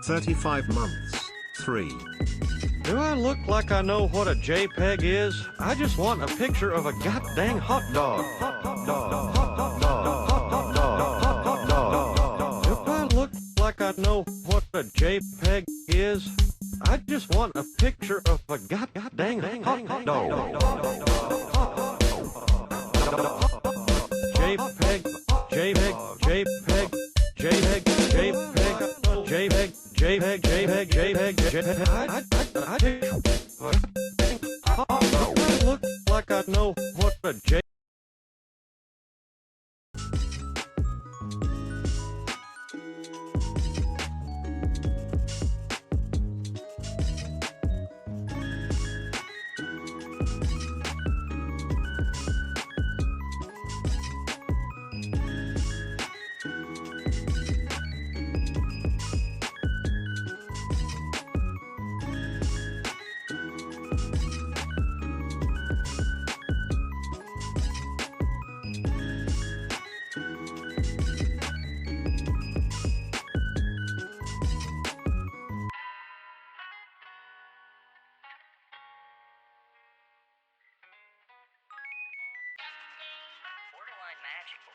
35 months. 3. Do I look like I know what a JPEG is? I just want a picture of a goddamn hot dog. Do I look like I know what a JPEG is? I just want a picture of a goddamn hot dog. JPEG, JPEG, JPEG, JPEG, JPEG, JPEG, JPEG, JPEG, JPEG, JPEG. I look like I know what a JPEG. Borderline magical.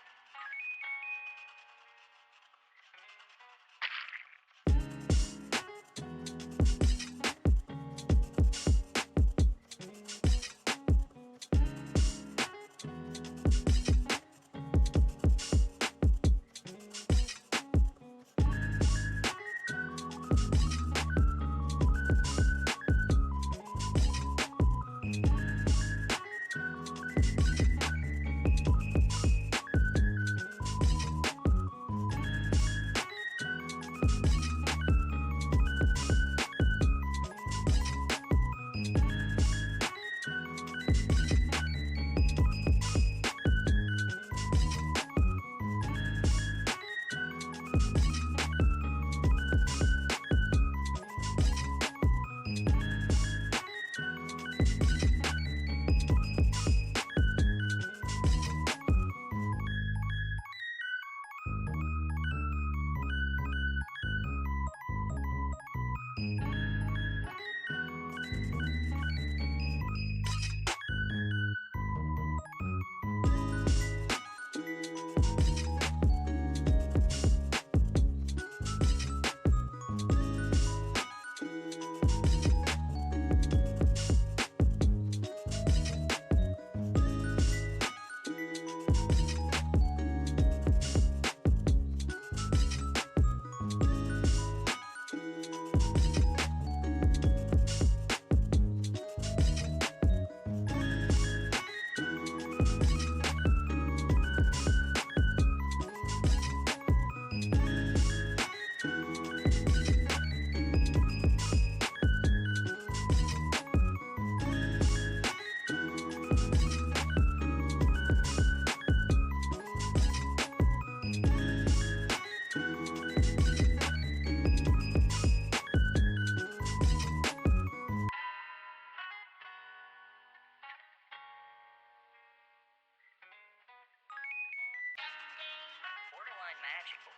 Borderline magical.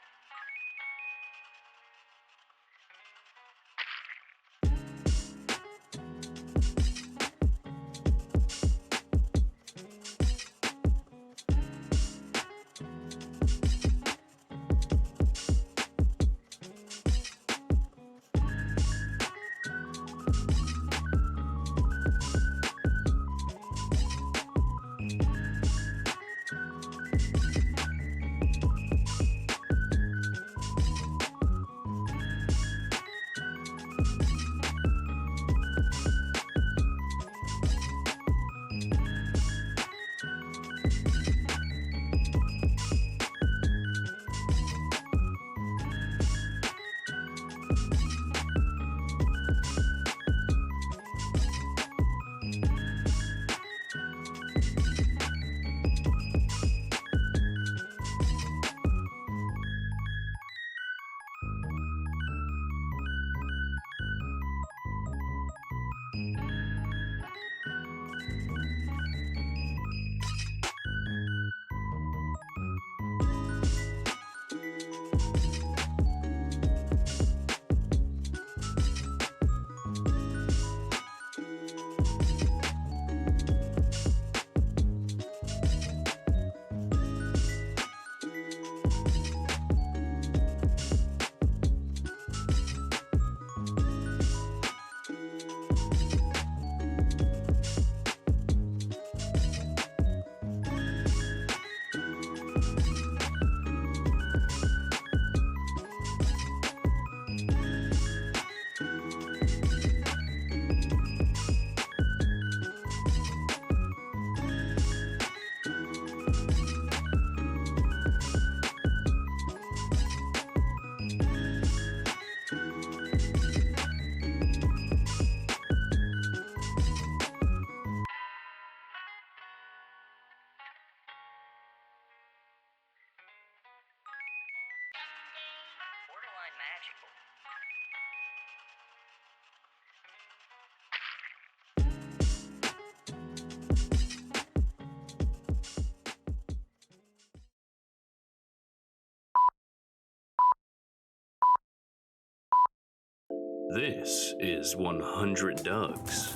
This is 100 Dougs.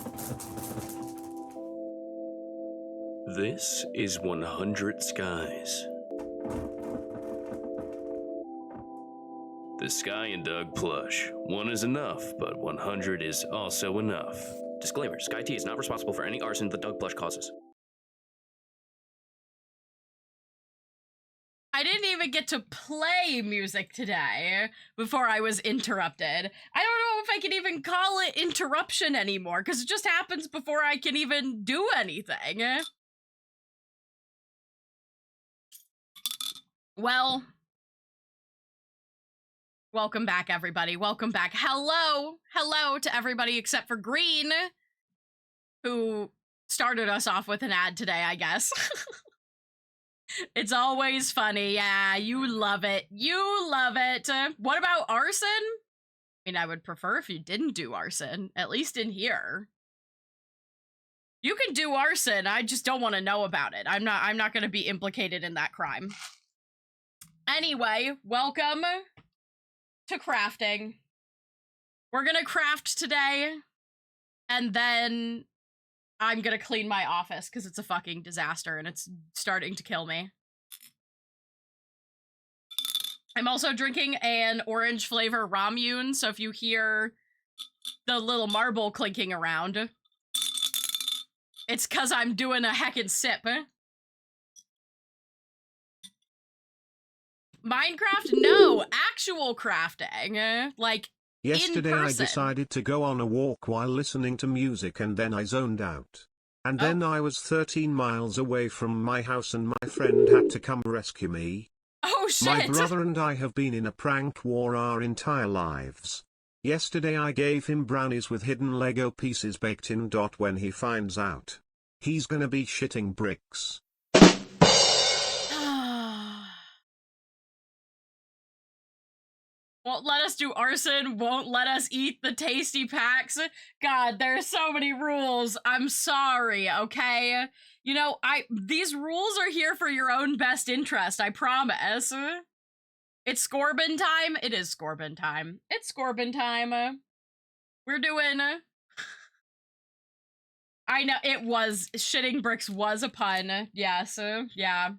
This is 100 Skies. The Sky and Doug plush. One is enough, but 100 is also enough. Disclaimer, Sky T is not responsible for any arson the Doug plush causes. I didn't even get to play music today before I was interrupted. I don't know if I can even call it interruption anymore, because it just happens before I can even do anything. Well, welcome back, everybody. Welcome back. Hello to everybody except for Green, who started us off with an ad today, I guess. It's always funny. Yeah, you love it. You love it. What about arson? I mean, I would prefer if you didn't do arson, at least in here. You can do arson. I just don't want to know about it. I'm not going to be implicated in that crime. Anyway, welcome to crafting. We're going to craft today, and then I'm gonna clean my office because it's a fucking disaster and it's starting to kill me. I'm also drinking an orange flavor Ramune, so if you hear the little marble clinking around, it's because I'm doing a heckin' sip. Minecraft? No, actual crafting. Like, Yesterday in I person. decided to go on a walk while listening to music and then I zoned out. And then I was 13 miles away from my house and my friend had to come rescue me. Oh shit! My brother and I have been in a prank war our entire lives. Yesterday I gave him brownies with hidden Lego pieces baked in. When he finds out, he's gonna be shitting bricks. Won't let us do arson, won't let us eat the tasty packs. God, there's so many rules. I'm sorry, okay? You know, these rules are here for your own best interest, I promise. It's Scorbin time? It is Scorbin time. It's Scorbin time. We're doing... I know, it was... Shitting bricks was a pun. Yes, yeah.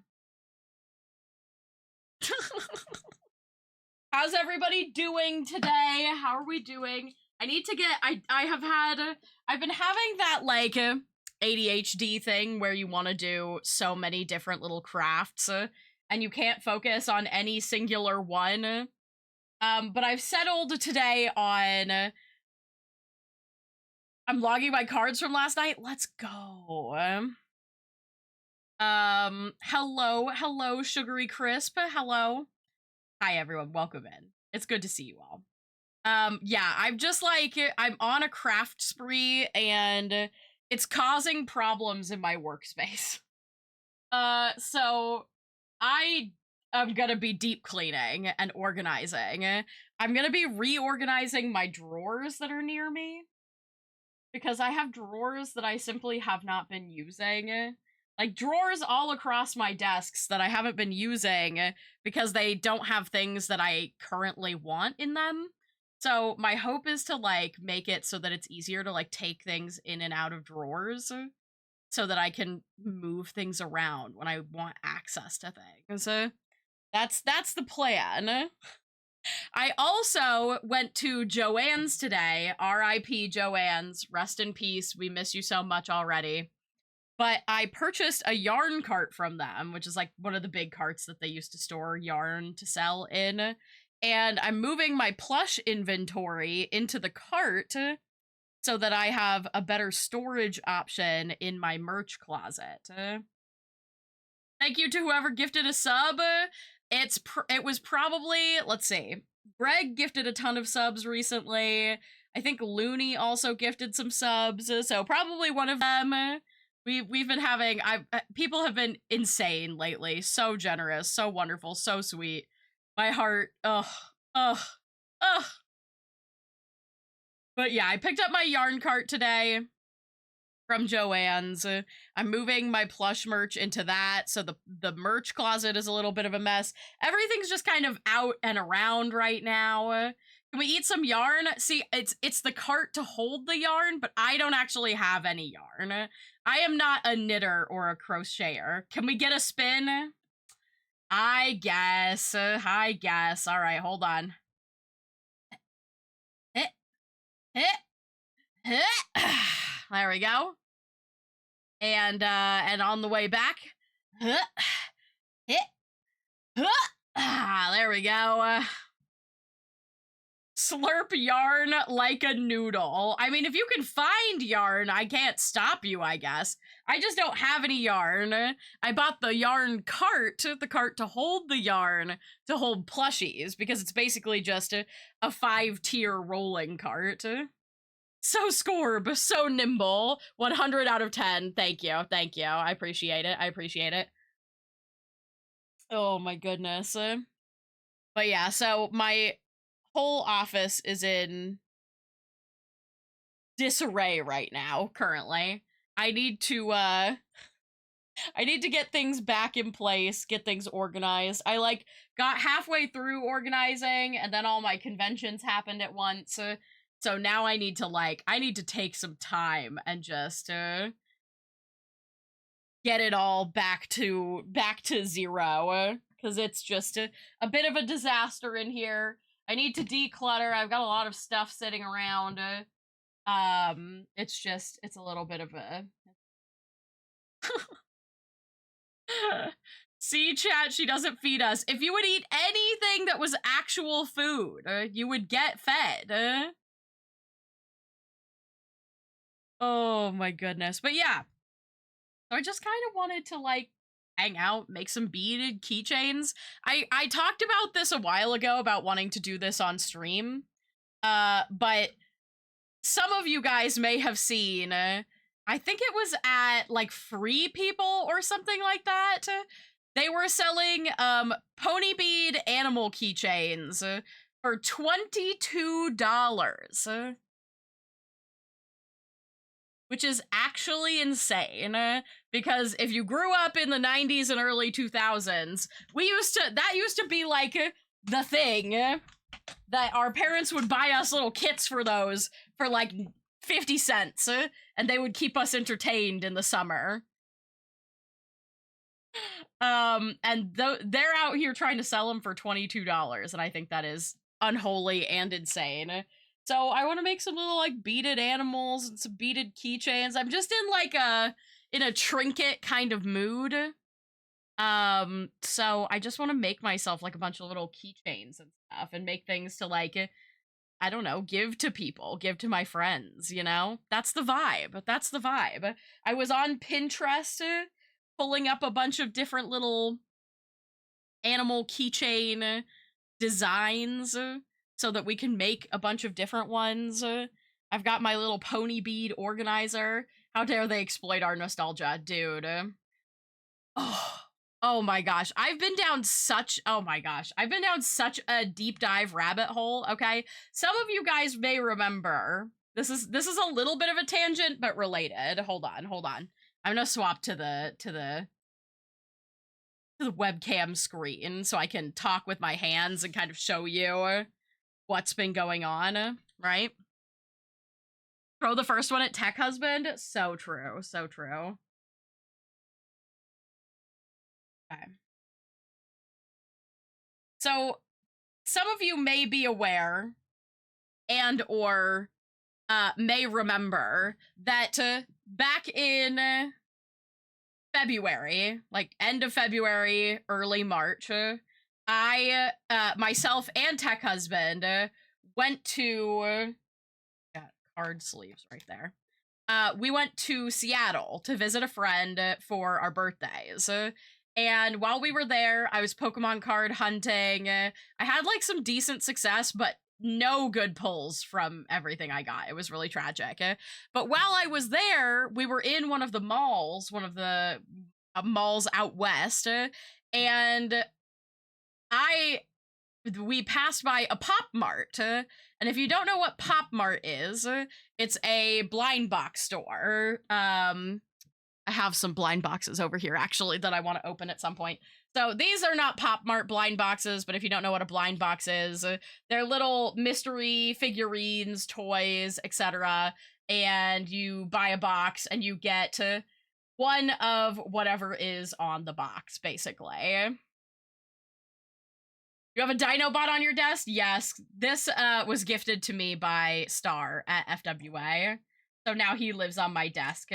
How's everybody doing today? How are we doing? I need to get, I've been having that, like, ADHD thing where you want to do so many different little crafts, and you can't focus on any singular one. But I've settled today on, I'm logging my cards from last night. Let's go. Hello, Sugary Crisp. Hello. Hi, everyone. Welcome in. It's good to see you all. Yeah, I'm just like, I'm on a craft spree, and it's causing problems in my workspace. So I am gonna be deep cleaning and organizing. I'm gonna be reorganizing my drawers that are near me, because I have drawers that I simply have not been using. Like, drawers all across my desks that I haven't been using because they don't have things that I currently want in them. So my hope is to, like, make it so that it's easier to, like, take things in and out of drawers so that I can move things around when I want access to things. That's the plan. I also went to Joann's today. R.I.P. Joann's. Rest in peace. We miss you so much already. But I purchased a yarn cart from them, which is like one of the big carts that they used to store yarn to sell in. And I'm moving my plush inventory into the cart so that I have a better storage option in my merch closet. Thank you to whoever gifted a sub. It was probably, let's see, Greg gifted a ton of subs recently. I think Looney also gifted some subs, so probably one of them. We've been having, people have been insane lately. So generous, so wonderful, so sweet. My heart, ugh. But yeah, I picked up my yarn cart today from Joann's. I'm moving my plush merch into that, so the merch closet is a little bit of a mess. Everything's just kind of out and around right now. Can we eat some yarn? See, it's the cart to hold the yarn, but I don't actually have any yarn. I am not a knitter or a crocheter. Can we get a spin? I guess. All right, hold on. There we go. And on the way back. There we go. Slurp yarn like a noodle. I mean, if you can find yarn, I can't stop you, I guess. I just don't have any yarn. I bought the yarn cart, the cart to hold the yarn, to hold plushies, because it's basically just a 5-tier rolling cart. So Scorb, so nimble. 100 out of 10. Thank you. I appreciate it. Oh my goodness. But yeah, so my whole office is in disarray right now, currently. I need to get things back in place, get things organized. I got halfway through organizing and then all my conventions happened at once. So now I need to take some time and just get it all back to zero, because it's just a bit of a disaster in here. I need to declutter. I've got a lot of stuff sitting around. It's a little bit of a See, chat, she doesn't feed us. If you would eat anything that was actual food, you would get fed. Oh my goodness. But yeah. So I just kind of wanted to hang out, make some beaded keychains. I talked about this a while ago about wanting to do this on stream. But some of you guys may have seen, I think it was at Free People or something like that. They were selling pony bead animal keychains for $22. Which is actually insane, because if you grew up in the 90s and early 2000s, that used to be the thing, that our parents would buy us little kits for those for 50 cents, and they would keep us entertained in the summer. And they're out here trying to sell them for $22, and I think that is unholy and insane. So I want to make some little beaded animals and some beaded keychains. I'm just in a trinket kind of mood. So I just want to make myself a bunch of little keychains and stuff, and make things to I don't know, give to people, give to my friends, you know? That's the vibe. I was on Pinterest pulling up a bunch of different little animal keychain designs so that we can make a bunch of different ones. I've got my little pony bead organizer. How dare they exploit our nostalgia, dude. Oh my gosh. I've been down such a deep dive rabbit hole, okay? Some of you guys may remember. This is a little bit of a tangent, but related. Hold on. I'm gonna swap to the webcam screen so I can talk with my hands and kind of show you what's been going on, right? Throw the first one at Tech Husband. So true. Okay. So, some of you may be aware and or may remember that back in February, end of February, early March, I, myself and Tech Husband went to, got card sleeves right there. We went to Seattle to visit a friend for our birthdays. And while we were there, I was Pokemon card hunting. I had some decent success, but no good pulls from everything I got. It was really tragic. But while I was there, we were in one of the malls out west, and we passed by a Pop Mart, and if you don't know what Pop Mart is, it's a blind box store. I have some blind boxes over here, actually, that I want to open at some point. So these are not Pop Mart blind boxes, but if you don't know what a blind box is, they're little mystery figurines, toys, etc. And you buy a box and you get one of whatever is on the box, basically. You have a Dinobot on your desk? Yes. This was gifted to me by Star at FWA. So now he lives on my desk.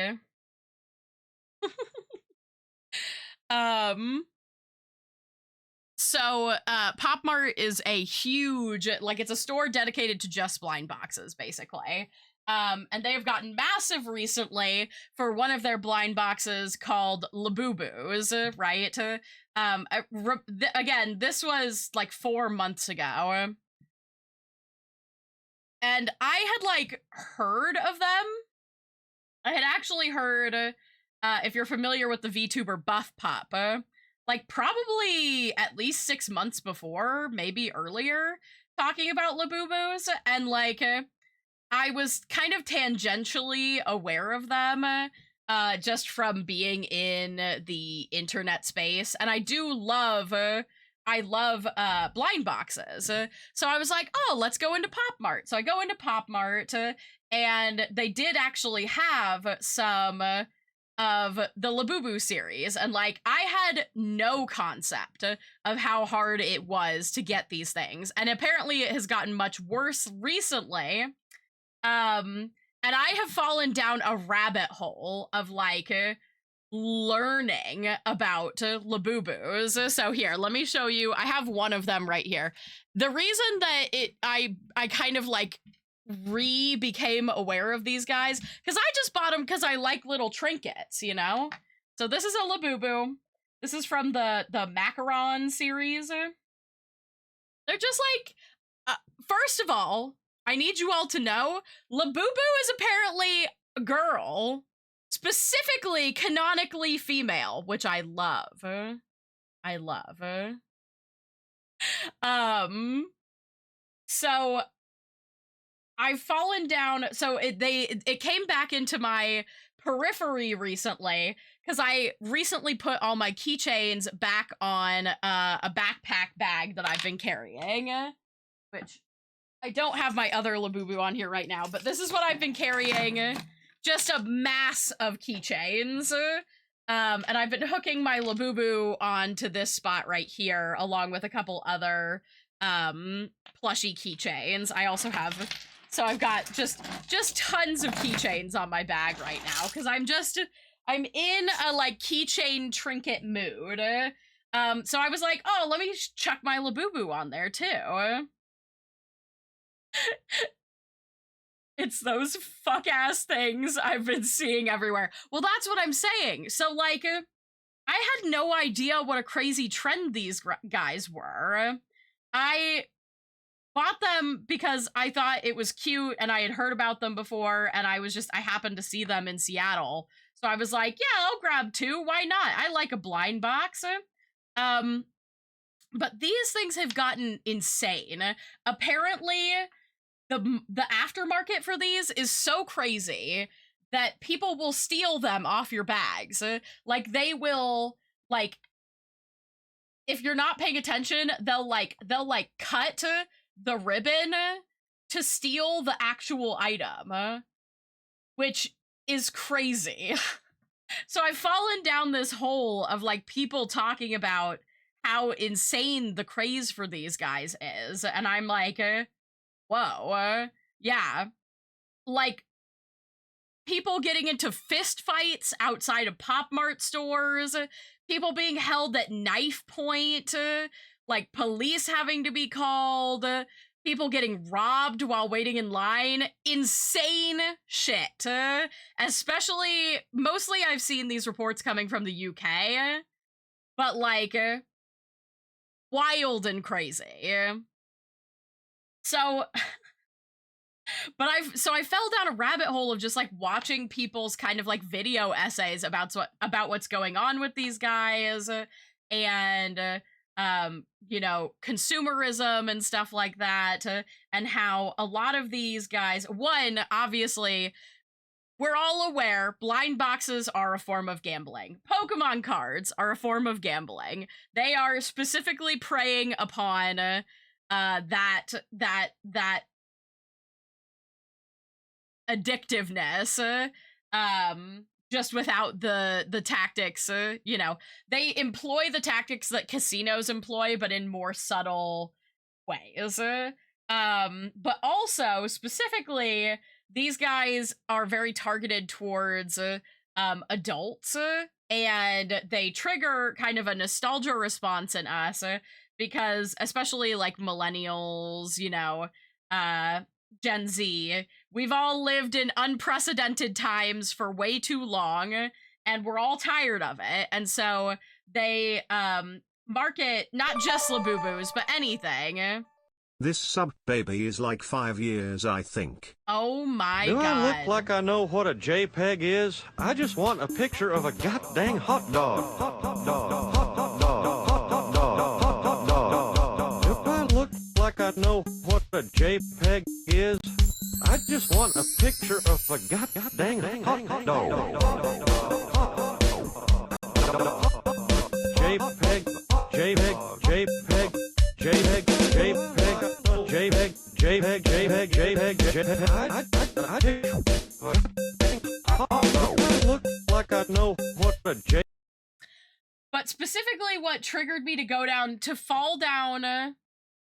So Pop Mart is a huge, like, it's a store dedicated to just blind boxes, basically. And they have gotten massive recently for one of their blind boxes called Labubu's, right? Again, this was like 4 months ago. And I had, like, heard of them. I had actually heard, if you're familiar with the VTuber Buff Pup, like, probably at least 6 months before, maybe earlier, talking about Labubu's, and, like, I was kind of tangentially aware of them, just from being in the internet space, and I love blind boxes. So I was like, oh, let's go into Pop Mart. So I go into Pop Mart, and they did actually have some of the Labubu series, and, like, I had no concept of how hard it was to get these things, and apparently it has gotten much worse recently. And I have fallen down a rabbit hole of, like, learning about Labubus. So here, let me show you. I have one of them right here. The reason that I kind of, like, became aware of these guys, because I just bought them because I like little trinkets, you know? So this is a Labubu. This is from the Macaron series. They're just like, first of all, I need you all to know, Labubu is apparently a girl, specifically canonically female, which I love. I love. So I've fallen down, so it came back into my periphery recently, because I recently put all my keychains back on a backpack bag that I've been carrying, which I don't have my other Labubu on here right now, but this is what I've been carrying, just a mass of keychains, and I've been hooking my Labubu onto this spot right here, along with a couple other plushy keychains. I also have, so I've got just tons of keychains on my bag right now, because I'm in a, like, keychain trinket mood. So I was like, oh, let me chuck my Labubu on there too. It's those fuck-ass things I've been seeing everywhere. Well, that's what I'm saying. So, like, I had no idea what a crazy trend these guys were. I bought them because I thought it was cute, and I had heard about them before, and I happened to see them in Seattle. So I was like, yeah, I'll grab 2. Why not? I like a blind box. But these things have gotten insane. Apparently, the aftermarket for these is so crazy that people will steal them off your bags. Like, they will, like, if you're not paying attention, they'll cut the ribbon to steal the actual item, which is crazy. So I've fallen down this hole of, like, people talking about how insane the craze for these guys is, and I'm like, whoa, yeah. Like, people getting into fist fights outside of Pop Mart stores, people being held at knife point, like, police having to be called, people getting robbed while waiting in line. Insane shit. Especially, mostly I've seen these reports coming from the UK, but, like, wild and crazy. So, but I fell down a rabbit hole of just, like, watching people's kind of, like, video essays about what's going on with these guys, and you know, consumerism and stuff like that, and how a lot of these guys, one, obviously, we're all aware blind boxes are a form of gambling. Pokemon cards are a form of gambling. They are specifically preying upon that addictiveness, just without the tactics. You know, they employ the tactics that casinos employ, but in more subtle ways. But also specifically, these guys are very targeted towards adults, and they trigger kind of a nostalgia response in us, because especially like millennials, you know, Gen Z, we've all lived in unprecedented times for way too long, and we're all tired of it. And so they market not just Labubus, but anything. This sub baby is like 5 years, I think. Oh my Do god. I look like I know what a JPEG is? I just want a picture of a goddamn hot dog. Hot dog. Hot dog. Hot dog. Hot dog. Do I look like I know what a JPEG is? I just want a picture of a goddamn hot dog. JPEG. JPEG. JPEG. JPEG. JPEG. JPEG, JPEG, JPEG, JPEG, JPEG. I look like I know what a JPEG. But specifically, what triggered me to fall down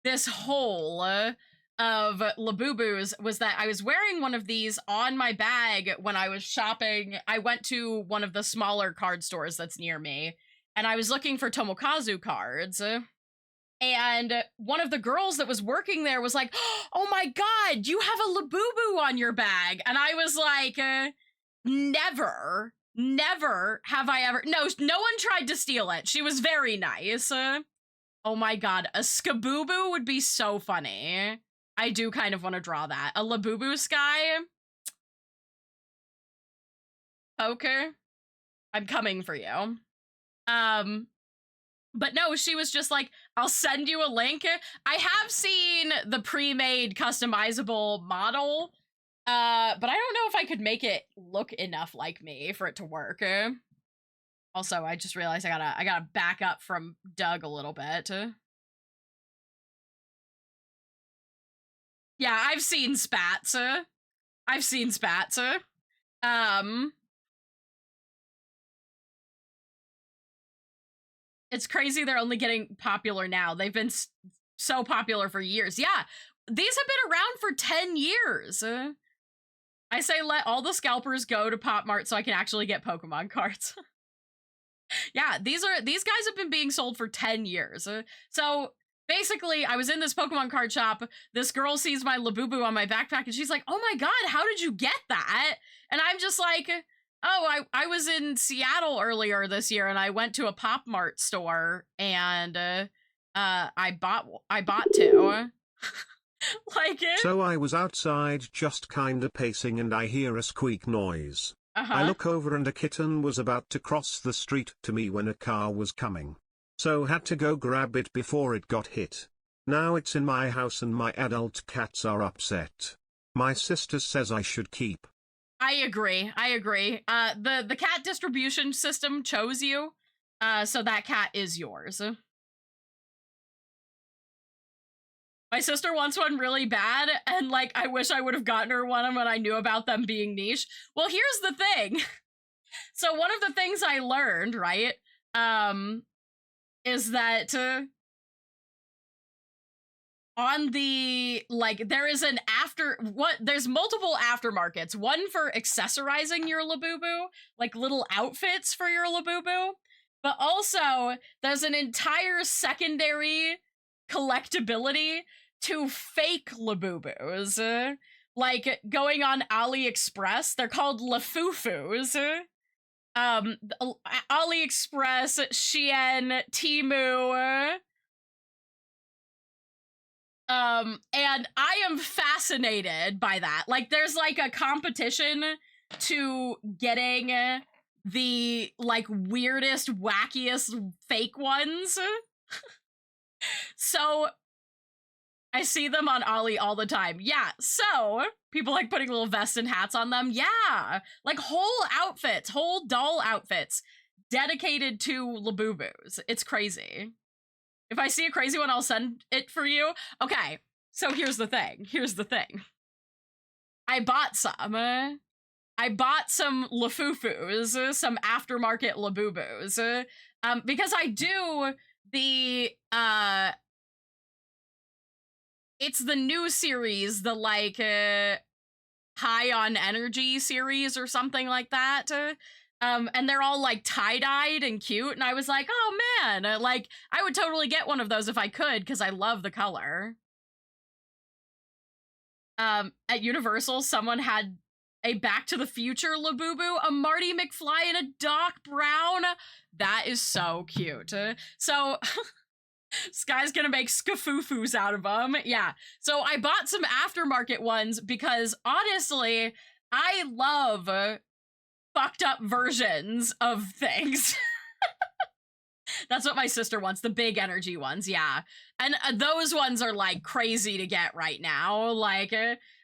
this hole of Labubus was that I was wearing one of these on my bag when I was shopping. I went to one of the smaller card stores that's near me, and I was looking for Tomokazu cards. And one of the girls that was working there was like, "Oh my god, you have a Labubu on your bag." And I was like, never have I ever. No one tried to steal it. She was very nice. Oh my god, a Skabubu would be so funny. I do kind of want to draw that. A Labubu Sky. Poker, I'm coming for you. But no, she was just like, "I'll send you a link." I have seen the pre-made customizable model, but I don't know if I could make it look enough like me for it to work. Also, I just realized I gotta back up from Doug a little bit. Yeah, I've seen spats. It's crazy they're only getting popular now. They've been so popular for years. Yeah, these have been around for 10 years. I say let all the scalpers go to Pop Mart so I can actually get Pokemon cards. Yeah, these guys have been being sold for 10 years. So basically, I was in this Pokemon card shop. This girl sees my Labubu on my backpack and she's like, "Oh my god, how did you get that?" And I'm just like, "Oh, I was in Seattle earlier this year and I went to a Pop Mart store and I bought two." Like it. So I was outside just kinda pacing and I hear a squeak noise. I look over and a kitten was about to cross the street to me when a car was coming. So had to go grab it before it got hit. Now it's in my house and my adult cats are upset. My sister says I should keep. I agree. The cat distribution system chose you, so that cat is yours. My sister wants one really bad, and like I wish I would have gotten her one when I knew about them being niche. Well, here's the thing. So one of the things I learned, right, is that on the, like, there's multiple aftermarkets. One for accessorizing your Labubu, like little outfits for your Labubu, but also there's an entire secondary collectability to fake Labubus. Like going on AliExpress, they're called Lafufus. AliExpress, Shein, Temu, and I am fascinated by that. Like, there's like a competition to getting the like weirdest, wackiest fake ones. So I see them on Ollie all the time. Yeah, so people like putting little vests and hats on them. Yeah, like whole outfits, whole doll outfits dedicated to Labubus. It's crazy. If I see a crazy one, I'll send it for you. Okay, so here's the thing. Here's the thing. I bought some. I bought some Lafufus, some aftermarket Labubus, because I do the it's the new series, the like High on Energy series or something like that. And they're all like tie-dyed and cute, and I was like, oh man, like I would totally get one of those if I could, because I love the color. At Universal, someone had a Back to the Future Labubu, a Marty McFly, and a Doc Brown. That is so cute. So Sky's gonna make skafoofus out of them. Yeah. So I bought some aftermarket ones because honestly, I love fucked up versions of things. That's what my sister wants, the big energy ones, yeah. And those ones are like crazy to get right now. Like,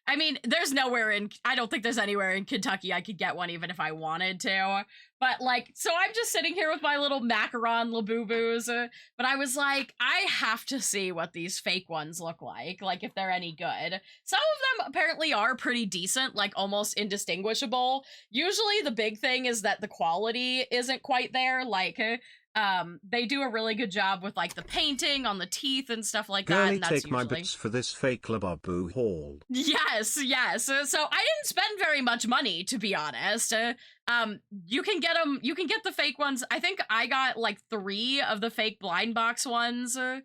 I mean, I don't think there's anywhere in Kentucky I could get one even if I wanted to. But like, so I'm just sitting here with my little macaron Labubus, but I was like, I have to see what these fake ones look like if they're any good. Some of them apparently are pretty decent, like almost indistinguishable. Usually the big thing is that the quality isn't quite there, like, they do a really good job with like the painting on the teeth and stuff like that. Girlie, And that's take usually... my bits for this fake Labubu haul. Yes. So I didn't spend very much money, to be honest. You can get them. You can get the fake ones. I think I got like 3 of the fake blind box ones, and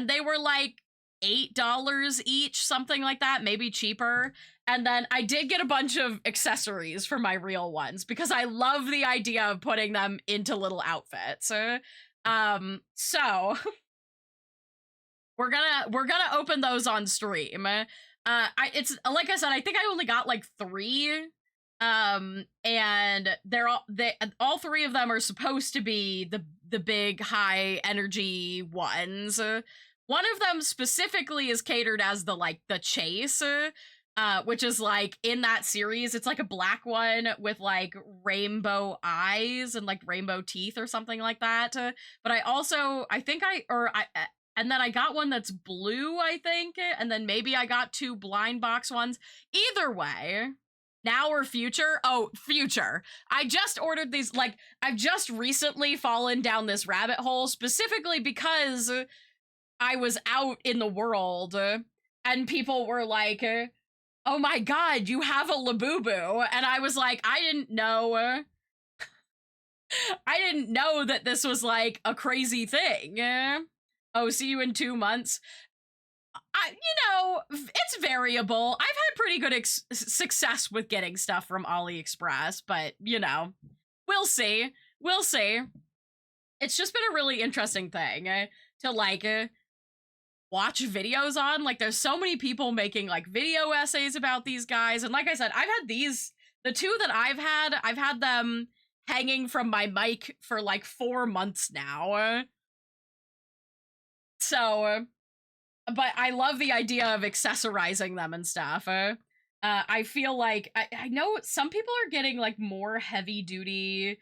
they were like $8 each, something like that, maybe cheaper. And then I did get a bunch of accessories for my real ones because I love the idea of putting them into little outfits. So we're gonna open those on stream. It's like I said, I think I only got like 3. And all 3 of them are supposed to be the big high energy ones. One of them specifically is catered as the chase, which is like in that series, it's like a black one with like rainbow eyes and like rainbow teeth or something like that. But and then I got one that's blue, I think, and then maybe I got 2 blind box ones. Either way, now or future? Oh, future. I just ordered these, like, I've just recently fallen down this rabbit hole specifically because I was out in the world and people were like, oh my god, you have a Labubu. And I was like, I didn't know that this was like a crazy thing. Oh, see you in 2 months. It's variable. I've had pretty good success with getting stuff from AliExpress, but, we'll see. We'll see. It's just been a really interesting thing to, like, watch videos on. Like, there's so many people making, like, video essays about these guys. And like I said, I've had the 2 that I've had them hanging from my mic for, like, 4 months now. So... but I love the idea of accessorizing them and stuff. I feel like I know some people are getting like more heavy duty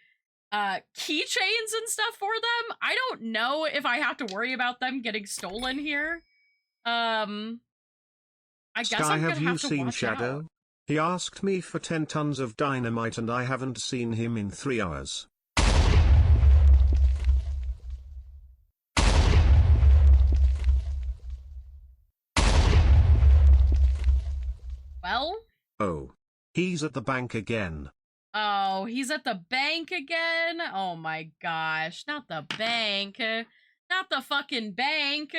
keychains and stuff for them. I don't know if I have to worry about them getting stolen here. I guess Sky, I'm gonna have you have to seen watch Shadow? out. He asked me for 10 tons of dynamite and I haven't seen him in 3 hours. Well? Oh. He's at the bank again. Oh, he's at the bank again? Oh my gosh, not the bank. Not the fucking bank.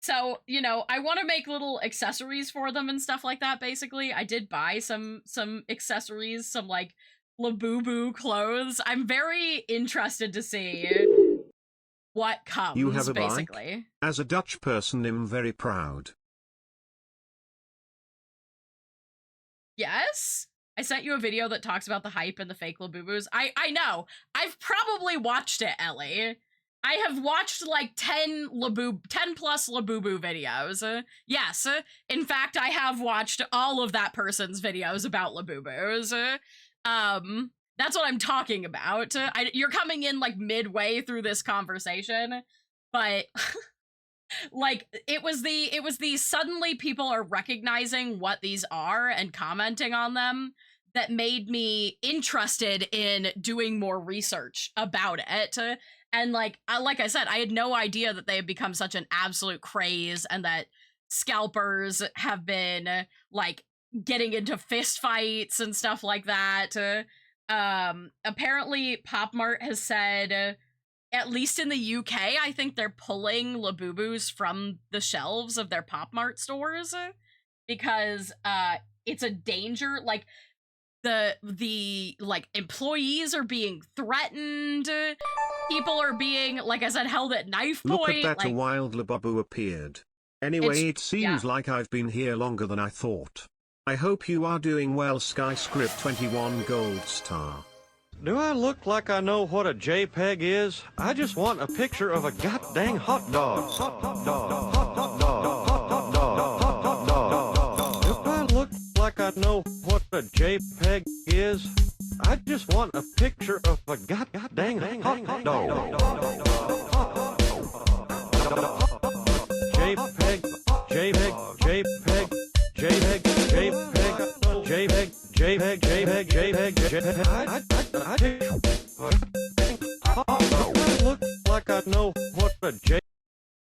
So, I want to make little accessories for them and stuff like that, basically. I did buy some accessories, some, like, Labubu clothes. I'm very interested to see what comes, You have a basically. bike? As a Dutch person, I'm very proud. Yes? I sent you a video that talks about the hype and the fake Labubus. I know. I've probably watched it, Ellie. I have watched like 10 plus Labubu videos. Yes, in fact, I have watched all of that person's videos about Labubus. That's what I'm talking about. You're coming in like midway through this conversation, but like it was the suddenly people are recognizing what these are and commenting on them that made me interested in doing more research about it. And like I said, I had no idea that they had become such an absolute craze and that scalpers have been like getting into fist fights and stuff like that. Apparently Pop Mart has said, at least in the UK, I think they're pulling Labubus from the shelves of their Pop Mart stores because it's a danger. Like the like employees are being threatened. People are being, like I said, held at knife point. Look at that, like, a wild Labubu appeared. Anyway, it seems like I've been here longer than I thought. I hope you are doing well, Skyscript 21 Gold Star. Do I look like I know what a JPEG is? I just want a picture of a goddamn hot dog. Hot dog. Hot dog. Hot dog. Hot dog. If I look like I know what a JPEG is, I just want a picture of a goddamn hot dog. JPEG, JPEG, JPEG, JPEG, JPEG, JPEG, JPEG, JPEG, JPEG, I look like I know what a J.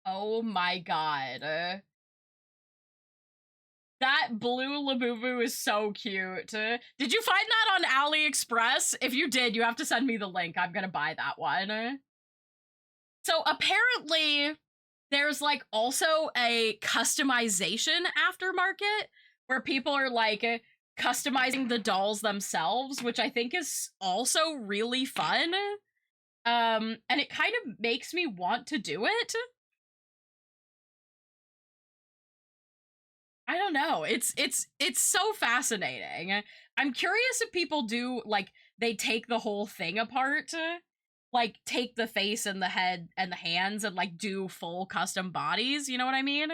Oh my god. That blue Labubu is so cute. Did you find that on AliExpress? If you did, you have to send me the link. I'm gonna buy that one. So apparently, there's like also a customization aftermarket where people are like customizing the dolls themselves, which I think is also really fun. And it kind of makes me want to do it. I don't know. It's so fascinating. I'm curious if people do like they take the whole thing apart, like take the face and the head and the hands and like do full custom bodies, you know what I mean?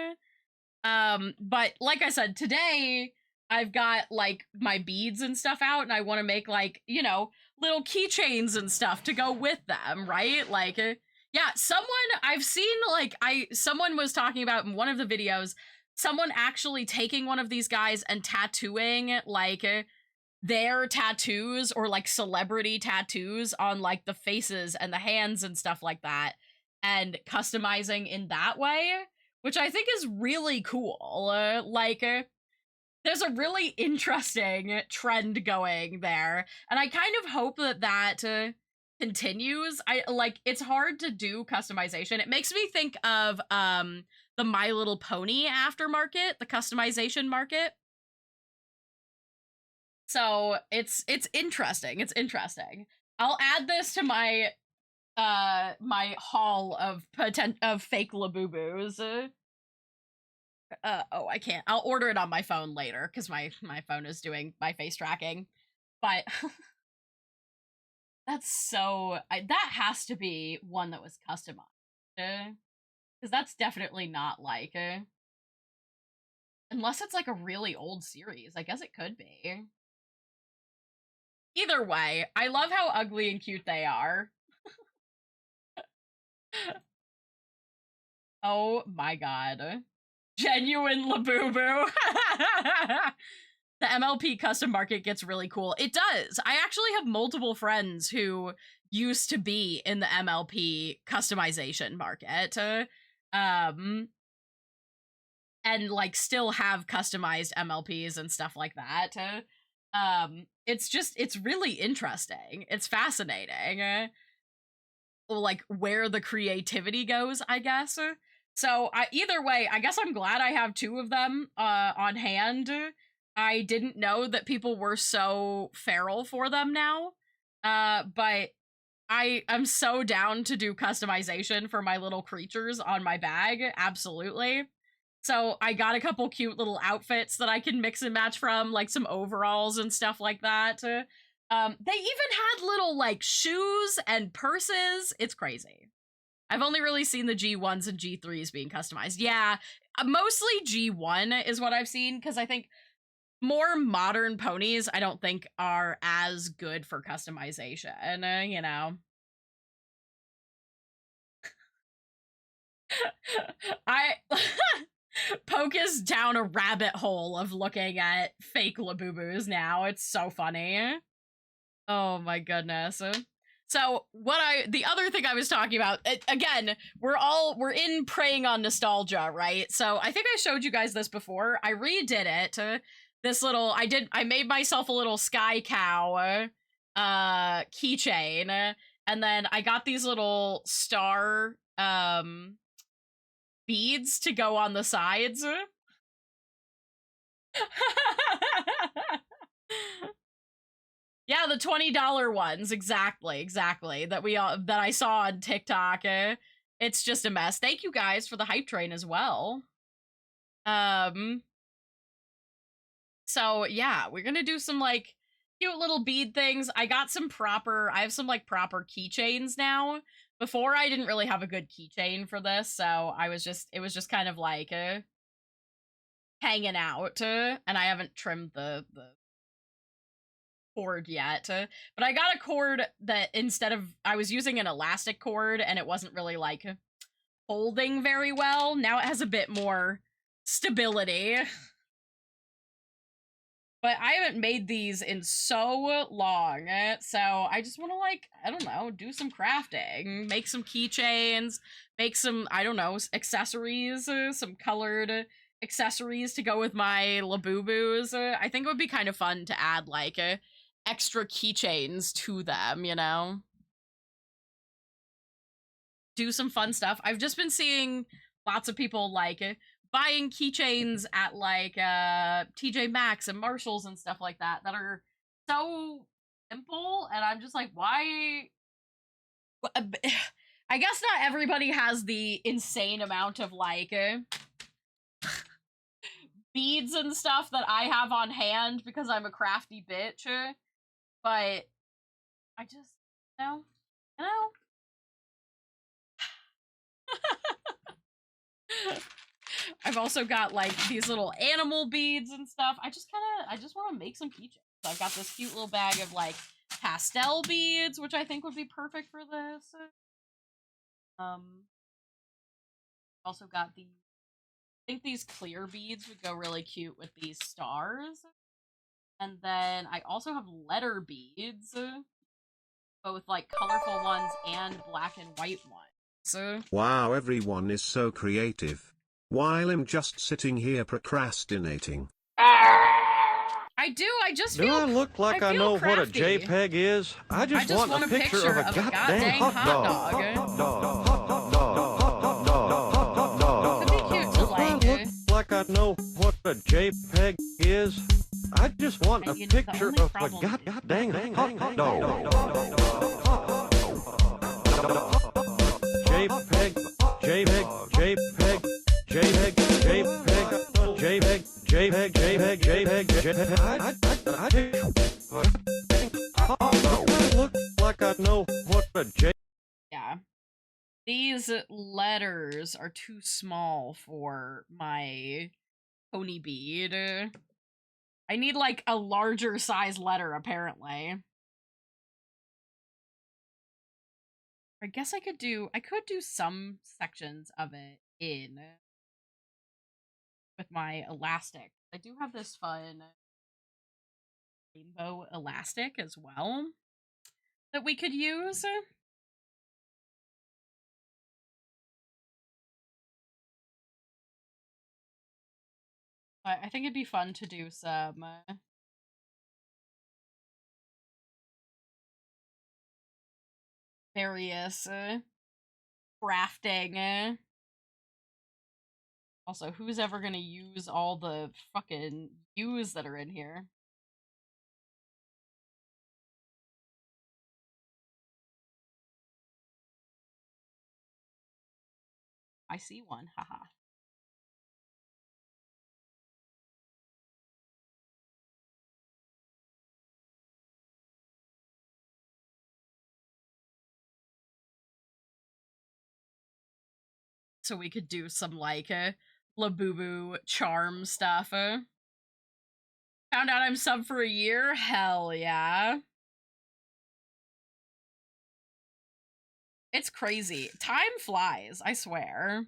But like I said, today I've got like my beads and stuff out and I want to make like, you know, little keychains and stuff to go with them, right? Like yeah, I've seen like someone was talking about in one of the videos someone actually taking one of these guys and tattooing like their tattoos or like celebrity tattoos on like the faces and the hands and stuff like that and customizing in that way, which I think is really cool. There's a really interesting trend going there and I kind of hope that continues. It's hard to do customization. It makes me think of the My Little Pony aftermarket, the customization market. So it's interesting. It's interesting. I'll add this to my my haul of fake Labubus. Oh, I can't. I'll order it on my phone later because my phone is doing my face tracking. But that's so that has to be one that was customized. Because that's definitely not like unless it's like a really old series. I guess it could be. Either way, I love how ugly and cute they are. Oh my god. Genuine Labubu. The MLP custom market gets really cool. It does. I actually have multiple friends who used to be in the MLP customization market. And like still have customized MLPs and stuff like that. It's really interesting. It's fascinating. Like where the creativity goes, I guess. So either way, I guess I'm glad I have two of them on hand. I didn't know that people were so feral for them now. But I'm so down to do customization for my little creatures on my bag. Absolutely. So I got a couple cute little outfits that I can mix and match from, like some overalls and stuff like that. They even had little like shoes and purses. It's crazy. I've only really seen the G1s and G3s being customized. Yeah, mostly G1 is what I've seen, because I think more modern ponies, I don't think, are as good for customization, you know. I poke us down a rabbit hole of looking at fake Labubus now. It's so funny. Oh my goodness. So the other thing I was talking about, again, we're in preying on nostalgia, right? So I think I showed you guys this before. I redid it. I made myself a little sky cow keychain, and then I got these little star beads to go on the sides. Yeah, the $20 ones, exactly, that I saw on TikTok. It's just a mess. Thank you guys for the hype train as well. So yeah, we're gonna do some like cute little bead things. I have some like proper keychains now. Before I didn't really have a good keychain for this, so it was just kind of like hanging out, and I haven't trimmed the cord yet. But I got a cord that I was using an elastic cord and it wasn't really like holding very well. Now it has a bit more stability. But I haven't made these in so long, so I just want to, like, I don't know, do some crafting, make some keychains, make some, I don't know, accessories, some colored accessories to go with my Labubus. I think it would be kind of fun to add, like, extra keychains to them, you know? Do some fun stuff. I've just been seeing lots of people, like, buying keychains at like TJ Maxx and Marshalls and stuff like that are so simple, and I'm just like, why? I guess not everybody has the insane amount of like beads and stuff that I have on hand because I'm a crafty bitch, but I just, you know. I've also got like these little animal beads and stuff. I just want to make some keychains. So I've got this cute little bag of like pastel beads, which I think would be perfect for this. Also got I think these clear beads would go really cute with these stars. And then I also have letter beads, both like colorful ones and black and white ones. Wow, everyone is so creative. While I'm just sitting here procrastinating. I just feel. Do I look like I know what a crafty. JPEG is? I just want a picture of a goddamn hot dog. Could be cute to like. Do I look like I know what a JPEG is? I just want a picture of a goddamn hot dog. JPEG, JPEG, JPEG, JPEG, JPEG, JPEG, JPEG, JPEG, JPEG, I look like I know what a JPEG. Yeah. These letters are too small for my pony bead. I need like a larger size letter, apparently. I guess I could do some sections of it in with my elastic. I do have this fun rainbow elastic as well that we could use. But I think it'd be fun to do some various crafting. Also, who's ever gonna use all the fucking U's that are in here? I see one, haha. so we could do some like Labubu charm stuff. Found out I'm sub for a year? Hell yeah. It's crazy. Time flies, I swear.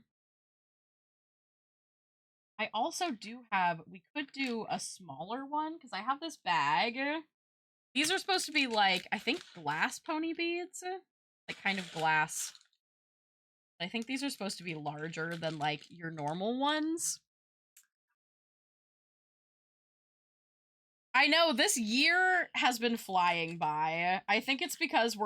I also do have, we could do a smaller one, because I have this bag. These are supposed to be like, I think glass pony beads? Like kind of glass. I think these are supposed to be larger than like your normal ones. I know, this year has been flying by. I think it's because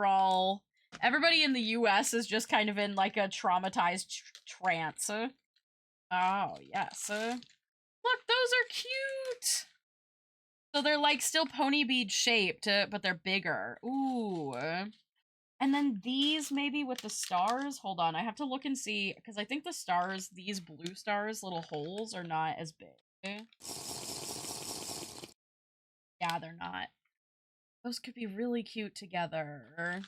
everybody in the US is just kind of in like a traumatized trance. Oh, yes. Look, those are cute! So they're like still pony bead shaped, but they're bigger. Ooh. And then these maybe with the stars. Hold on, I have to look and see, because I think the stars, these blue stars, little holes, are not as big. Yeah, they're not. Those could be really cute together.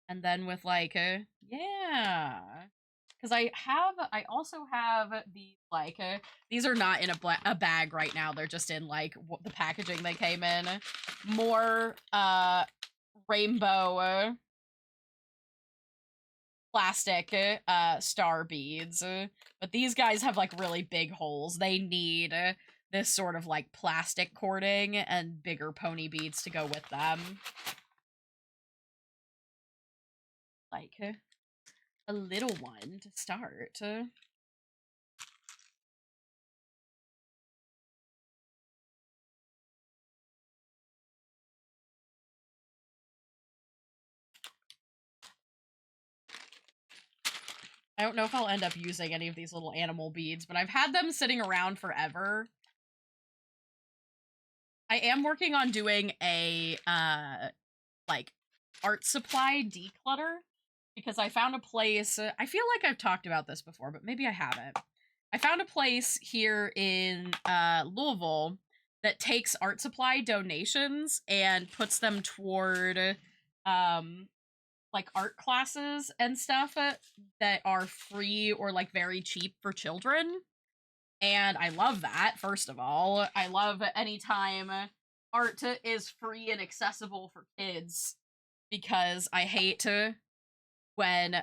And then with like yeah. Because I also have these like, these are not in a bag right now. They're just in like the packaging they came in. More rainbow plastic star beads. But these guys have like really big holes. They need this sort of like plastic cording and bigger pony beads to go with them. Like a little one to start. I don't know if I'll end up using any of these little animal beads, but I've had them sitting around forever. I am working on doing a, like, art supply declutter, because I found a place, I feel like I've talked about this before, but maybe I haven't. I found a place here in, Louisville that takes art supply donations and puts them toward, like art classes and stuff that are free or like very cheap for children. And I love that, first of all. I love anytime art is free and accessible for kids, because I hate when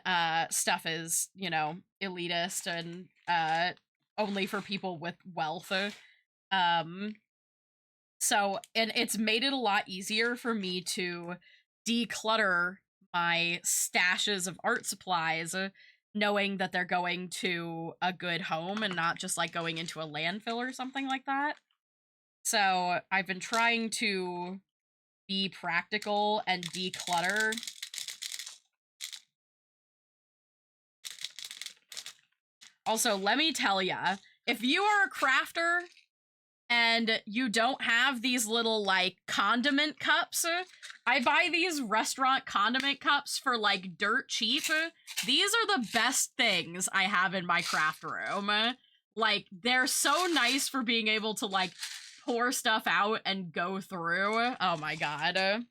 stuff is, you know, elitist and only for people with wealth. Um so, and it's made it a lot easier for me to declutter my stashes of art supplies, knowing that they're going to a good home and not just like going into a landfill or something like that. So I've been trying to be practical and declutter. Also, let me tell ya, if you are a crafter and you don't have these little like condiment cups, I buy these restaurant condiment cups for like dirt cheap. These are the best things I have in my craft room. Like, they're so nice for being able to like pour stuff out and go through. Oh my god.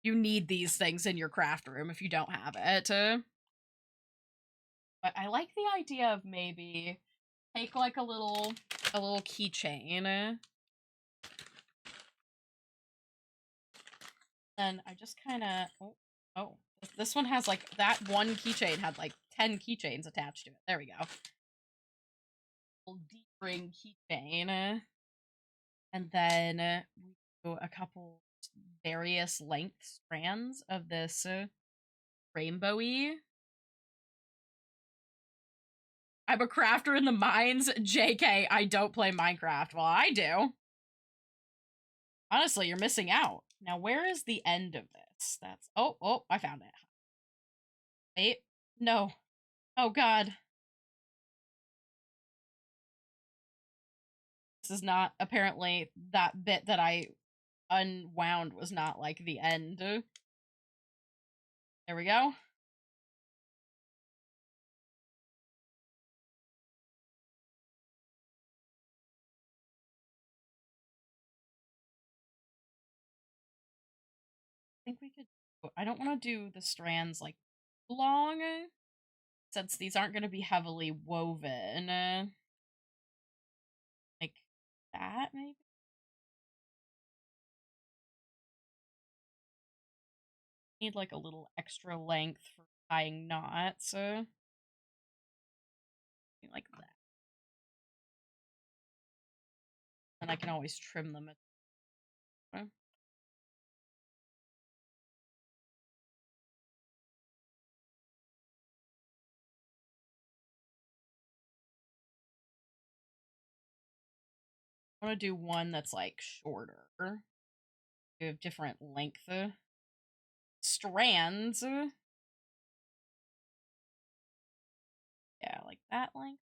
You need these things in your craft room if you don't have it. But I like the idea of maybe take like a little keychain. Then I just kind of, oh, this one has like, that one keychain had like 10 keychains attached to it. There we go. Little deep ring keychain. And then we do a couple various length strands of this rainbowy. I'm a crafter in the mines. JK, I don't play Minecraft. Well, I do. Honestly, you're missing out. Now, where is the end of this? That's, oh, I found it. Wait, no. Oh, God. This is not, apparently, that bit that I unwound was not, like, the end. There we go. I think we could, I don't want to do the strands, like, long, since these aren't going to be heavily woven, like that, maybe? Need like a little extra length for tying knots, like that. And I can always trim them. I want to do one that's like shorter. You have different length strands. Yeah, like that length.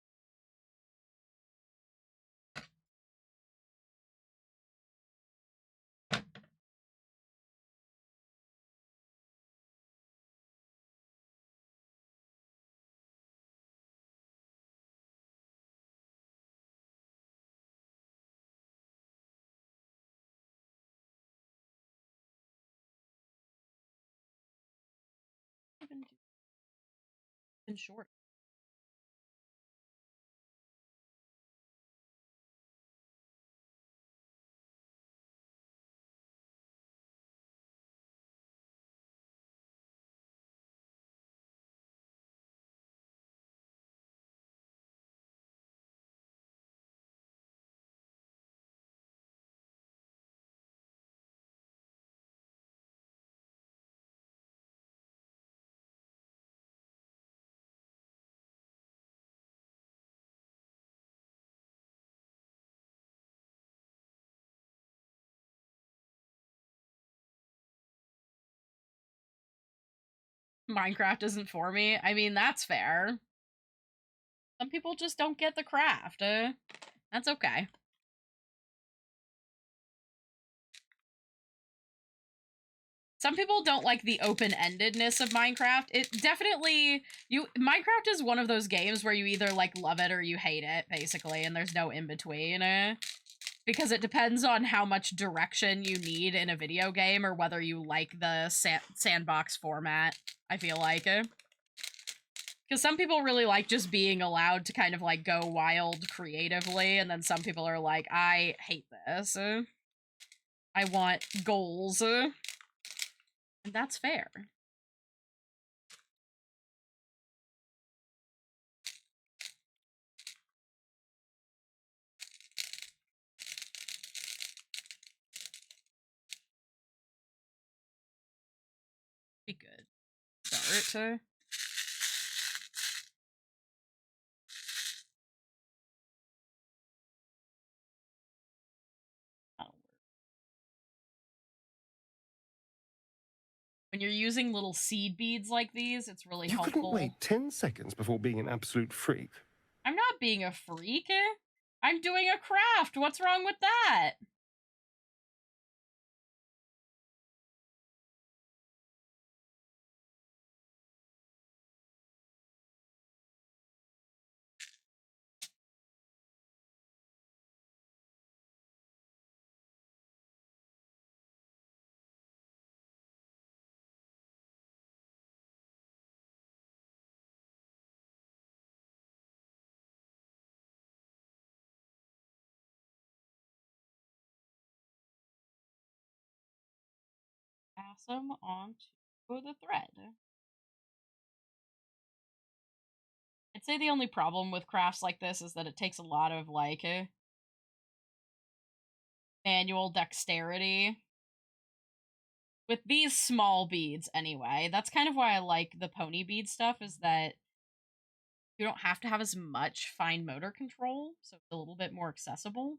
Even shorter. Minecraft isn't for me. I mean, that's fair. Some people just don't get the craft. That's okay. Some people don't like the open-endedness of Minecraft. It definitely Minecraft is one of those games where you either like love it or you hate it, basically, and there's no in-between. Because it depends on how much direction you need in a video game or whether you like the sandbox format, I feel like. Because some people really like just being allowed to kind of like go wild creatively, and then some people are like, I hate this. I want goals. And that's fair. Be good. Start. When you're using little seed beads like these, it's really You helpful. couldn't wait 10 seconds before being an absolute freak. I'm not being a freak. I'm doing a craft. What's wrong with that? Pass them onto the thread. I'd say the only problem with crafts like this is that it takes a lot of, like, manual dexterity. With these small beads, anyway. That's kind of why I like the pony bead stuff, is that you don't have to have as much fine motor control, so it's a little bit more accessible.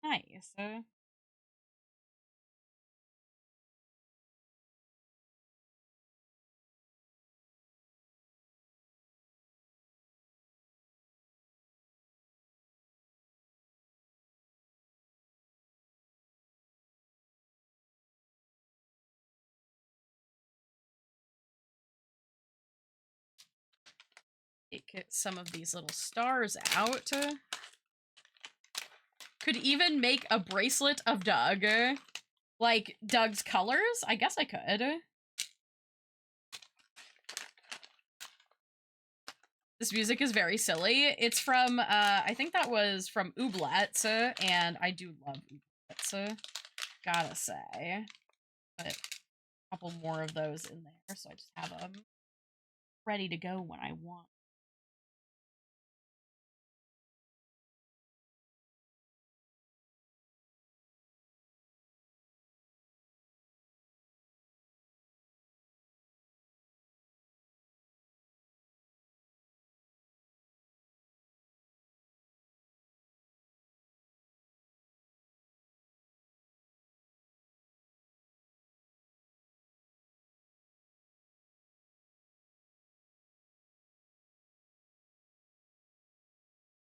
Nice. Take some of these little stars out. Could even make a bracelet of Doug. Like, Doug's colors? I guess I could. This music is very silly. It's from, I think that was from Oublette, and I do love Oublette, gotta say. But a couple more of those in there, so I just have them ready to go when I want.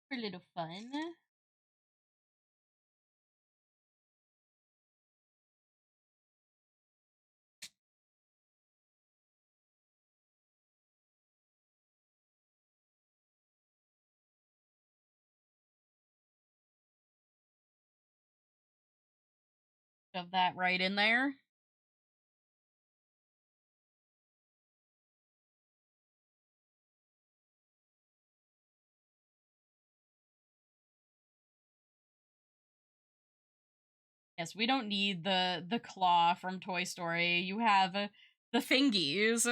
For a little fun. Shove that right in there. Yes, we don't need the claw from Toy Story. You have the fingies.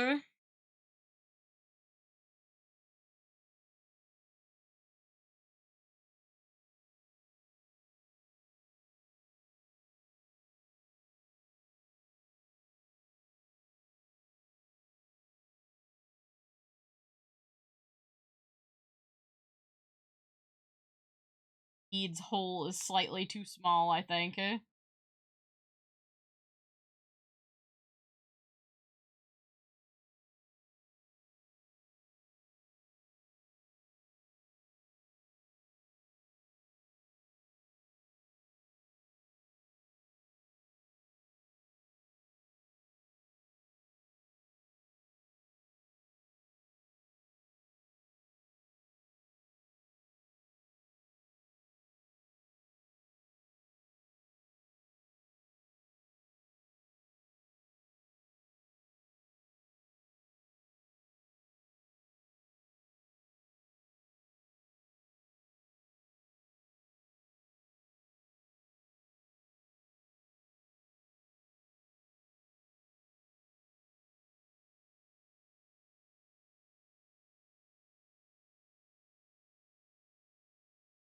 Ede's hole is slightly too small, I think.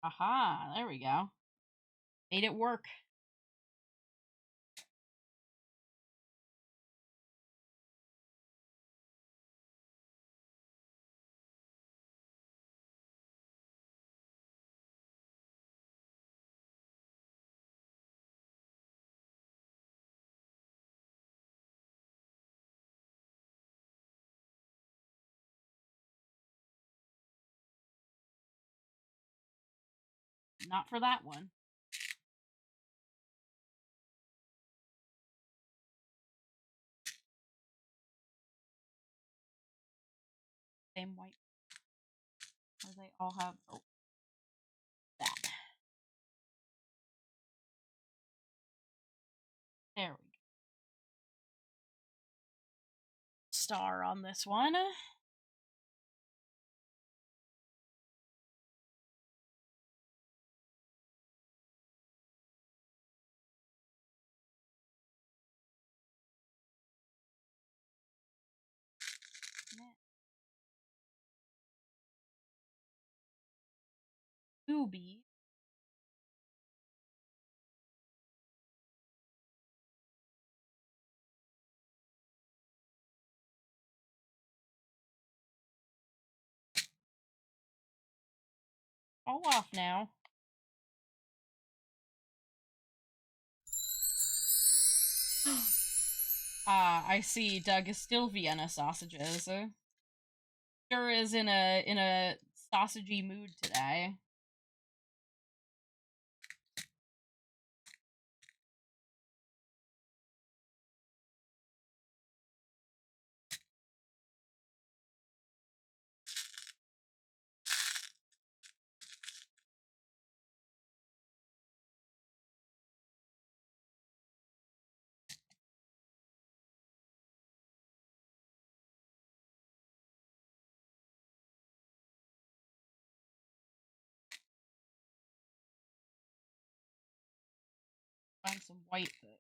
Aha, there we go. Made it work. Not for that one. Same white. Or they all have, oh, that. There we go. Star on this one. Booby. All off now. Ah, I see. Doug is still Vienna sausages. Sure is in a sausagey mood today. some white bit.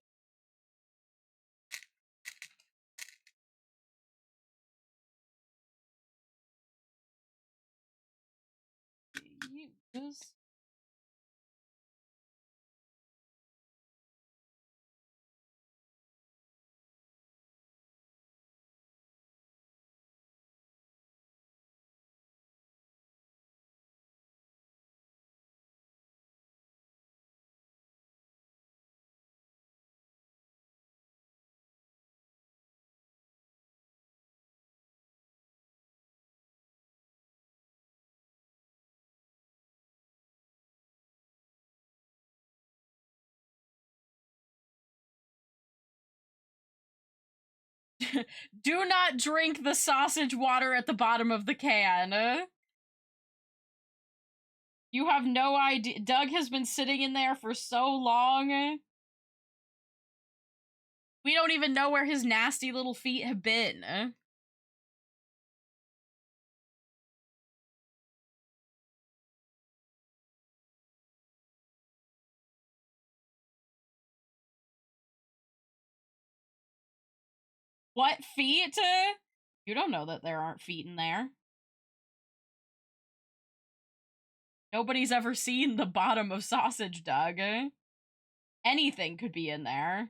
Use. Do not drink the sausage water at the bottom of the can. You have no idea. Doug has been sitting in there for so long. We don't even know where his nasty little feet have been. What feet? You don't know that there aren't feet in there. Nobody's ever seen the bottom of sausage, Doug. Anything could be in there.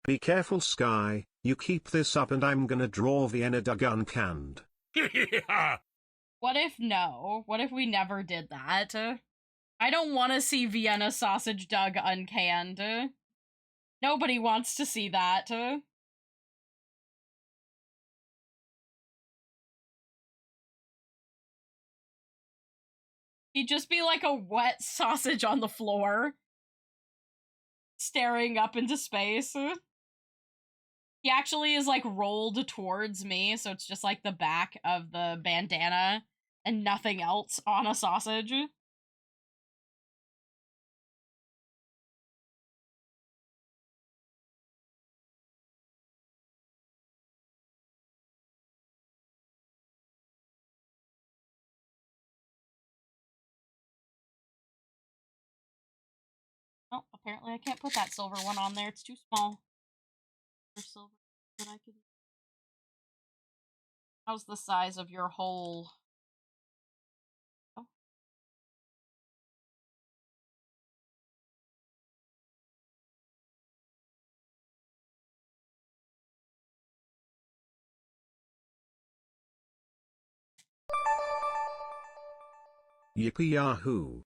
Be careful, Sky, you keep this up and I'm gonna draw Vienna Doug uncanned. What if no? What if we never did that? I don't want to see Vienna Sausage Doug uncanned. Nobody wants to see that. He'd just be like a wet sausage on the floor, staring up into space. He actually is like rolled towards me, so it's just like the back of the bandana and nothing else on a sausage. Oh, apparently I can't put that silver one on there. It's too small for silver that I could. How's the size of your hole? Oh. Yippee yahoo.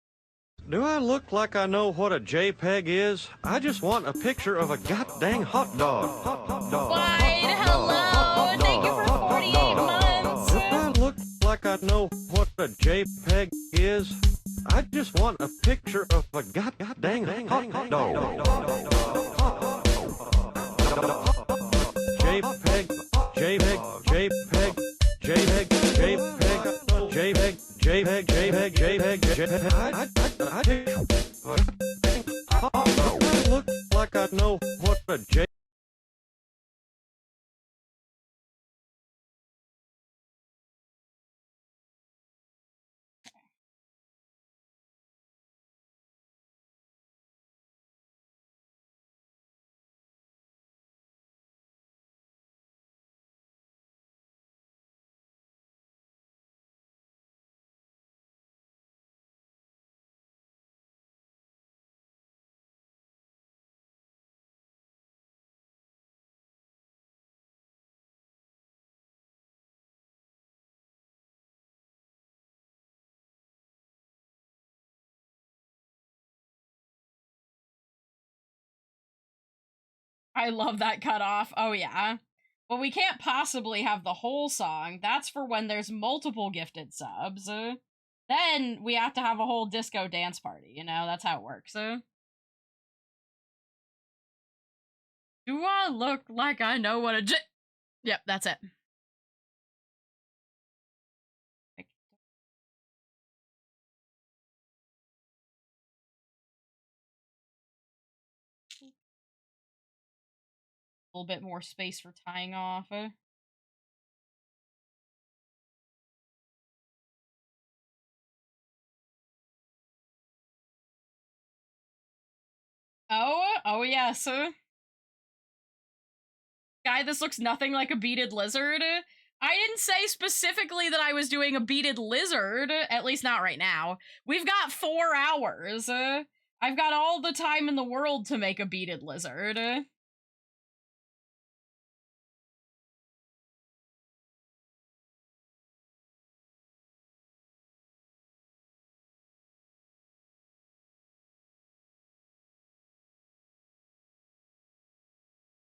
Do I look like I know what a JPEG is? I just want a picture of a goddamn hot dog. Wide, hello! Thank you for 48 months! Do I look like I know what a JPEG is? I just want a picture of a goddamn hot dog. JPEG, JPEG, JPEG, JPEG. I look like I know what a J. I love that cutoff. Oh, yeah. Well, we can't possibly have the whole song. That's for when there's multiple gifted subs. Then we have to have a whole disco dance party, you know? That's how it works. Do I look like I know what a Yep, that's it. A little bit more space for tying off. Oh yes. Guy, this looks nothing like a beaded lizard. I didn't say specifically that I was doing a beaded lizard, at least not right now. We've got 4 hours. I've got all the time in the world to make a beaded lizard.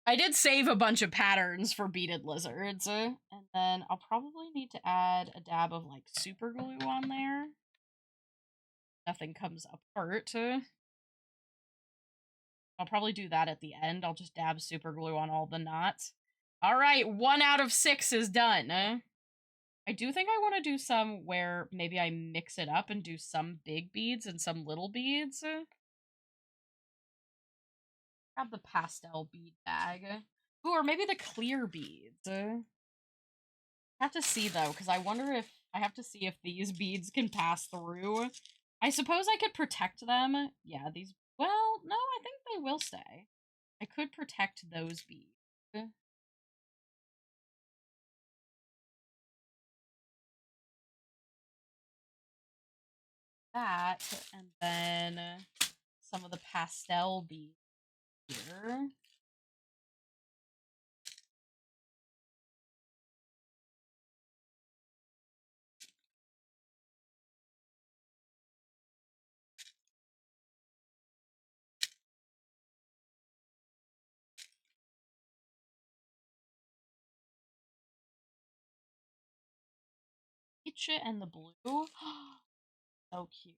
I did save a bunch of patterns for beaded lizards, and then I'll probably need to add a dab of like super glue on there. Nothing comes apart. I'll probably do that at the end. I'll just dab super glue on all the knots. All right, 1 out of 6 is done. I do think I want to do some where maybe I mix it up and do some big beads and some little beads. Grab the pastel bead bag. Ooh, or maybe the clear beads. I have to see though, because I wonder if I have to see if these beads can pass through. I suppose I could protect them. Yeah, these. Well, no, I think they will stay. I could protect those beads. That, and then some of the pastel beads here. Peach and the blue. So cute.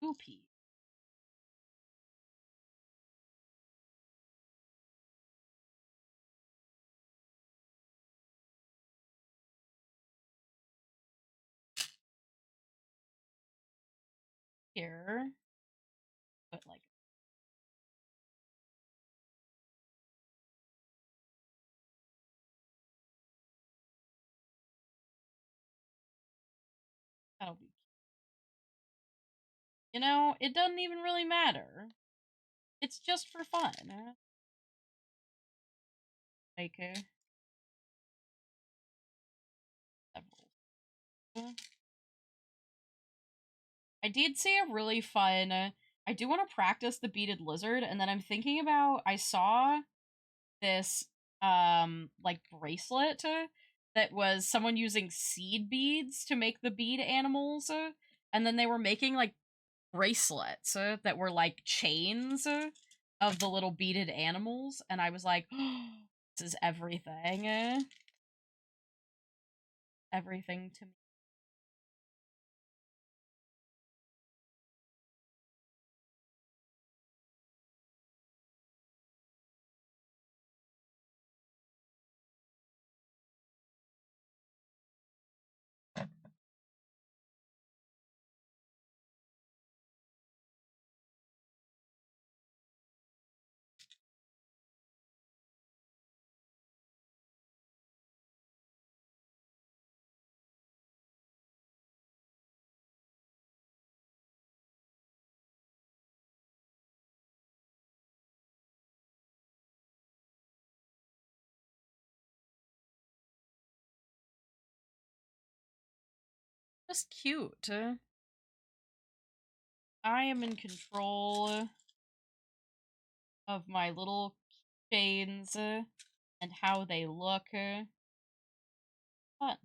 Poopy. Here. Put like that'll be You know, it doesn't even really matter. It's just for fun. Like, several. I did see a really fun. I do want to practice the beaded lizard, and then I'm thinking about. I saw this like bracelet that was someone using seed beads to make the bead animals, and then they were making like bracelets that were like chains of the little beaded animals, and I was like, oh, this is everything. Everything to me. Just cute. I am in control of my little chains and how they look. Fun.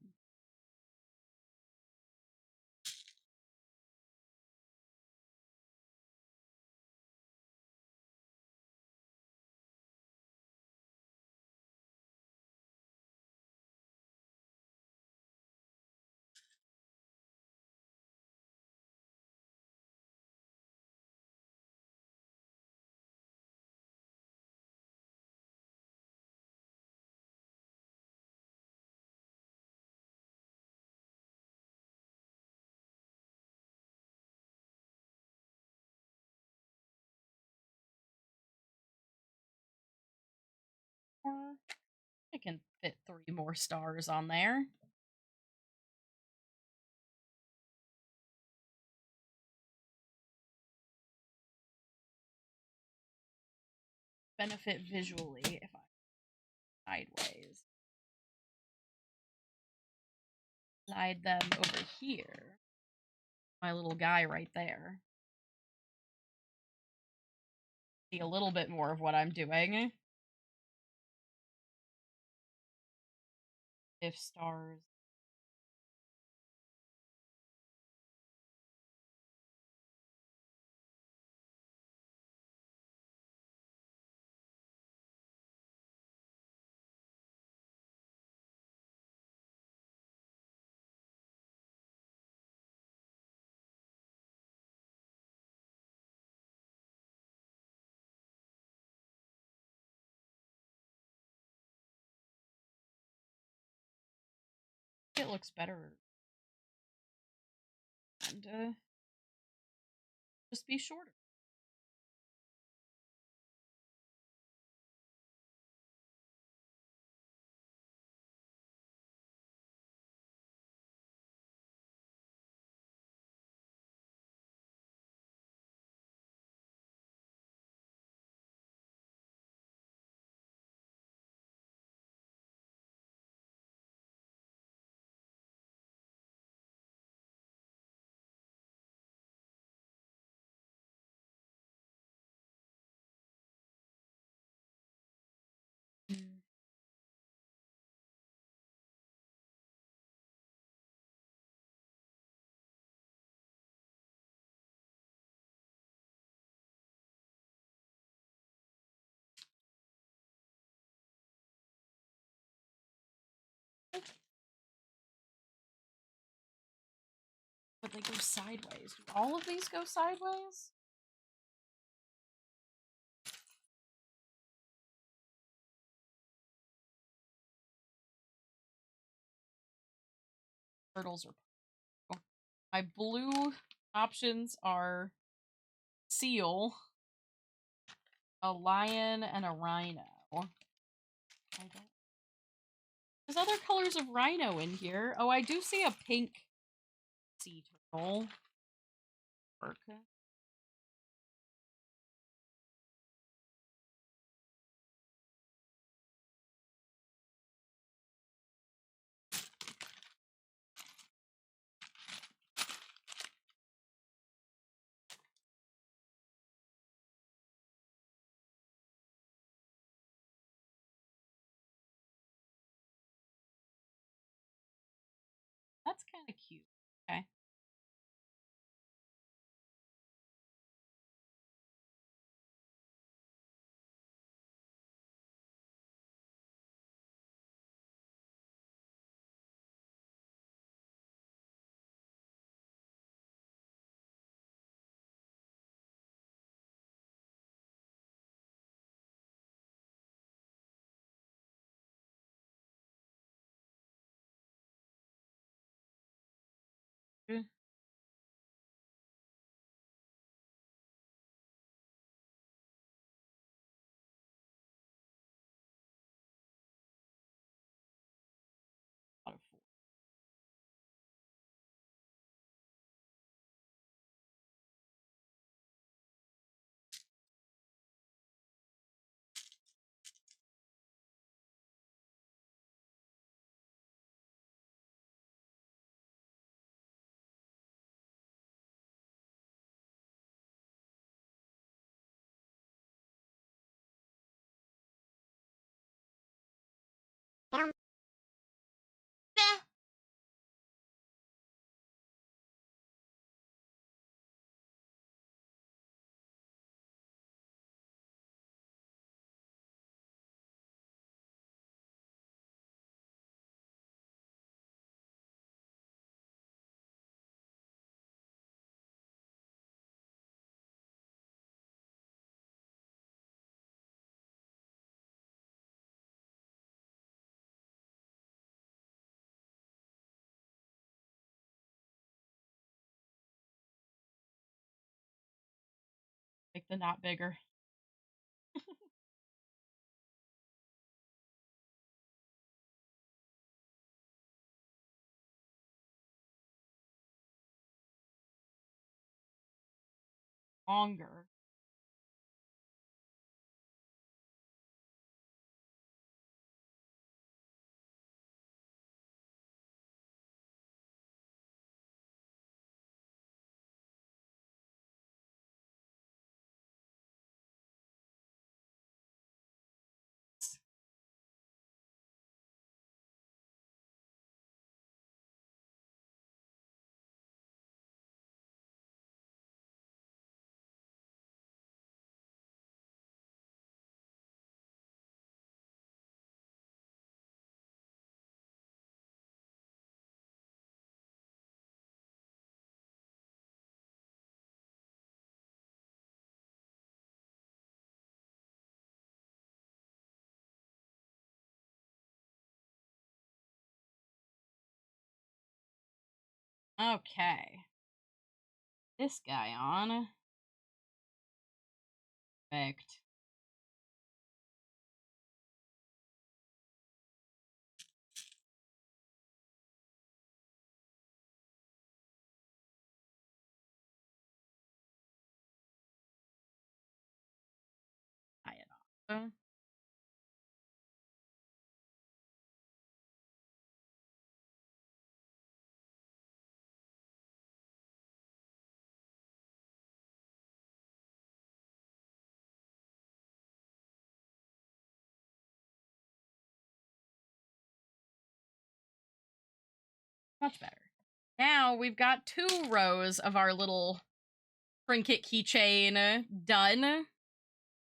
I can fit 3 more stars on there. Benefit visually if I sideways. Slide them over here. My little guy right there. See a little bit more of what I'm doing. If stars. It looks better. And just be shorter. But they go sideways. Do all of these go sideways? Turtles are purple. My blue options are seal, a lion, and a rhino. There's other colors of rhino in here. Oh, I do see a pink sea turtle. That's kind of cute. Okay. Make the knot bigger. Longer. Okay. This guy on. Perfect. Tie it off. Much better. Now we've got 2 rows of our little trinket keychain done.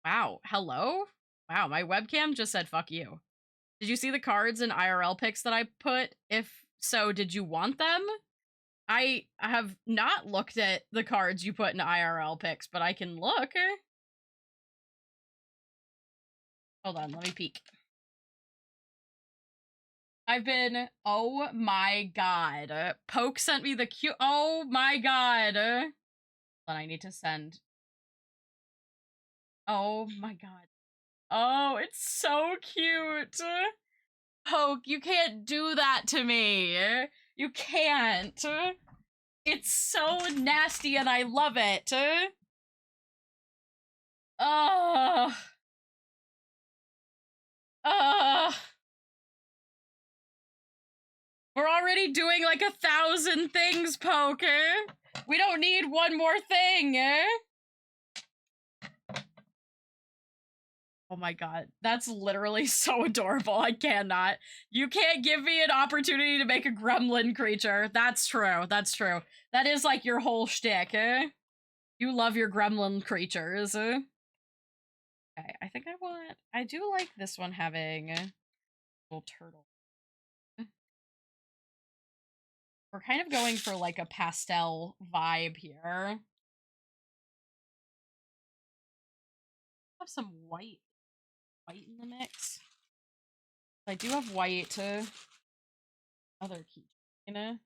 Wow. Hello? Wow, my webcam just said fuck you. Did you see the cards and IRL pics that I put? If so, did you want them? I have not looked at the cards you put in IRL pics, but I can look. Hold on, let me peek. I've been, oh my god. Poke sent me the cute, oh my god. Then I need to send. Oh my god. Oh, it's so cute. Poke, you can't do that to me. You can't. It's so nasty and I love it. Ugh. Ugh. We're already doing like 1,000 things, Poker. We don't need one more thing. Oh my god, that's literally so adorable. I cannot. You can't give me an opportunity to make a gremlin creature. That's true. That's true. That is like your whole shtick, eh? You love your gremlin creatures. Okay, I think I do like this one having a little turtle. We're kind of going for like a pastel vibe here. Have some white in the mix. I do have white other key, you know.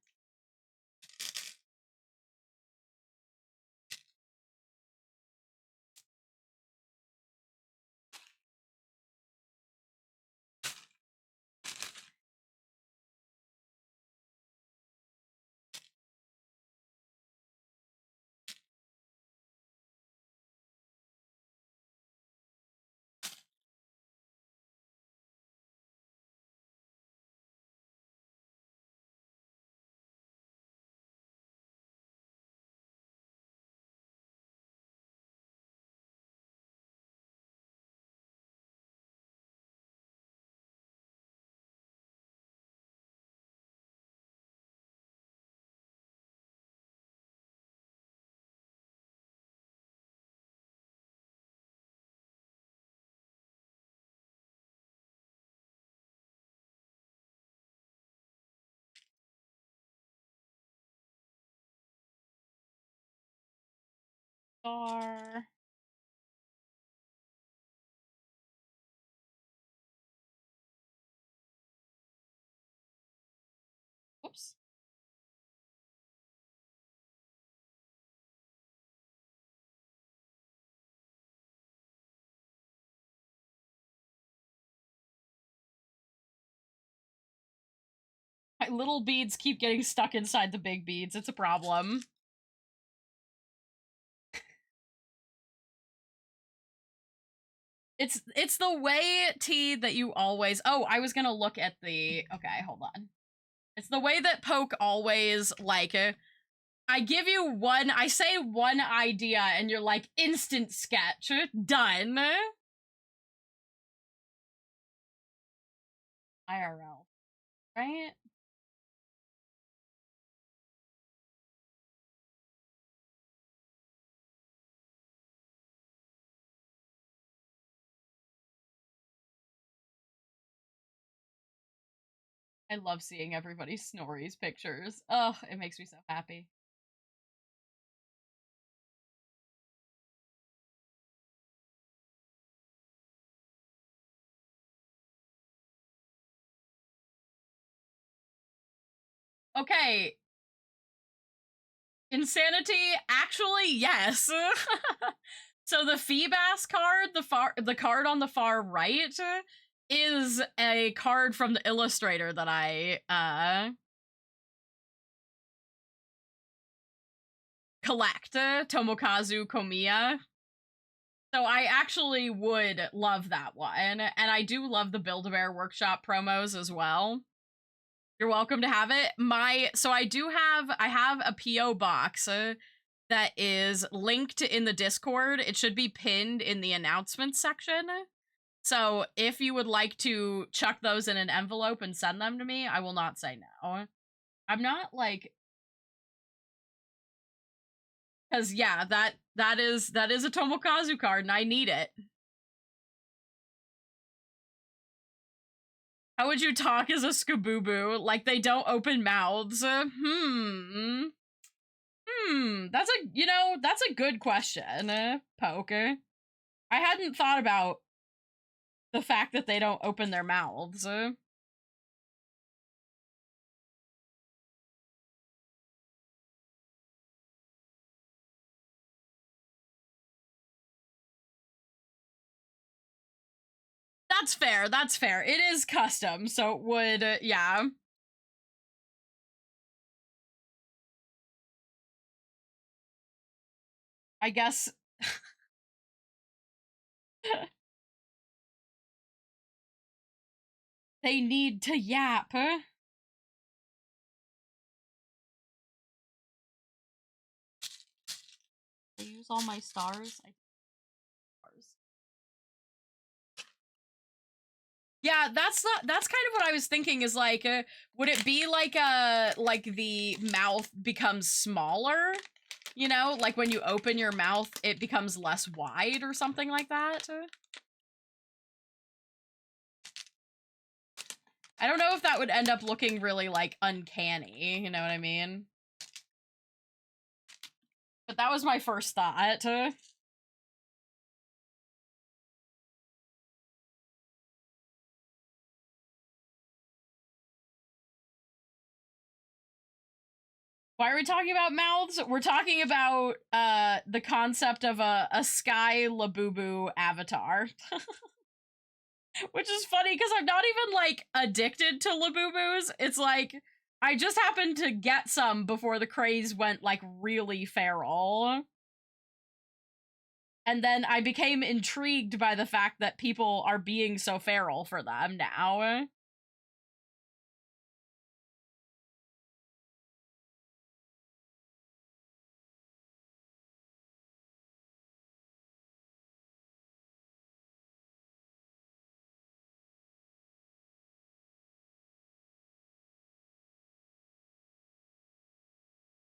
Star. Whoops. My little beads keep getting stuck inside the big beads. It's a problem. It's the way, T, that you always... Oh, I was gonna look at the... Okay, hold on. It's the way that Poke always, like... I give you one... I say one idea, and you're like, instant sketch. Done. IRL. Right? I love seeing everybody's Snories pictures. Oh, it makes me so happy. Okay. Insanity, actually, yes. So the Feebas card, the card on the far right, is a card from the illustrator that I collect, Tomokazu Komiya. So I actually would love that one, and I do love the Build-A-Bear Workshop promos as well. You're welcome to have it. So I have a PO box that is linked in the Discord. It should be pinned in the announcements section. So if you would like to chuck those in an envelope and send them to me, I will not say no. I'm not like... Because yeah, that is a Tomokazu card and I need it. How would you talk as a Skaboo? Like they don't open mouths? That's a good question, Poker. I hadn't thought about the fact that they don't open their mouths. That's fair, that's fair. It is custom, so it would, yeah. I guess... they need to yap. I use all my stars. Yeah, that's kind of what I was thinking is like, would it be like the mouth becomes smaller? You know, like when you open your mouth, it becomes less wide or something like that? I don't know if that would end up looking really like uncanny, you know what I mean? But that was my first thought. Why are we talking about mouths? We're talking about the concept of a Sky Labubu avatar. Which is funny because I'm not even like addicted to Labubus. It's like I just happened to get some before the craze went like really feral. And then I became intrigued by the fact that people are being so feral for them now.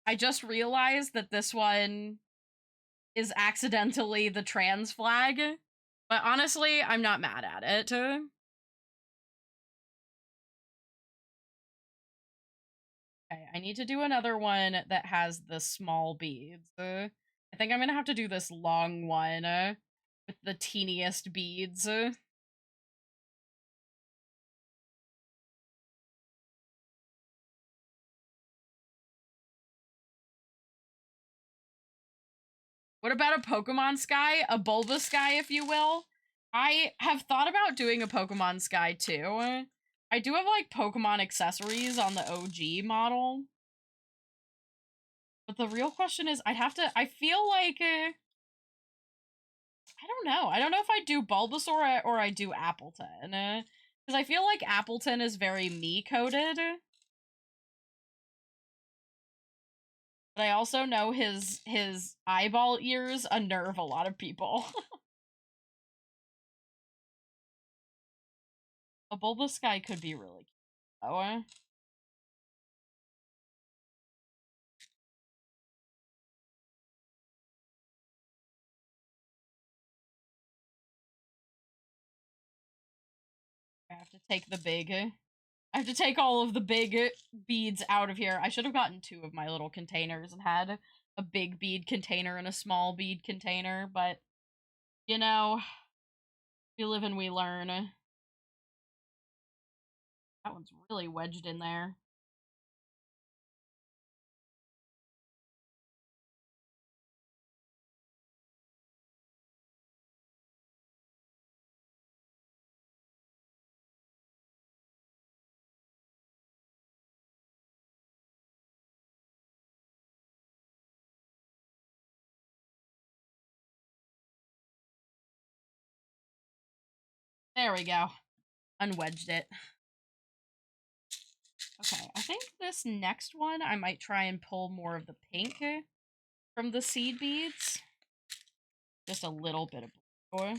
I just realized that this one is accidentally the trans flag. But honestly, I'm not mad at it. Okay, I need to do another one that has the small beads. I think I'm gonna have to do this long one with the teeniest beads. What about a Pokemon Sky? A Bulba Sky, if you will? I have thought about doing a Pokemon Sky too. I do have like Pokemon accessories on the OG model. But the real question is, I feel like, I don't know. I don't know if I do Bulbasaur or I do Appleton. Because I feel like Appleton is very me-coded. But I also know his eyeball ears unnerve a lot of people. A Bulbous guy could be really cute, though. I have to take the big... I have to take all of the big beads out of here. I should have gotten 2 of my little containers and had a big bead container and a small bead container, but, you know, we live and we learn. That one's really wedged in there. There we go. Unwedged it. Okay, I think this next one, I might try and pull more of the pink from the seed beads. Just a little bit of blue.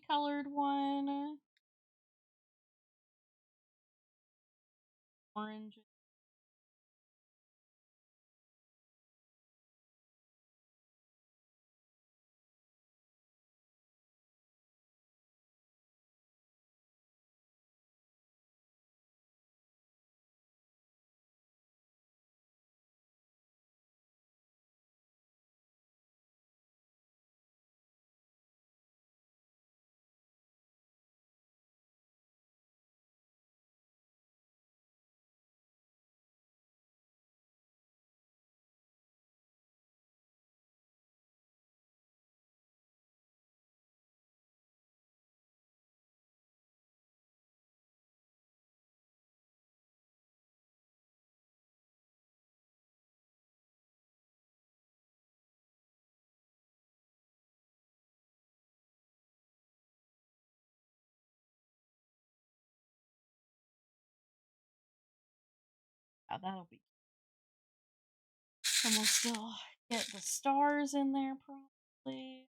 Colored one. Orange. that'll be. And we'll still get the stars in there probably.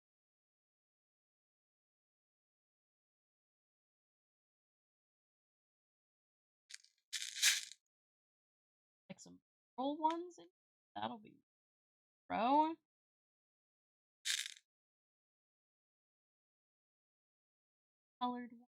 Like some pearl ones in. That'll be pro. Colored one.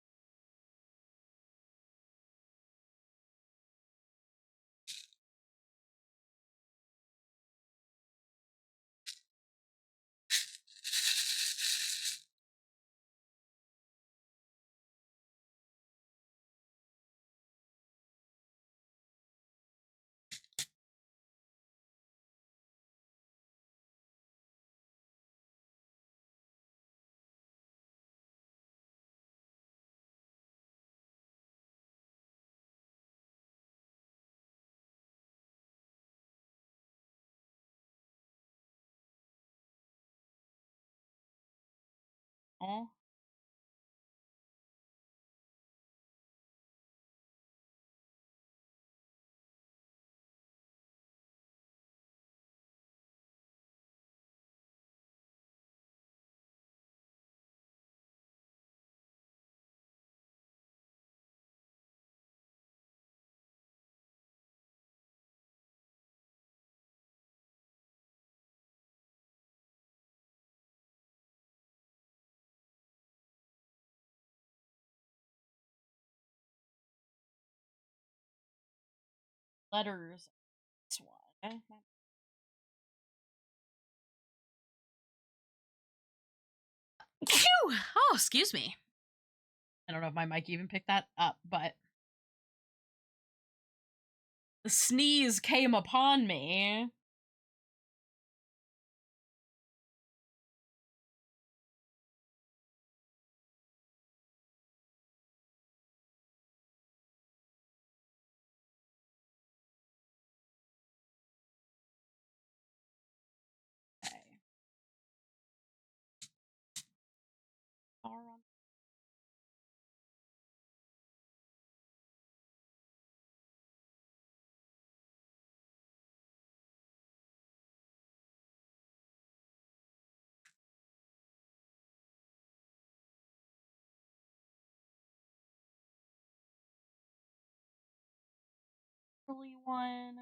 Oh. Letters. This one. Phew! Oh, excuse me. I don't know if my mic even picked that up, but the sneeze came upon me. Okay. Early one.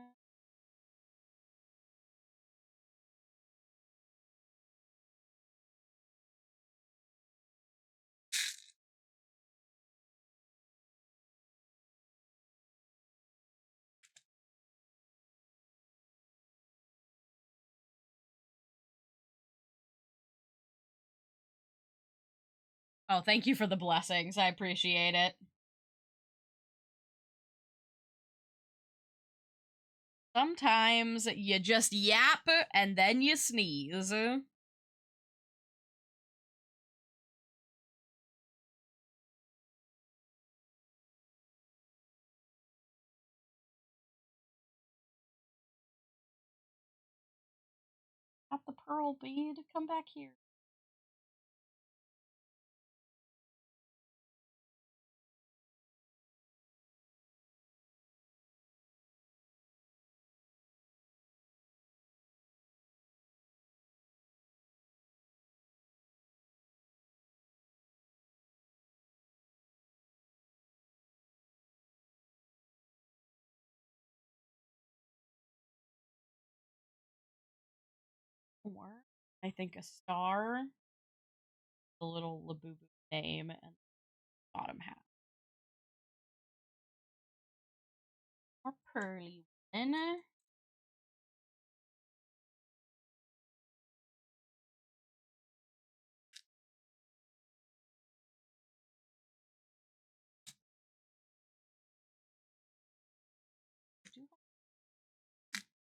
Oh, thank you for the blessings. I appreciate it. Sometimes you just yap and then you sneeze. Got the pearl bead. Come back here. Or I think a star, a little Labubu name, and bottom half. Or pearly one.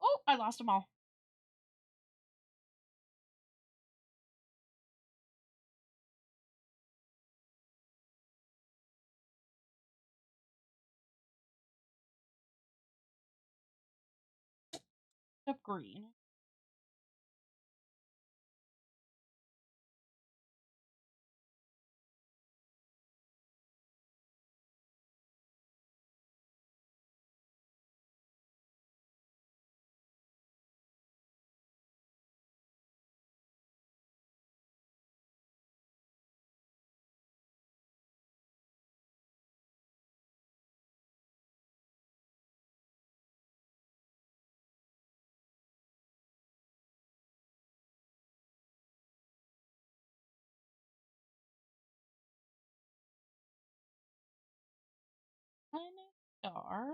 Oh, I lost them all. Up green. Star.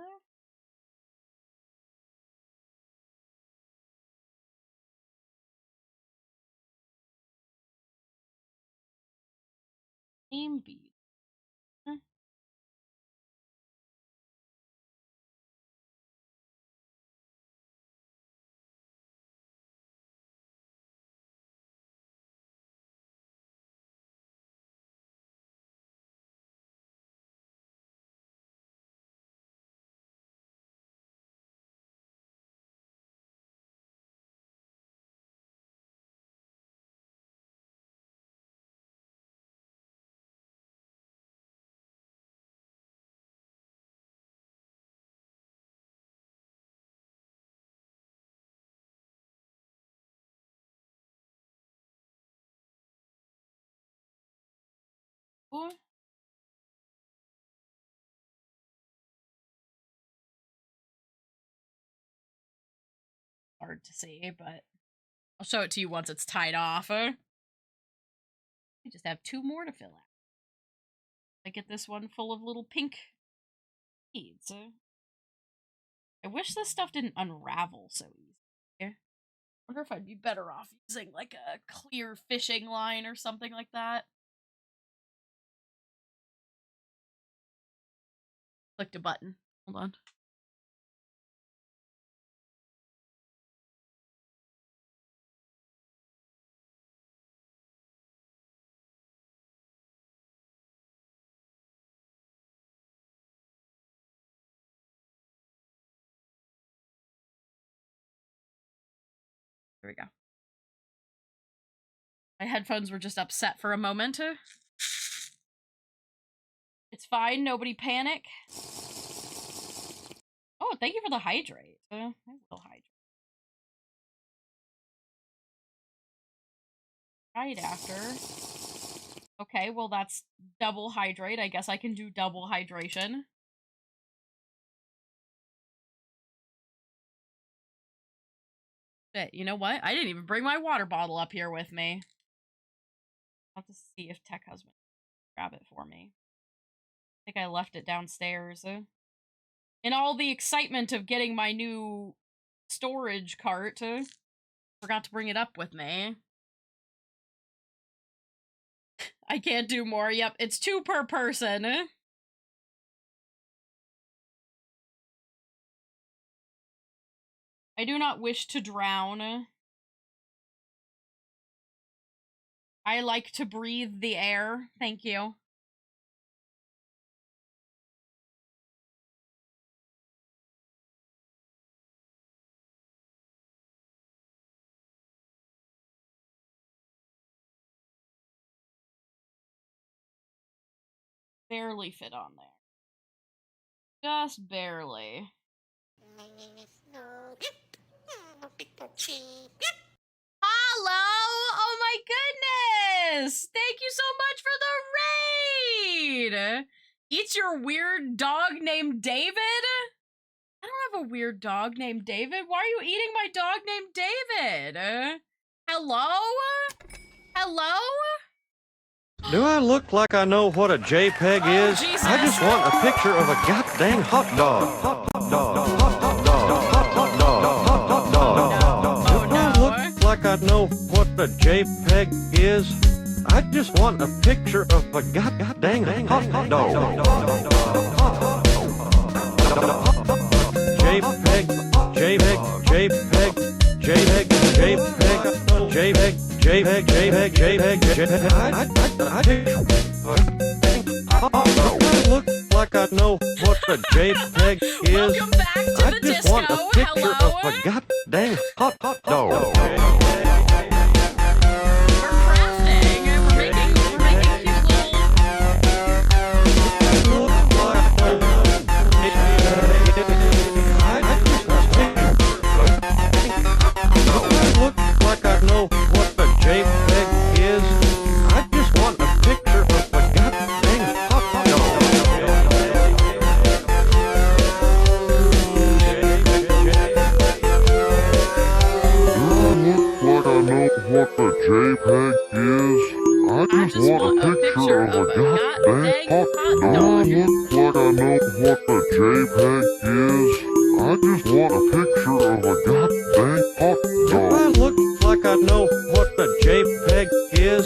Name bead. Ooh. Hard to see, but I'll show it to you once it's tied off. We just have 2 more to fill out. I get this one full of little pink beads. I wish this stuff didn't unravel so easy. I wonder if I'd be better off using like a clear fishing line or something like that. Clicked a button. Hold on. There we go. My headphones were just upset for a moment. It's fine, nobody panic. Oh, thank you for the hydrate. I will hydrate. Right after. Okay, well that's double hydrate. I guess I can do double hydration. Shit, you know what? I didn't even bring my water bottle up here with me. I'll have to see if Tech Husband can grab it for me. I think I left it downstairs. In all the excitement of getting my new storage cart, forgot to bring it up with me. I can't do more. Yep, it's 2 per person. I do not wish to drown. I like to breathe the air. Thank you. Barely fit on there. Just barely. Hello! Oh my goodness! Thank you so much for the raid! Eats your weird dog named David? I don't have a weird dog named David. Why are you eating my dog named David? Hello? Hello? Do I look like I know what a JPEG is? Jesus. I just want a picture of a goddamn hot dog. Hot dog. Hot dog. Hot dog. Hot dog. Do I look like I know what a JPEG is? I just want a picture of a goddamn hot dog. JPEG. JPEG. JPEG. JPEG. JPEG. JPEG. JPEG, JPEG, JPEG, JPEG. I look like I know what a JPEG is. Welcome back to I the just disco. want a picture Hello? of a goddamn hot dog. We're crafting. We're making cute little. Look like I know what a JPEG is. I just want a picture of a goddamn hot dog. a goddamn hot Do I dog. look like I know what a JPEG is? I just want a picture of a goddamn hot Do I dog. look like I know what a JPEG is?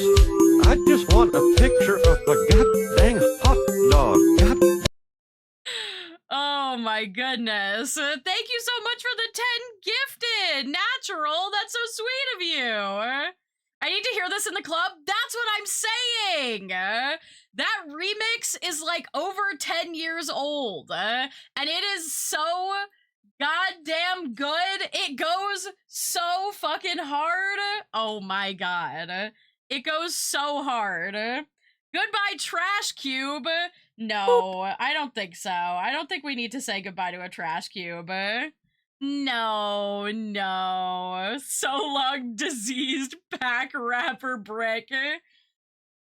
I just want a picture of a goddamn hot dog. God. Oh my goodness. Thank you so much for the 10 gifted. Natural, that's so sweet of you. I need to hear this in the club. That's what I'm saying. That remix is like over 10 years old. And it is so goddamn good. It goes so fucking hard. Oh my god. It goes so hard. Goodbye, Trash Cube. No, I don't think so. I don't think we need to say goodbye to a trash cube. No, no. So long, diseased pack rapper brick.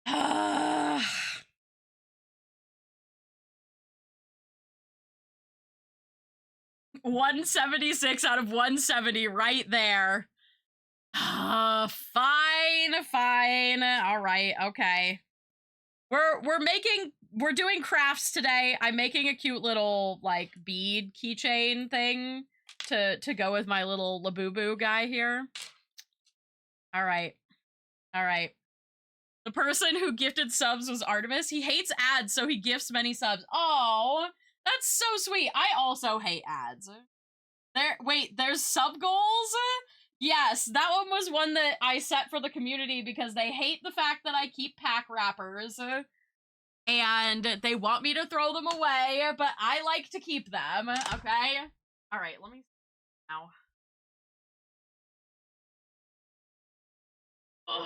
176 out of 170 right there. Fine, fine. All right, okay. We're doing crafts today. I'm making a cute little like bead keychain thing to go with my little Labubu guy here. All right. All right. The person who gifted subs was Artemis. He hates ads, so he gifts many subs. Oh, that's so sweet. I also hate ads. There's sub goals? Yes, that one was one that I set for the community because they hate the fact that I keep pack wrappers. And they want me to throw them away, but I like to keep them, okay? Alright, let me now. I'm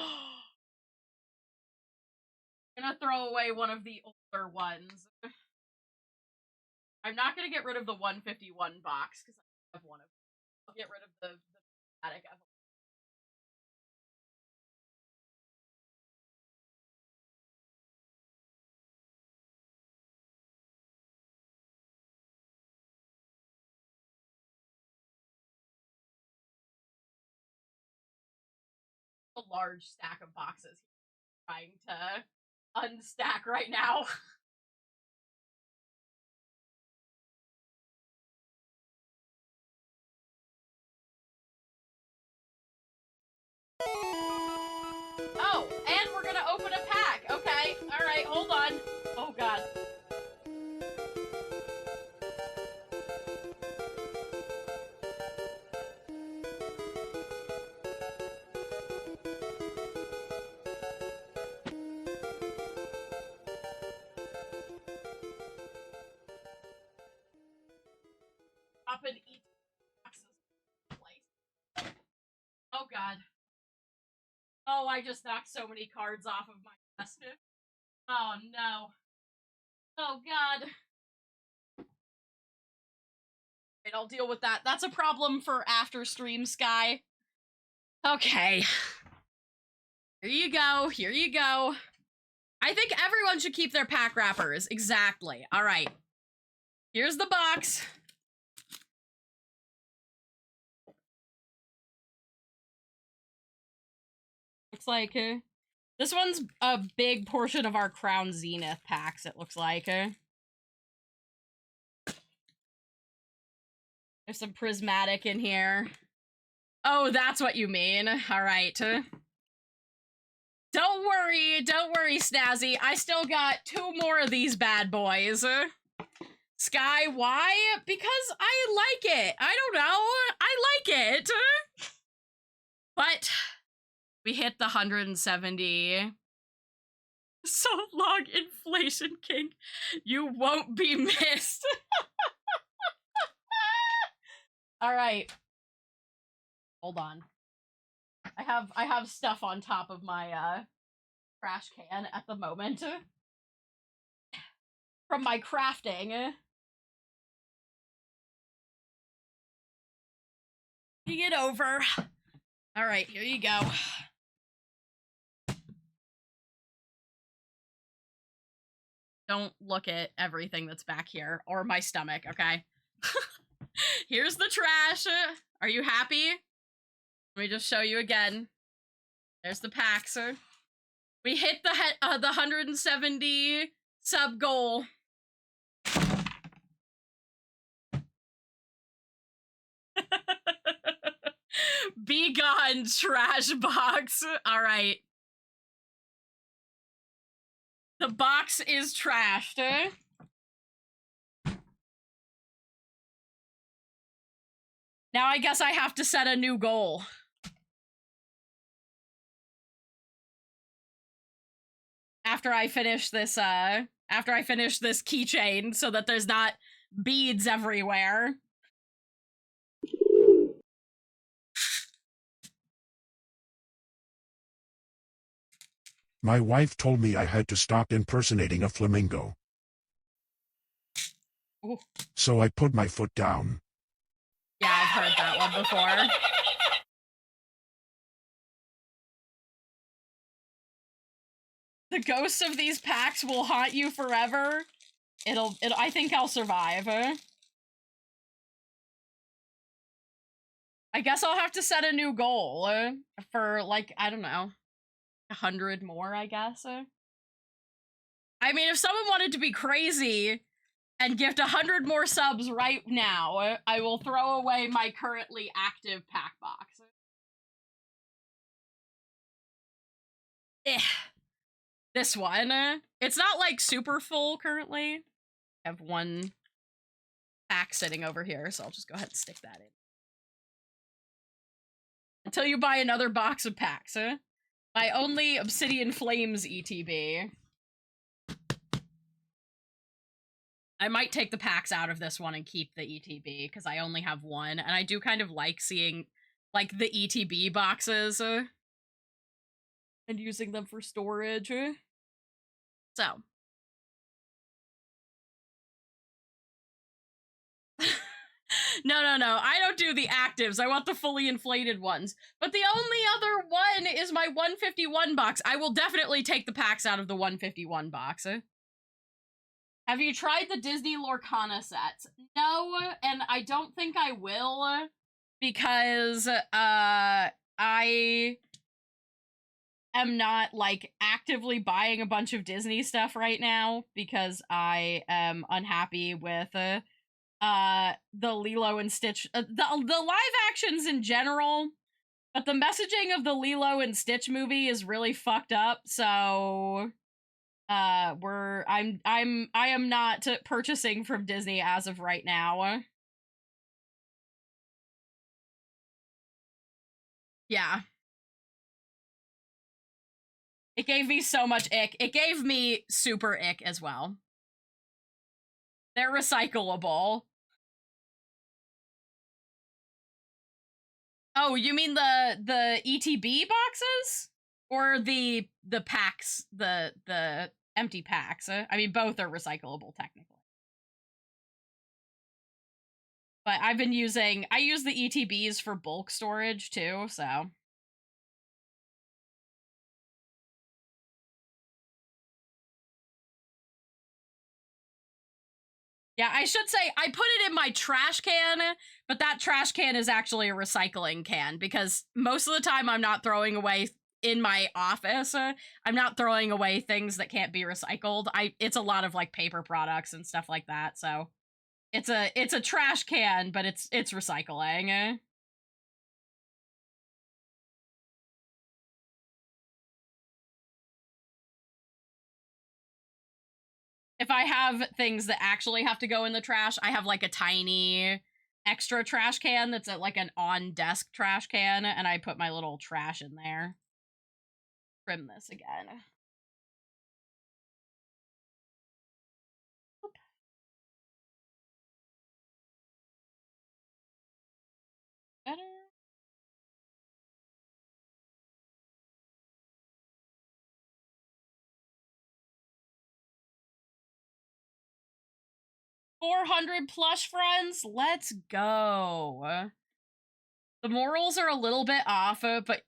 gonna throw away one of the older ones. I'm not gonna get rid of the 151 box, because I have one of them. I'll get rid of the attic. A large stack of boxes trying to unstack right now. Oh, and we're gonna open a pack. Okay, alright, hold on. Oh god. Up and eat boxes. Oh god. Oh, I just knocked so many cards off of my desk. Oh no. Oh god. Right, I'll deal with that. That's a problem for after stream, Sky. Okay. Here you go. Here you go. I think everyone should keep their pack wrappers. Exactly. All right. Here's the box. Looks like this one's a big portion of our Crown Zenith packs, it looks like. There's some prismatic in here. Oh, that's what you mean. All right. Don't worry, Snazzy. I still got 2 more of these bad boys. Sky, why? Because I like it. I don't know. I like it. But we hit the 170. So long, Inflation King. You won't be missed. All right. Hold on. I have stuff on top of my trash can at the moment from my crafting. Get over. All right, here you go. Don't look at everything that's back here or my stomach, okay? Here's the trash. Are you happy? Let me just show you again. There's the packs. We hit the 170 sub goal. Be gone, trash box. All right. The box is trashed. Now I guess I have to set a new goal. After I finish this keychain so that there's not beads everywhere. My wife told me I had to stop impersonating a flamingo. Ooh. So I put my foot down. Yeah, I've heard that one before. The ghosts of these packs will haunt you forever. I think I'll survive. I guess I'll have to set a new goal for, like, I don't know, 100 more, I guess. I mean, if someone wanted to be crazy and gift 100 more subs right now, I will throw away my currently active pack box. This one, it's not like super full currently. I have one pack sitting over here, so I'll just go ahead and stick that in. Until you buy another box of packs, Buy only Obsidian Flames ETB. I might take the packs out of this one and keep the ETB, because I only have one, and I do kind of like seeing, like, the ETB boxes, and using them for storage. So. No, I don't do the actives. I want the fully inflated ones. But the only other one is my 151 box. I will definitely take the packs out of the 151 box. Have you tried the Disney Lorcana sets? No, and I don't think I will, because I am not, like, actively buying a bunch of Disney stuff right now, because I am unhappy with the Lilo and Stitch, the live actions in general, but the messaging of the Lilo and Stitch movie is really fucked up, so I am not purchasing from Disney as of right now. Yeah. It gave me so much ick. It gave me super ick as well. They're recyclable. Oh, you mean the ETB boxes? Or the packs, the empty packs? I mean, both are recyclable, technically. But I use the ETBs for bulk storage, too, so. Yeah, I should say, I put it in my trash can, but that trash can is actually a recycling can, because most of the time I'm not throwing away in my office. I'm not throwing away things that can't be recycled. It's a lot of, like, paper products and stuff like that, so it's a trash can, but it's recycling. If I have things that actually have to go in the trash, I have, like, a tiny extra trash can that's like an on-desk trash can, and I put my little trash in there. Trim this again. Oop. Better. $400 plush friends, let's go. The morals are a little bit off, but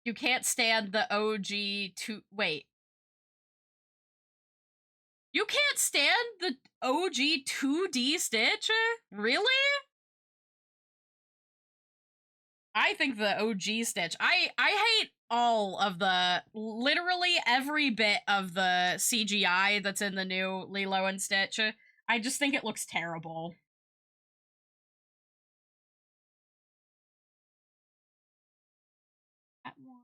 you can't stand the OG wait. You can't stand the OG 2D Stitch? Really? I think the OG Stitch. I hate all of the, literally every bit of the CGI that's in the new Lilo and Stitch. I just think it looks terrible. That one.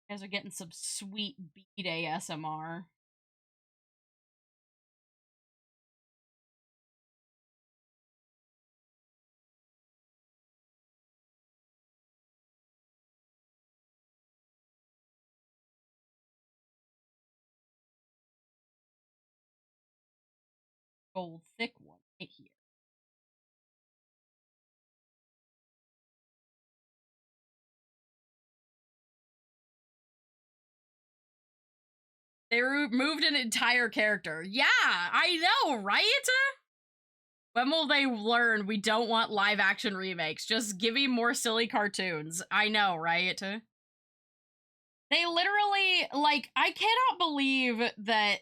You guys are getting some sweet beat ASMR. Gold thick one right here. They removed an entire character. Yeah, I know, right? When will they learn we don't want live action remakes? Just give me more silly cartoons. I know, right? They literally, like, I cannot believe that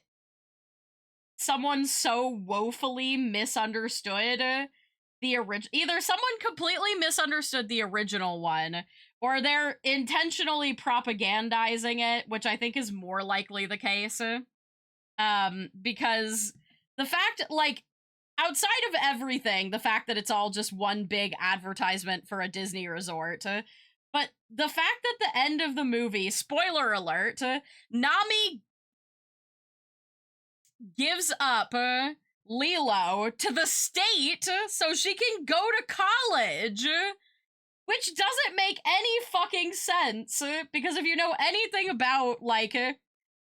someone so woefully misunderstood the original. Either someone completely misunderstood the original one, or they're intentionally propagandizing it, which I think is more likely the case. Because the fact, like, outside of everything, the fact that it's all just one big advertisement for a Disney resort, but the fact that the end of the movie, spoiler alert, Nami gives up Lilo to the state so she can go to college, which doesn't make any fucking sense, because if you know anything about, like,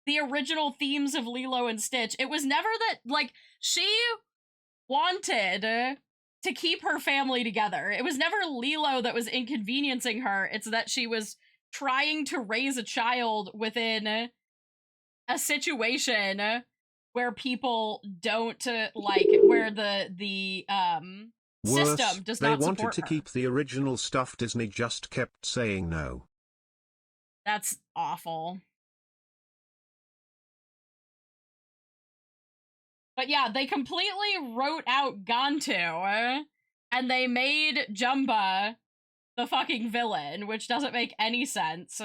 the original themes of Lilo and Stitch, it was never that, like, she wanted to keep her family together. It was never Lilo that was inconveniencing her. It's that she was trying to raise a child within a situation where people don't like, where the Worse, system does they not wanted support to her. keep the original stuff. Disney just kept saying no. That's awful. But yeah, they completely wrote out Gantu, and they made Jumba the fucking villain, which doesn't make any sense.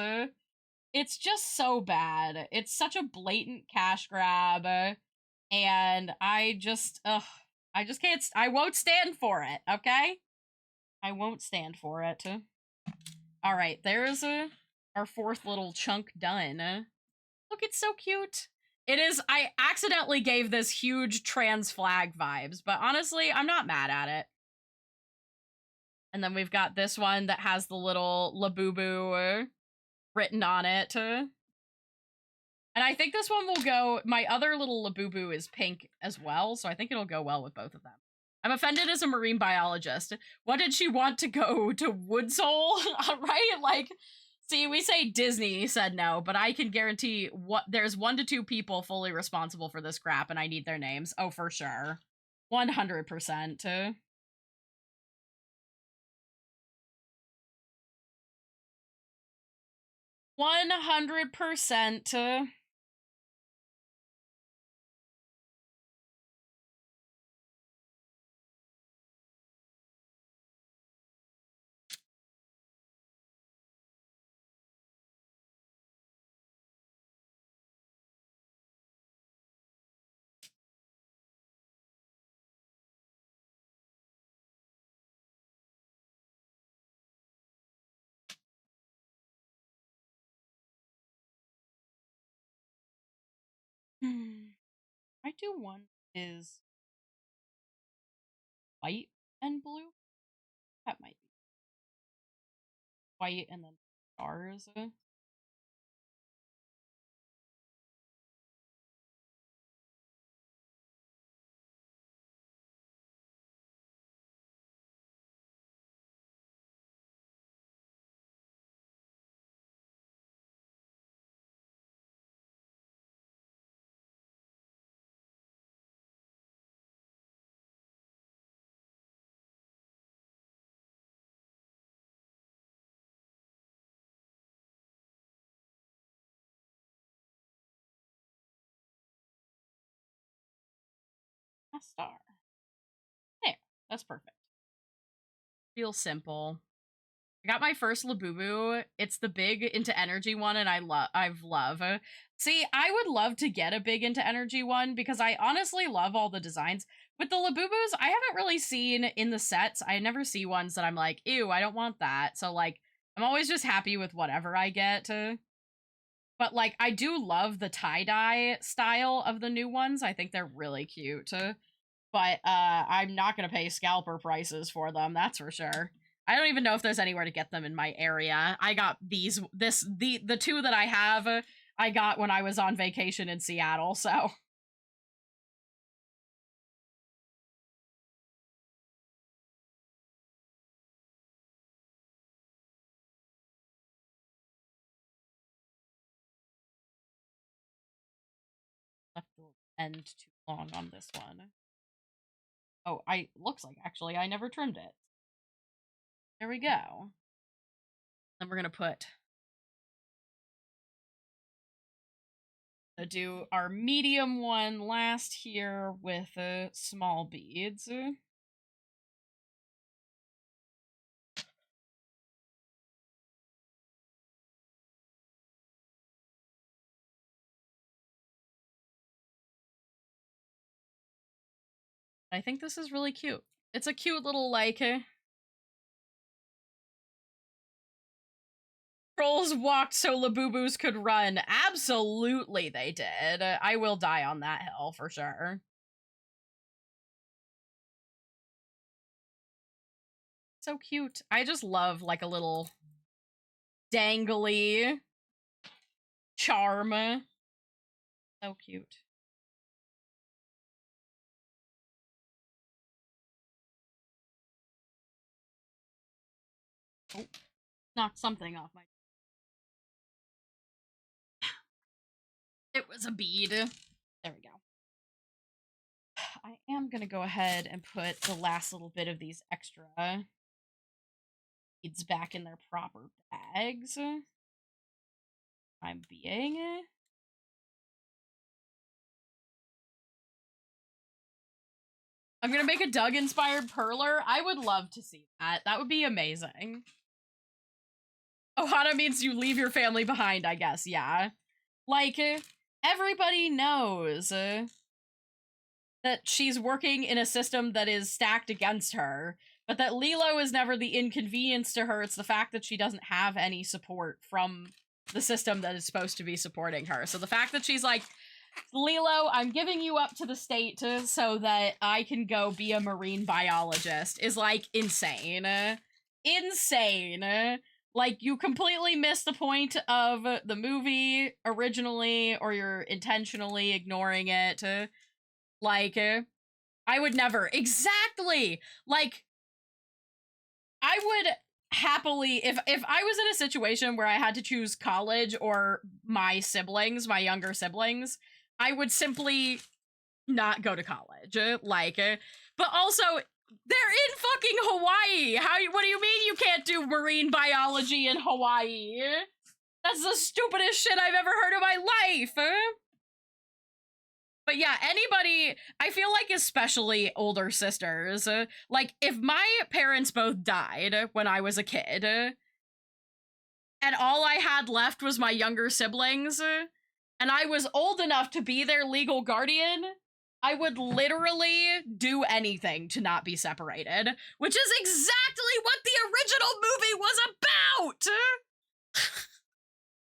It's just so bad. It's such a blatant cash grab, and I just can't. I won't stand for it. Okay, I won't stand for it. All right, there's our fourth little chunk done. Look, it's so cute. It is. I accidentally gave this huge trans flag vibes, but honestly, I'm not mad at it. And then we've got this one that has the little Labubu written on it. And I think this one will go. My other little Labubu is pink as well, so I think it'll go well with both of them. I'm offended as a marine biologist. What did she want to go to Woodsole? Right? Like, see, we say Disney said no, but I can guarantee there's 1 to 2 people fully responsible for this crap, and I need their names. Oh, for sure. 100%. 100%. I do one is white and blue. That might be white and then stars. A star. That's perfect. Real simple. I got my first Labubu. It's the big into energy one, and I love. See, I would love to get a big into energy one because I honestly love all the designs. With the Labubus, I haven't really seen in the sets. I never see ones that I'm like, ew, I don't want that. So like, I'm always just happy with whatever I get. But like, I do love the tie-dye style of the new ones. I think they're really cute. But I'm not gonna pay scalper prices for them. That's for sure. I don't even know if there's anywhere to get them in my area. I got the two that I have, I got when I was on vacation in Seattle, so. Left the end too long on this one. Oh, looks like actually I never trimmed it. There we go. Then we're gonna do our medium one last here with small beads. I think this is really cute. It's a cute little, like, trolls walked so Labubus could run. Absolutely they did. I will die on that hill for sure. So cute. I just love, like, a little dangly charm. So cute. Oh, knocked something off my... It was a bead. There we go. I am gonna go ahead and put the last little bit of these extra beads back in their proper bags. I'm being... I'm gonna make a Doug-inspired perler. I would love to see that. That would be amazing. Ohana means you leave your family behind, I guess, yeah. Like, everybody knows that she's working in a system that is stacked against her, but that Lilo is never the inconvenience to her. It's the fact that she doesn't have any support from the system that is supposed to be supporting her. So the fact that she's like, Lilo, I'm giving you up to the state so that I can go be a marine biologist is, like, insane. Insane. Like, you completely missed the point of the movie originally, or you're intentionally ignoring it. Like, I would never. Exactly! Like, I would happily, if I was in a situation where I had to choose college or my siblings, my younger siblings, I would simply not go to college. Like, but also, they're in fucking Hawaii! What do you mean you can't do marine biology in Hawaii? That's the stupidest shit I've ever heard in my life! But yeah, anybody, I feel like especially older sisters, like, if my parents both died when I was a kid, and all I had left was my younger siblings, and I was old enough to be their legal guardian, I would literally do anything to not be separated, which is exactly what the original movie was about!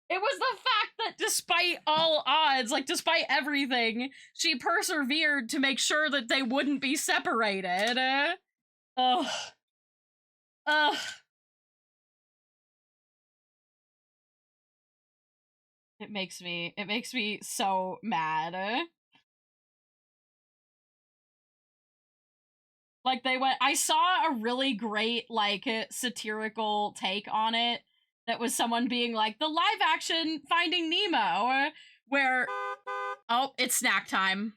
It was the fact that despite all odds, like, despite everything, she persevered to make sure that they wouldn't be separated. Ugh. Ugh. It makes me so mad. Like, I saw a really great, like, satirical take on it that was someone being like, the live action Finding Nemo, where, oh, it's snack time.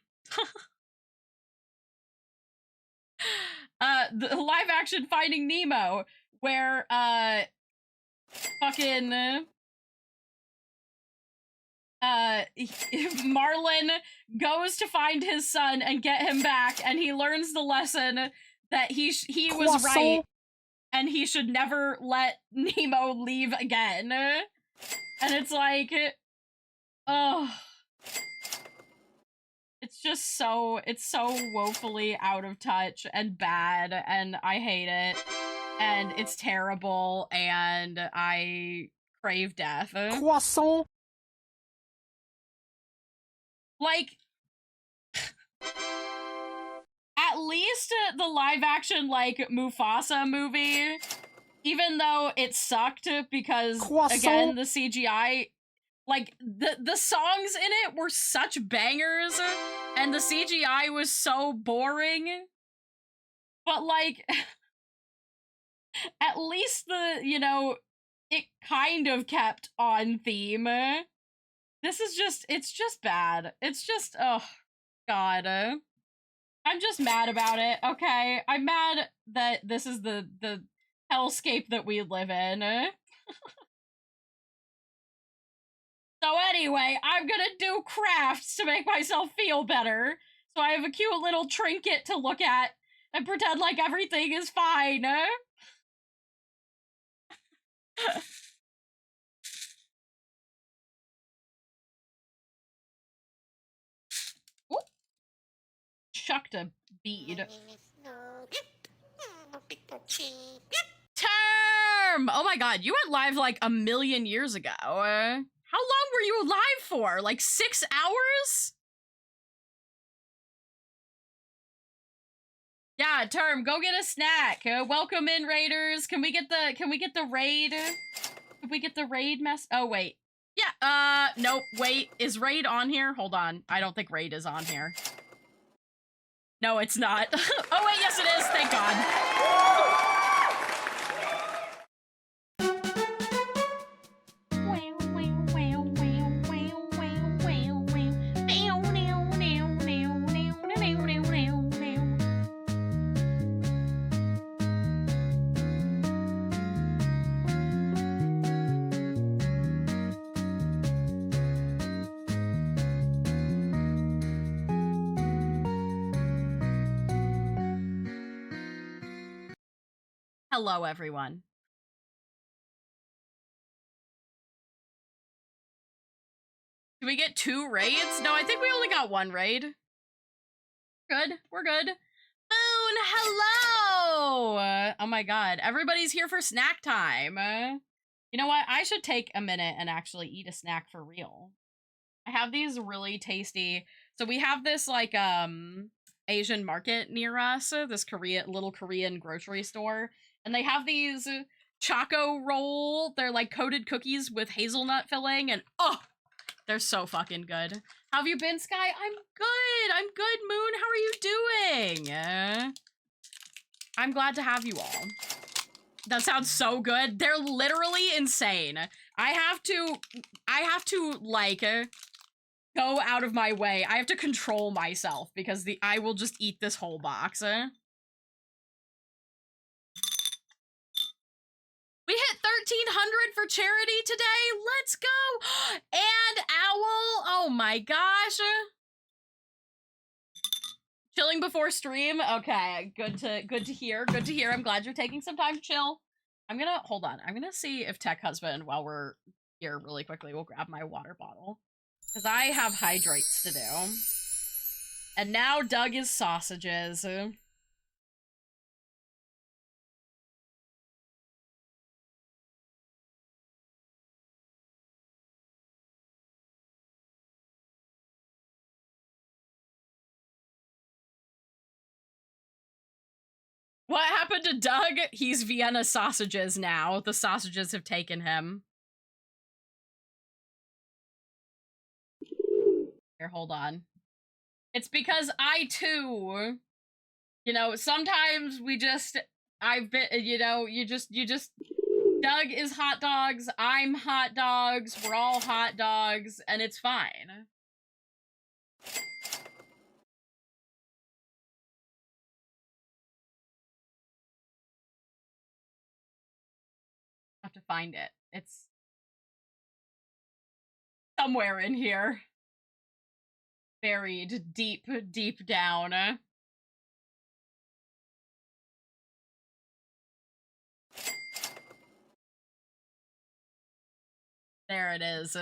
The live action Finding Nemo, where, fucking, Marlin goes to find his son and get him back, and he learns the lesson that he was right, and he should never let Nemo leave again. And it's like, oh, it's just so, it's so woefully out of touch and bad, and I hate it, and it's terrible, and I crave death. Croissant. Like, at least the live action, like, Mufasa movie, even though it sucked because, again, the CGI, like, the songs in it were such bangers, and the CGI was so boring, but, like, at least it kind of kept on theme. This is just, it's just bad. It's just, oh, God. I'm just mad about it, okay? I'm mad that this is the hellscape that we live in. So anyway, I'm gonna do crafts to make myself feel better. So I have a cute little trinket to look at and pretend like everything is fine. Chucked a bead. Term! Oh my god, you went live like 1,000,000 years ago. How long were you live for? Like 6 hours? Yeah, Term, go get a snack. Welcome in, raiders. Can we get the raid? Can we get the raid mess? Oh wait. Yeah, nope, wait. Is raid on here? Hold on. I don't think raid is on here. No, it's not. Oh wait, yes it is. Thank God. Hello, everyone. Did we get 2 raids? No, I think we only got 1 raid. Good, we're good. Moon, hello! Oh my god, everybody's here for snack time. You know what? I should take a minute and actually eat a snack for real. I have these really tasty... So we have this, like, Asian market near us, this little Korean grocery store, and they have these Choco Roll. They're like coated cookies with hazelnut filling, and oh, they're so fucking good. How have you been, Sky? I'm good, Moon. How are you doing? I'm glad to have you all. That sounds so good. They're literally insane. I have to like go out of my way. I have to control myself because I will just eat this whole box. We hit 1,300 for charity today. Let's go. And Owl. Oh my gosh. Chilling before stream. Okay, good to hear. Good to hear. I'm glad you're taking some time to chill. Hold on. I'm gonna see if Tech Husband, while we're here really quickly, will grab my water bottle. Because I have hydrates to do. And now Doug is sausages. What happened to Doug? He's Vienna sausages now. The sausages have taken him. Here, hold on. It's because I too, sometimes Doug is hot dogs, I'm hot dogs, we're all hot dogs, and it's fine. I have to find it. It's somewhere in here. Buried deep, deep down. There it is.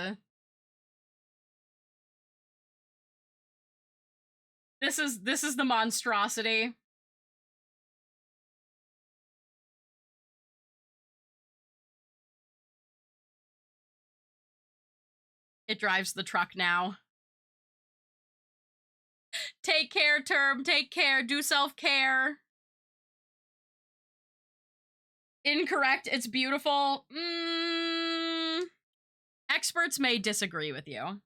This is the monstrosity. It drives the truck now. Take care, Term. Take care. Do self-care. Incorrect. It's beautiful. Experts may disagree with you.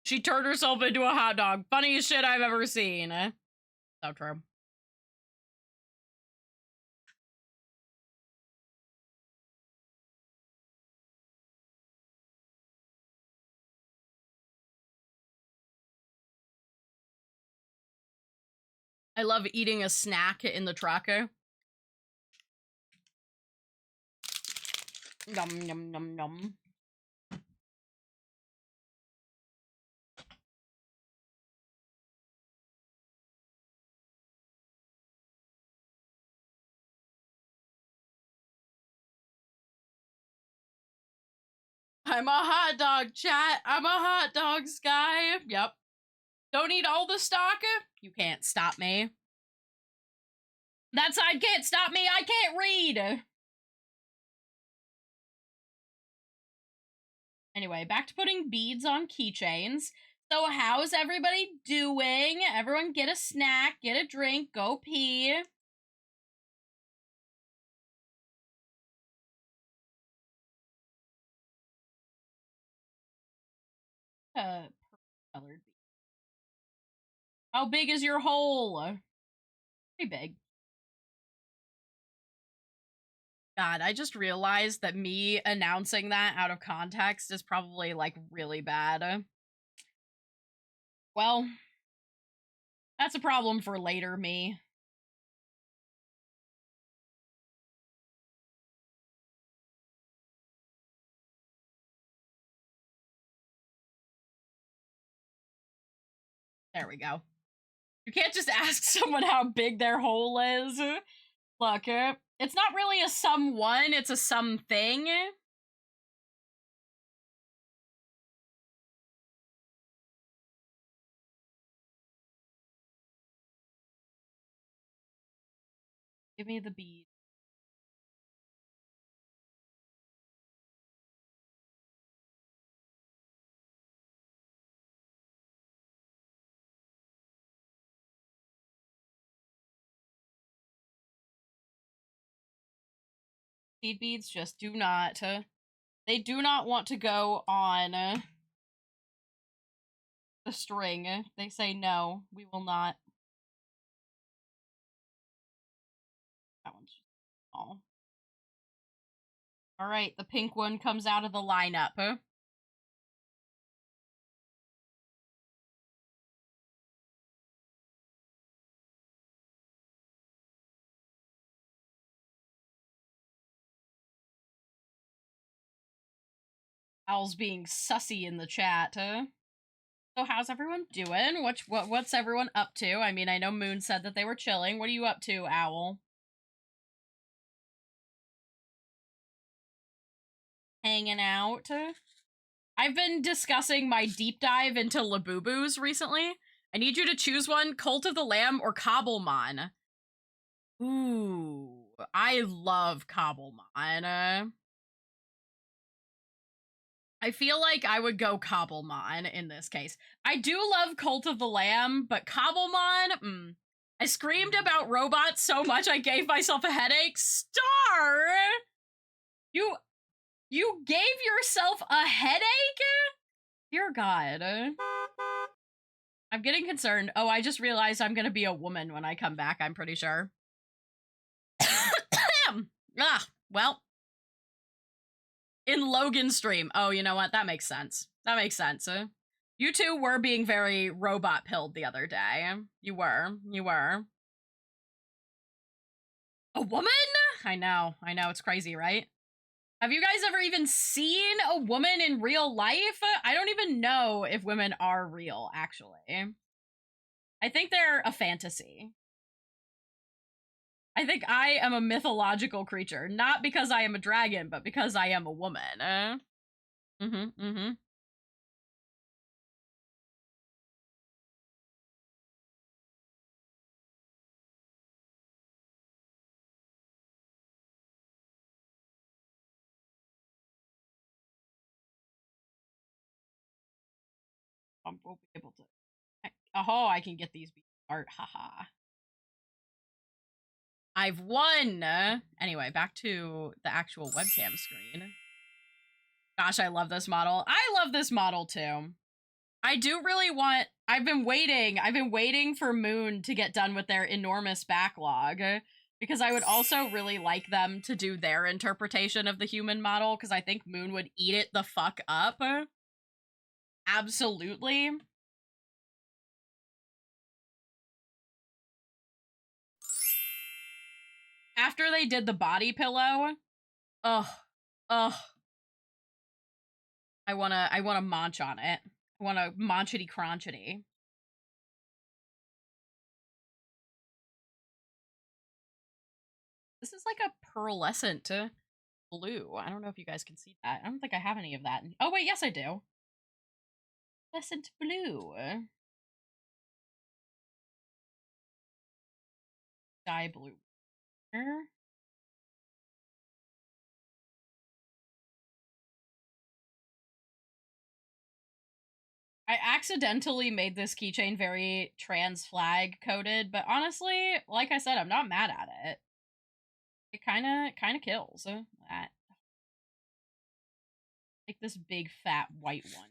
She turned herself into a hot dog. Funniest shit I've ever seen. So true. I love eating a snack in the truck. Yum, yum, yum, yum. I'm a hot dog, chat. I'm a hot dog, Sky. Yep. Don't eat all the stock. You can't stop me. That side can't stop me. I can't read. Anyway, back to putting beads on keychains. So how's everybody doing? Everyone get a snack, get a drink, go pee. Colored. How big is your hole? Pretty big. God, I just realized that me announcing that out of context is probably, like, really bad. Well, that's a problem for later me. There we go. You can't just ask someone how big their hole is. Look, it's not really a someone, it's a something. Give me the bead. Seed beads just do not. They do not want to go on the string. They say no, we will not. That one's just small. Alright, the pink one comes out of the lineup. Owl's being sussy in the chat. So how's everyone doing? What's everyone up to? I mean, I know Moon said that they were chilling. What are you up to, Owl? Hanging out? I've been discussing my deep dive into Labubus recently. I need you to choose one, Cult of the Lamb or Cobblemon. Ooh, I love Cobblemon. I feel like I would go Cobblemon in this case. I do love Cult of the Lamb, but Cobblemon, I screamed about robots so much I gave myself a headache. Star! You gave yourself a headache? Dear God. I'm getting concerned. Oh, I just realized I'm gonna be a woman when I come back, I'm pretty sure. Well. In Logan's stream. Oh, you know what? That makes sense. That makes sense. You two were being very robot pilled the other day. You were. A woman? I know, it's crazy, right? Have you guys ever even seen a woman in real life? I don't even know if women are real, actually. I think they're a fantasy. I think I am a mythological creature, not because I am a dragon, but because I am a woman. Mm-hmm. I won't be able to. Oh, I can get these art. Haha. I've won! Anyway, back to the actual webcam screen. Gosh, I love this model. I love this model too. I do really want... I've been waiting for Moon to get done with their enormous backlog, because I would also really like them to do their interpretation of the human model, because I think Moon would eat it the fuck up. Absolutely. After they did the body pillow, ugh. I wanna munch on it. I wanna munchity crunchity. This is like a pearlescent blue. I don't know if you guys can see that. I don't think I have any of that. Oh wait, yes I do. Pearlescent blue. Sky blue. I accidentally made this keychain very trans flag coded, but honestly, like I said, I'm not mad at it. It kinda kills. That. Like this big fat white one.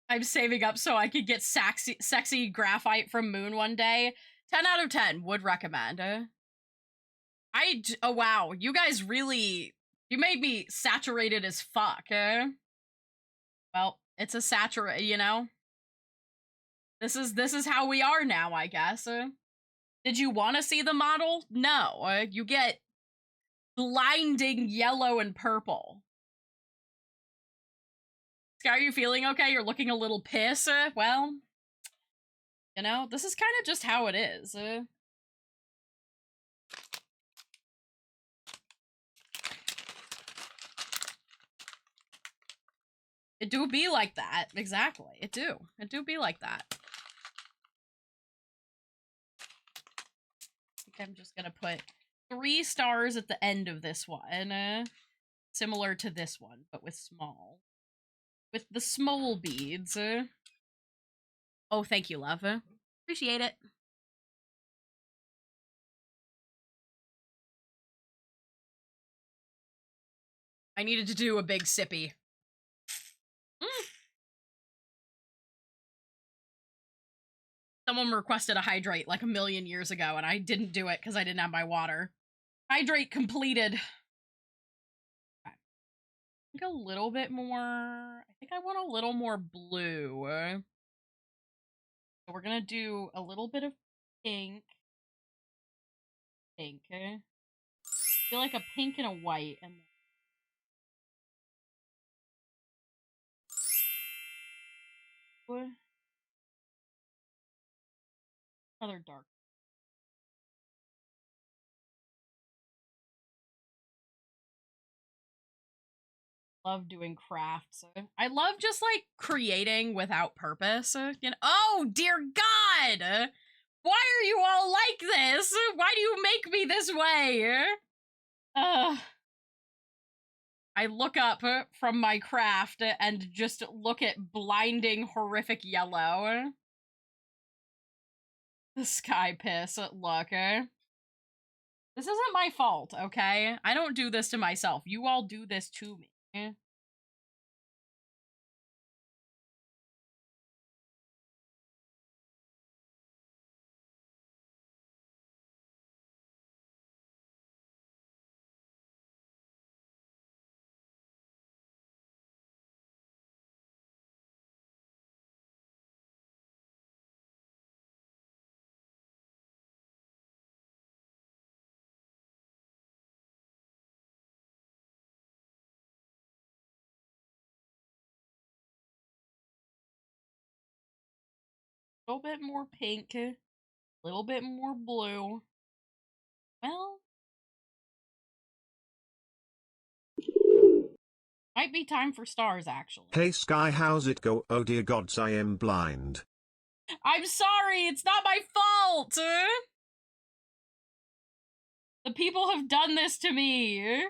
I'm saving up so I could get sexy graphite from Moon one day. 10 out of 10 would recommend. Oh wow, you guys really, you made me saturated as fuck. Well, it's a saturate, you know? This is how we are now, I guess. Did you want to see the model? No, you get blinding yellow and purple. Sky, are you feeling okay? You're looking a little pissed. Well, you know, this is kind of just how it is. It do be like that. Exactly. It do be like that. I think I'm just gonna put 3 stars at the end of this one. Similar to this one, but with the small beads. Oh, thank you, love. Appreciate it. I needed to do a big sippy. Someone requested a hydrate like a million years ago, and I didn't do it because I didn't have my water. Hydrate completed. Okay. I think a little bit more... I think I want a little more blue. So we're gonna do a little bit of pink. Pink. I feel like a pink and a white, and another dark. Love doing crafts. I love just like creating without purpose. You know? Oh dear God! Why are you all like this? Why do you make me this way? I look up from my craft and just look at blinding, horrific yellow. The sky piss. Look. This isn't my fault, okay? I don't do this to myself. You all do this to me. little bit more pink, a little bit more blue. Well, might be time for stars, actually. Hey Sky, how's it go? Oh dear gods, I am blind. I'm sorry, it's not my fault! The people have done this to me.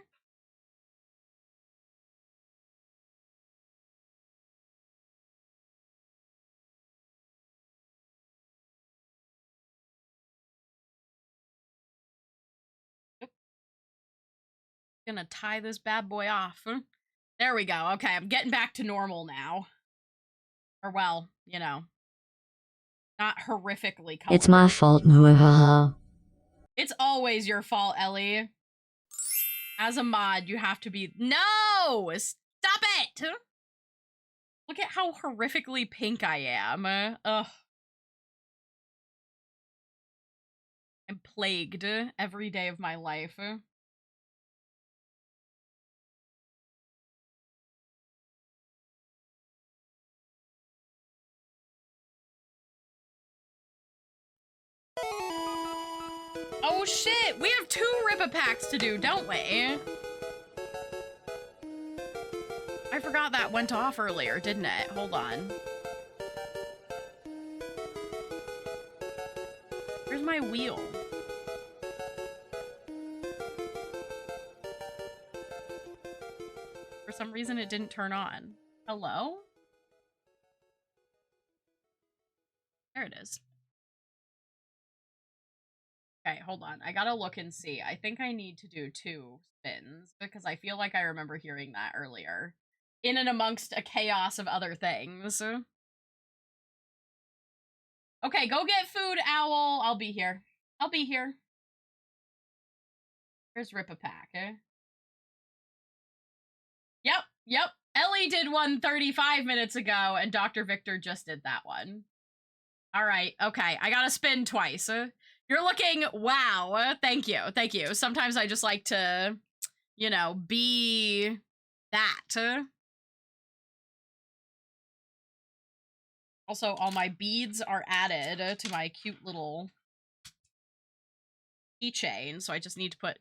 Gonna tie this bad boy off. There we go. Okay, I'm getting back to normal now. Or well, you know, not horrifically colored. It's my fault, Muahaha. It's always your fault, Ellie. As a mod, you have to be— No! Stop it! Look at how horrifically pink I am. Ugh. I'm plagued every day of my life. Oh shit! We have 2 Rippa packs to do, don't we? I forgot that went off earlier, didn't it? Hold on. Where's my wheel? For some reason it didn't turn on. Hello? There it is. Okay, hold on. I gotta look and see. I think I need to do 2 spins because I feel like I remember hearing that earlier. In and amongst a chaos of other things. Okay, go get food, Owl. I'll be here. I'll be here. Here's Rip a Pack. Yep. Ellie did one 35 minutes ago, and Dr. Victor just did that one. Alright, okay. I gotta spin twice. You're looking— wow. Thank you. Sometimes I just like to, you know, be that. Also, all my beads are added to my cute little keychain, so I just need to put—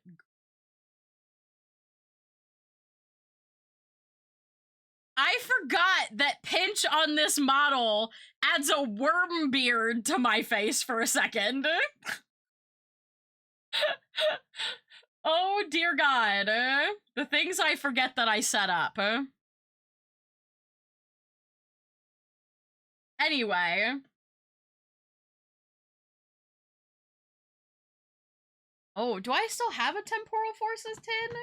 I forgot that Pinch on this model adds a worm beard to my face for a second. Oh dear God. The things I forget that I set up. Anyway. Oh, do I still have a Temporal Forces tin?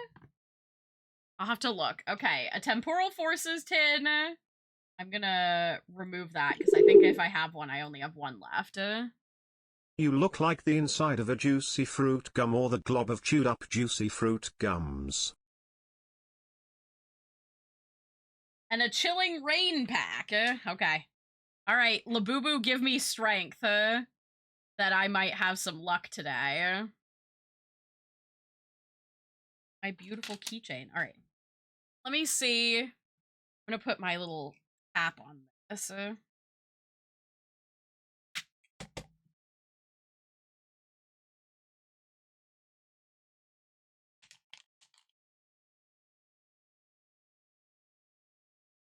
I'll have to look. Okay, a Temporal Forces tin. I'm gonna remove that because I think if I have one, I only have one left. You look like the inside of a juicy fruit gum or the glob of chewed up juicy fruit gums. And a Chilling Rain pack. Okay. Alright, Labubu, give me strength that I might have some luck today. My beautiful keychain. Alright. Let me see. I'm gonna put my little cap on this.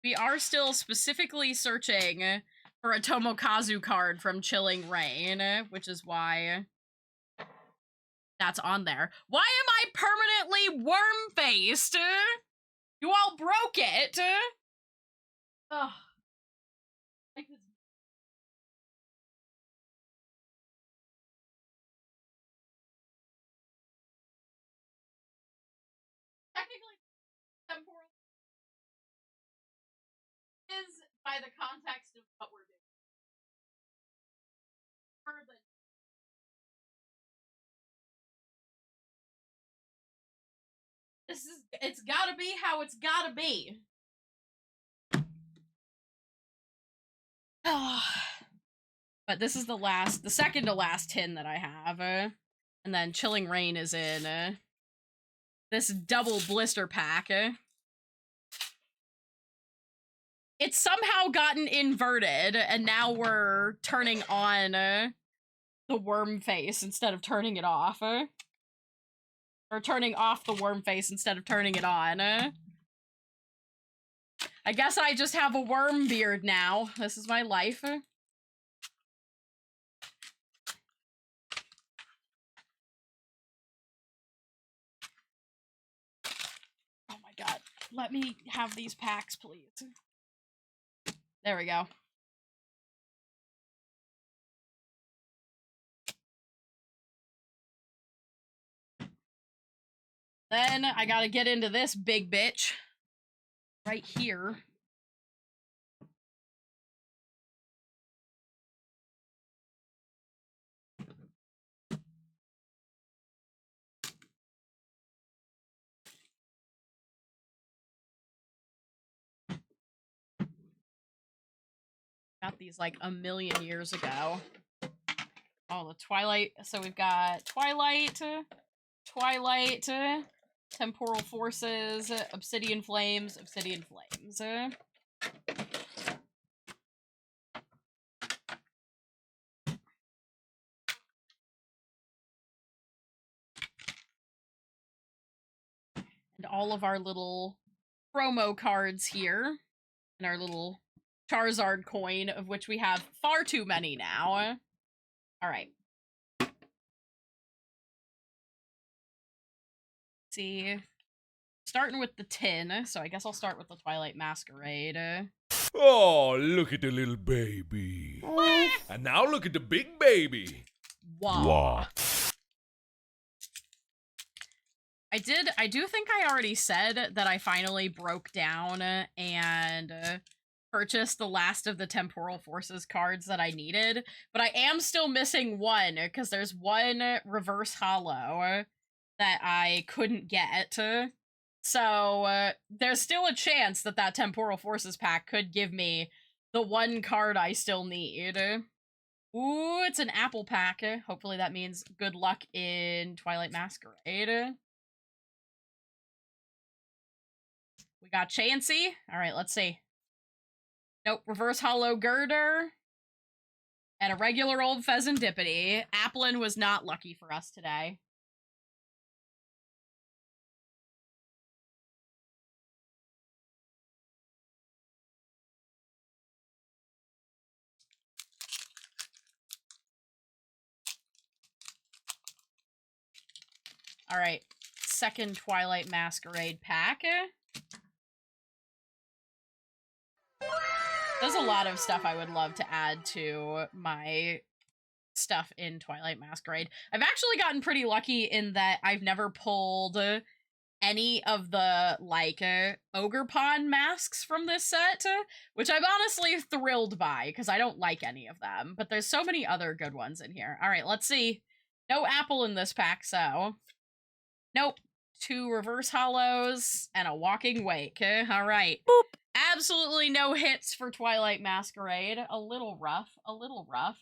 We are still specifically searching for a Tomokazu card from Chilling Rain, which is why that's on there. Why am I permanently worm-faced? You all broke it! Ugh. Technically, temporal is by the context of what we're doing. It's gotta be how it's gotta be. But this is the second to last tin that I have. And then Chilling Rain is in this double blister pack. it's somehow gotten inverted, and now we're turning on the worm face instead of turning it off. Or turning off the worm face instead of turning it on. I guess I just have a worm beard now. This is my life. Oh my god. Let me have these packs, please. There we go. Then I gotta get into this big bitch. Right here. Got these like a million years ago. Oh, the Twilight. So we've got Twilight, Temporal Forces, Obsidian Flames, Obsidian Flames. And all of our little promo cards here. And our little Charizard coin, of which we have far too many now. Alright. See. Starting with the tin, so I guess I'll start with the Twilight Masquerade. Oh, look at the little baby. And now look at the big baby. Wow. I do think I already said that I finally broke down and purchased the last of the Temporal Forces cards that I needed, but I am still missing one, because there's one reverse holo that I couldn't get. So, there's still a chance that that Temporal Forces pack could give me the one card I still need. Ooh, it's an apple pack. Hopefully that means good luck in Twilight Masquerade. We got Chansey. Alright, let's see. Nope, reverse holo girder. And a regular old Pheasantipity. Applin was not lucky for us today. Alright, second Twilight Masquerade pack. There's a lot of stuff I would love to add to my stuff in Twilight Masquerade. I've actually gotten pretty lucky in that I've never pulled any of the, like, Ogre Pond masks from this set, which I'm honestly thrilled by, because I don't like any of them, but there's so many other good ones in here. Alright, let's see. No apple in this pack, so... Nope. 2 reverse holos and a walking wake. Alright. Boop. Absolutely no hits for Twilight Masquerade. A little rough. A little rough.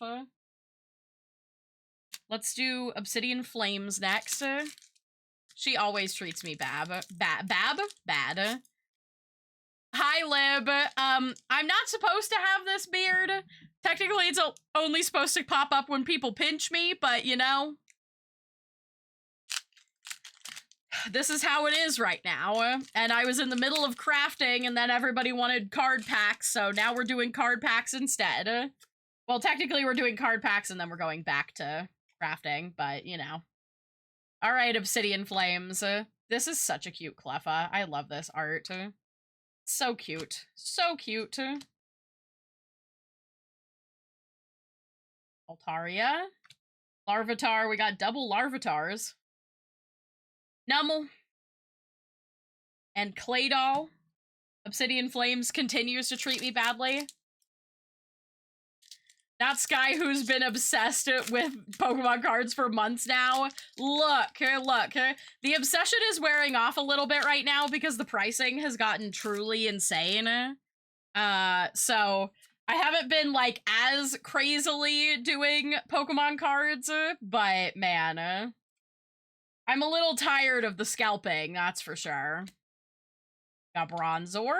Let's do Obsidian Flames next. She always treats me bad. Bad. Hi, Lib. I'm not supposed to have this beard. Technically, it's only supposed to pop up when people pinch me, but, you know... This is how it is right now, and I was in the middle of crafting, and then everybody wanted card packs, so now we're doing card packs instead. Well, technically we're doing card packs, and then we're going back to crafting, but, you know. Alright, Obsidian Flames. This is such a cute Cleffa. I love this art. So cute. So cute. Altaria. Larvitar. We got double Larvitars. Nummel. And Claydol. Obsidian Flames continues to treat me badly. That Sky, who's been obsessed with Pokemon cards for months now. Look. The obsession is wearing off a little bit right now because the pricing has gotten truly insane. So I haven't been, like, as crazily doing Pokemon cards, but, man, I'm a little tired of the scalping, that's for sure. Got Bronzor.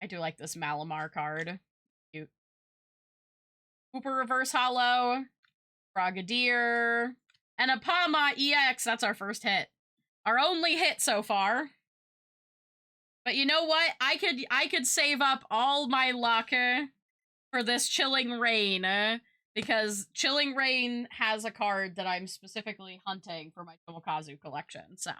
I do like this Malamar card. Cute. Hooper Reverse Hollow. Frogadier. And a Pama EX. That's our first hit. Our only hit so far. But you know what? I could save up all my luck for this Chilling Rain. Because Chilling Rain has a card that I'm specifically hunting for my Tomokazu collection, so.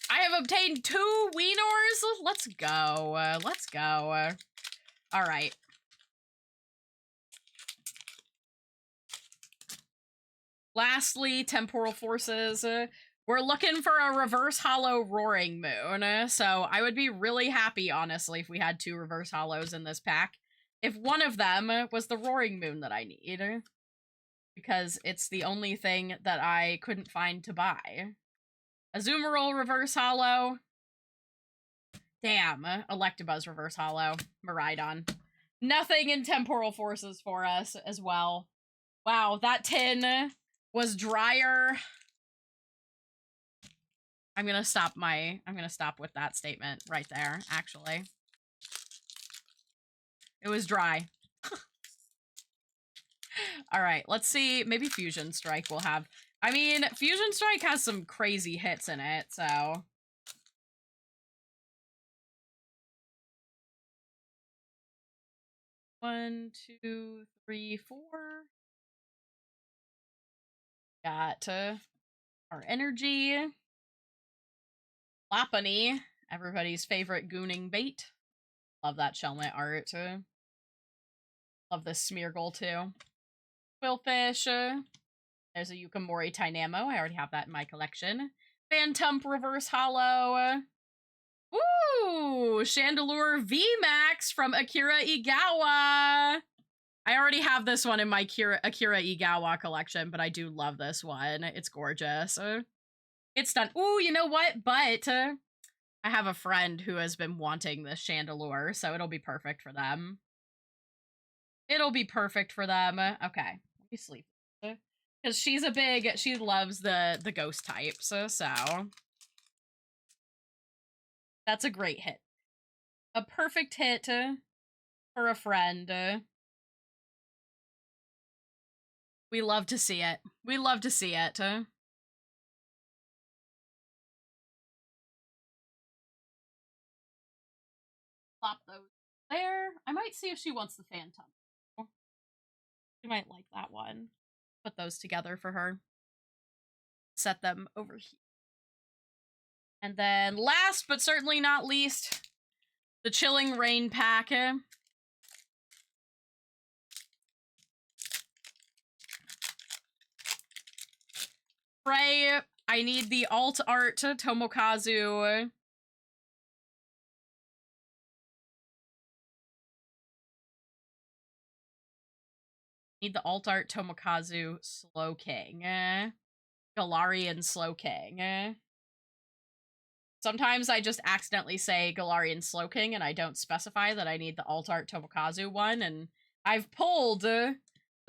I have obtained 2 Weenors. Let's go. Let's go. All right. Lastly, Temporal Forces. We're looking for a Reverse Hollow Roaring Moon. So I would be really happy, honestly, if we had 2 Reverse Hollows in this pack. If one of them was the Roaring Moon that I need. Because it's the only thing that I couldn't find to buy. Azumarill Reverse Hollow. Damn. Electabuzz Reverse Hollow. Miraidon. Nothing in Temporal Forces for us as well. Wow, that tin was drier. I'm gonna stop with that statement right there, actually. It was dry. Alright, let's see. Maybe Fusion Strike will have... I mean, Fusion Strike has some crazy hits in it, so... 1, 2, 3, 4. Got our energy. Lopunny, everybody's favorite gooning bait. Love that Shelmet art. Love this Smeargle too. Quillfish. There's a Yukamori Tynamo. I already have that in my collection. Phantump Reverse Hollow. Ooh! Chandelure VMAX from Akira Igawa. I already have this one in my Akira Igawa collection, but I do love this one. It's gorgeous. It's done. Ooh, you know what? But I have a friend who has been wanting this Chandelure, so it'll be perfect for them. It'll be perfect for them. Okay, let me sleep. Because she loves the ghost types, so that's a great hit. A perfect hit for a friend. We love to see it. We love to see it. Plop those there. I might see if she wants the Phantom. She might like that one. Put those together for her. Set them over here. And then last but certainly not least, the Chilling Rain pack. Pray, I need the alt art Tomokazu. Need the alt art Tomokazu Slowking. Galarian Slowking. Sometimes I just accidentally say Galarian Slowking and I don't specify that I need the alt art Tomokazu one, and I've pulled the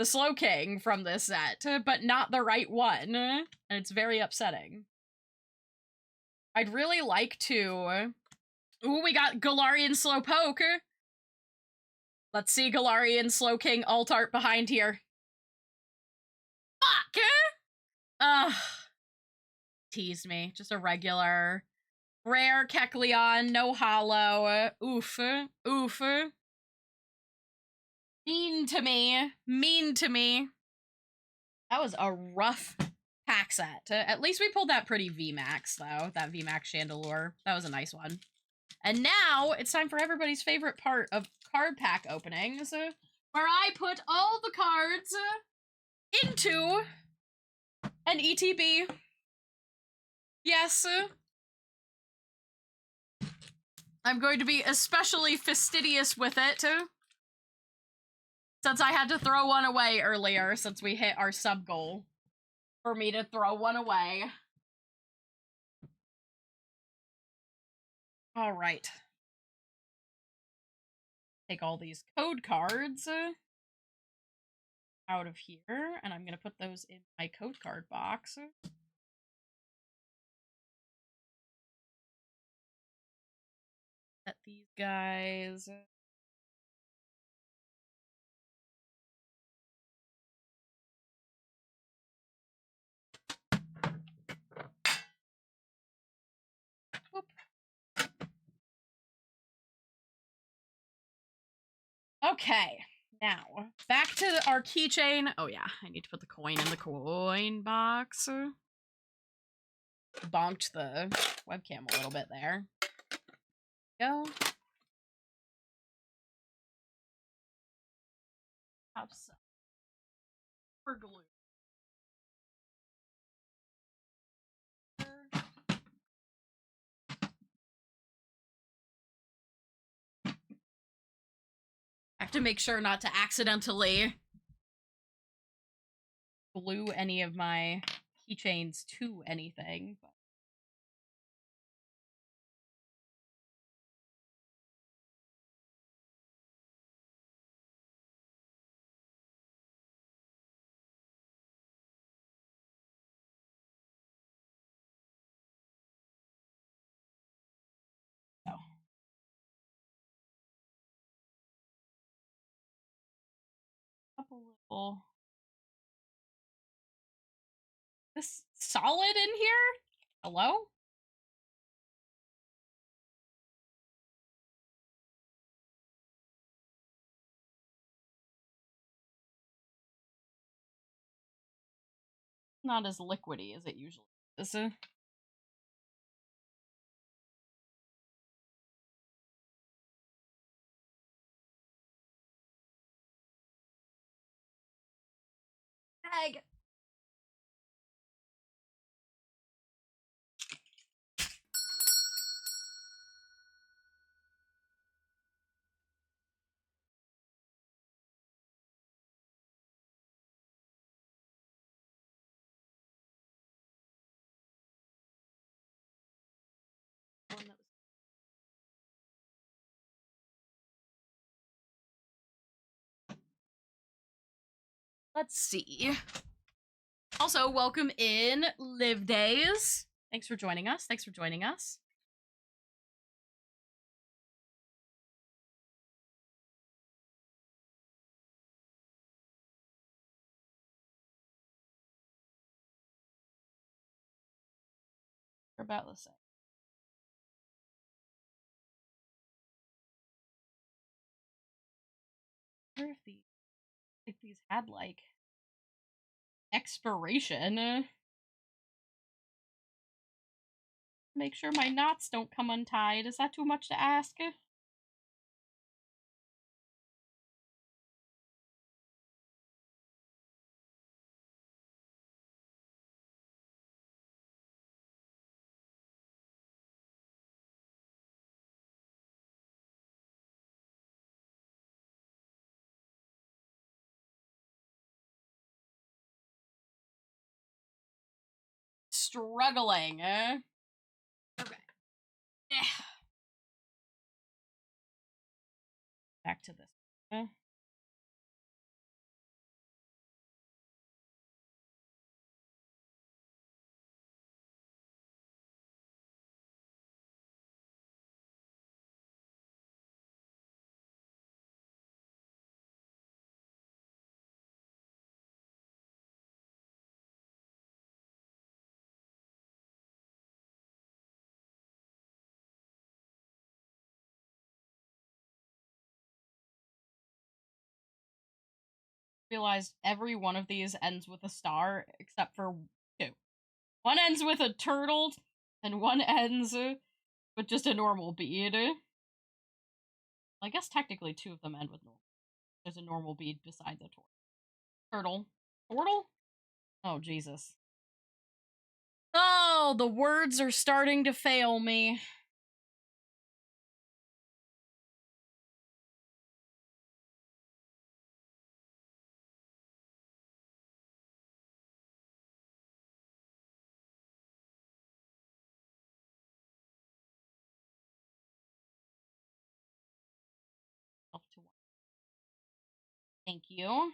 Slowking from this set, but not the right one, and it's very upsetting. I'd really like to... Ooh, we got Galarian Slowpoke! Let's see Galarian Slowking alt art behind here. Fuck! Ugh. Teased me. Just a regular... Rare Kecleon, no hollow. Oof. Oof. Mean to me. Mean to me. That was a rough pack set. At least we pulled that pretty VMAX, though. That VMAX Chandelure. That was a nice one. And now, it's time for everybody's favorite part of card pack openings, where I put all the cards into an ETB. Yes. I'm going to be especially fastidious with it, since I had to throw one away earlier, since we hit our sub goal for me to throw one away. All right. Take all these code cards out of here, and I'm going to put those in my code card box. these guys. Whoop. Okay, now back to our keychain. Oh yeah, I need to put the coin in the coin box. Bonked the webcam a little bit there. Go. Have some for glue. I have to make sure not to accidentally glue any of my keychains to anything. But... Oh. Couple little... This solid in here? Hello? Not as liquidy as it usually is. Egg. Let's see. Also, welcome in Live Days. Thanks for joining us. Thanks for joining us. We're about the same. I wonder if these had like expiration. Make sure my knots don't come untied. Is that too much to ask? Struggling. Okay. Back to this. Realized every one of these ends with a star except for two. One ends with a turtle, and one ends with just a normal bead. I guess technically two of them end with normal. There's a normal bead beside the turtle. Turtle? Oh, Jesus. Oh, the words are starting to fail me. Up to one. Thank you.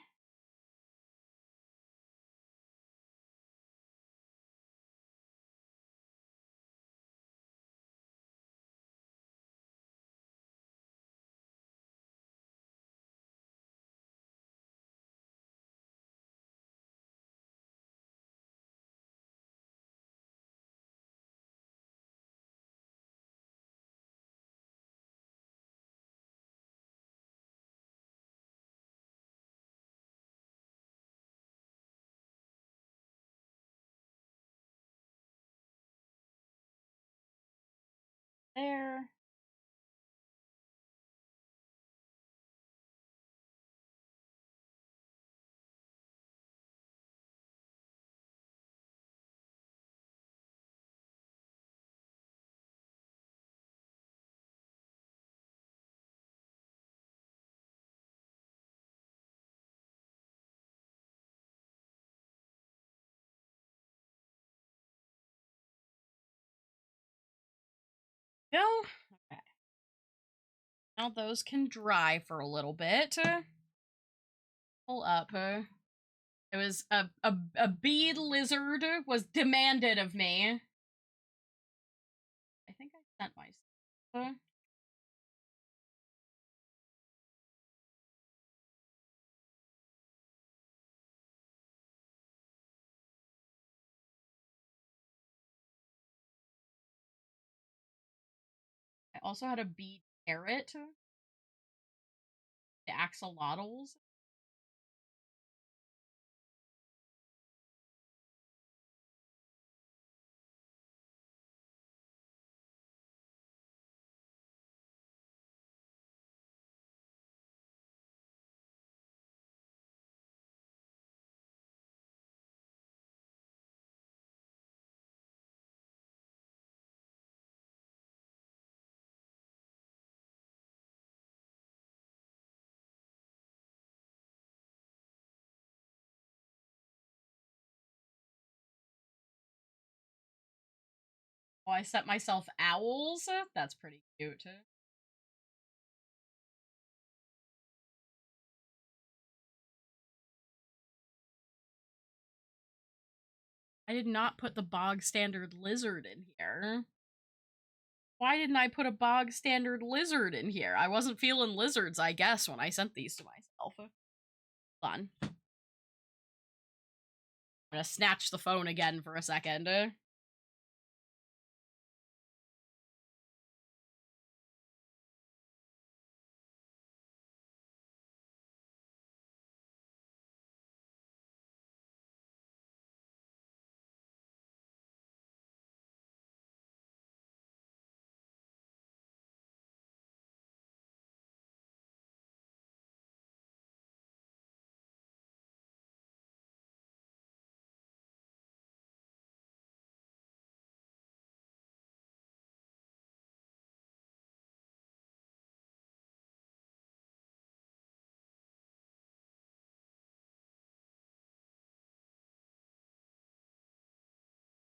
there. Go. Okay. Now those can dry for a little bit. Pull up. It was a bead lizard was demanded of me. I think I sent myself. I also had a bead carrot. The axolotls. Oh, I set myself owls. That's pretty cute. I did not put the bog standard lizard in here. Why didn't I put a bog standard lizard in here? I wasn't feeling lizards, I guess, when I sent these to myself. Hold on. I'm gonna snatch the phone again for a second.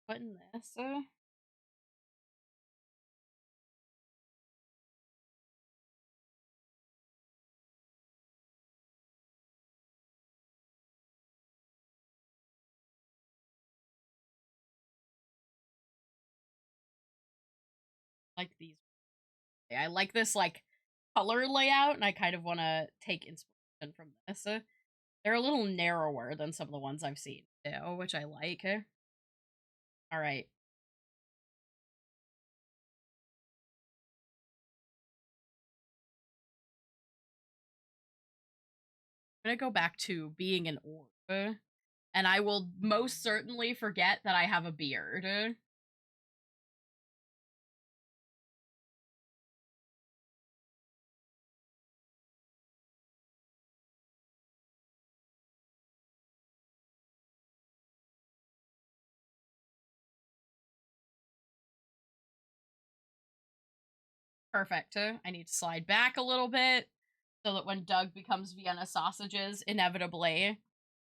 Putting this. Like these. I like this, like, color layout, and I kind of want to take inspiration from this. They're a little narrower than some of the ones I've seen, too, which I like. Alright. I'm gonna go back to being an orb, and I will most certainly forget that I have a beard. Perfect. I need to slide back a little bit so that when Doug becomes Vienna sausages, inevitably,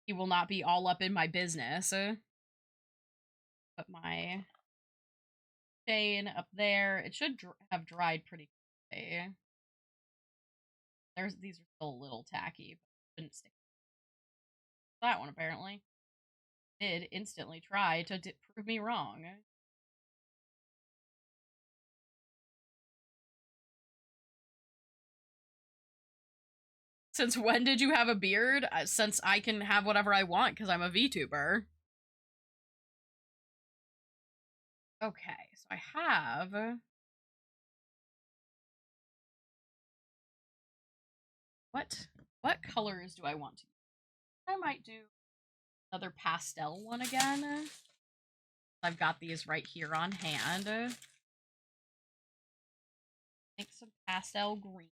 he will not be all up in my business. Put my chain up there. It should have dried pretty quickly. These are still a little tacky, but shouldn't stick. That one apparently did instantly try to prove me wrong. Since when did you have a beard? Since I can have whatever I want because I'm a VTuber. Okay, so I have... What colors do I want to use? I might do another pastel one again. I've got these right here on hand. Make some pastel green.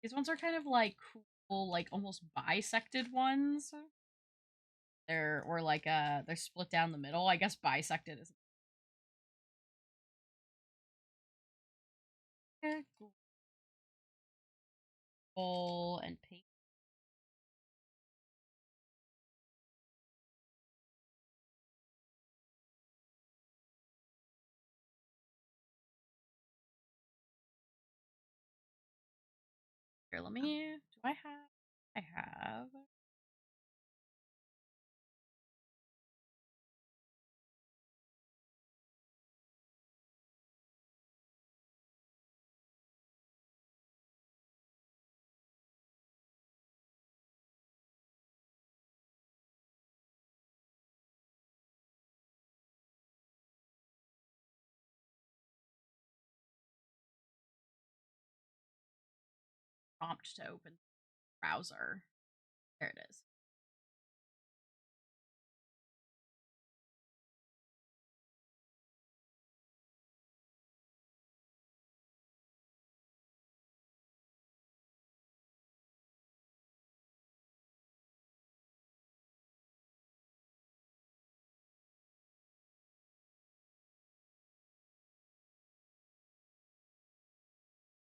These ones are kind of like cool, like almost bisected ones. They're they're split down the middle. I guess bisected is gold and pink. Here, let me. Do I have? I have. Prompt to open browser. There it is.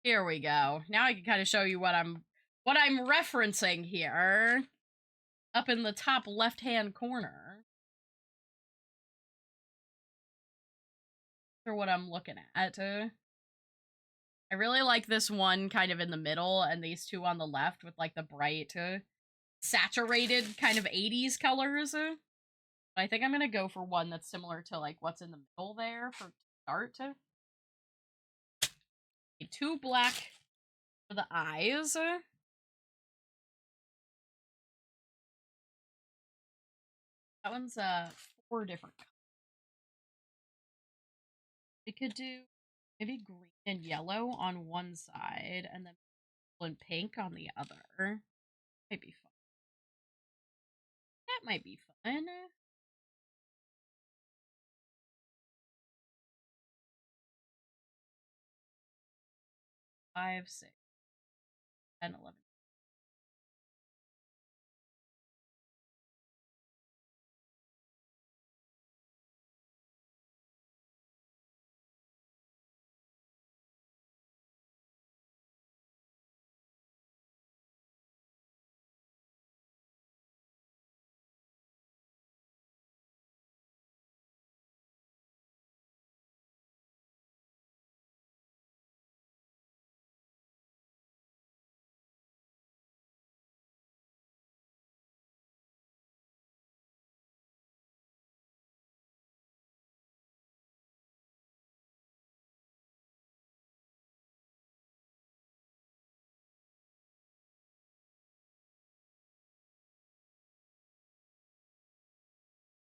Here we go. Now I can kind of show you what I'm referencing here. Up in the top left-hand corner. For what I'm looking at. I really like this one kind of in the middle and these two on the left with like the bright saturated kind of 80s colors. I think I'm gonna go for one that's similar to like what's in the middle there for start. Two black for the eyes. That one's 4 different colors. We could do maybe green and yellow on one side and then blue and pink on the other. Might be fun. That might be fun. 5, 6, 10, 11.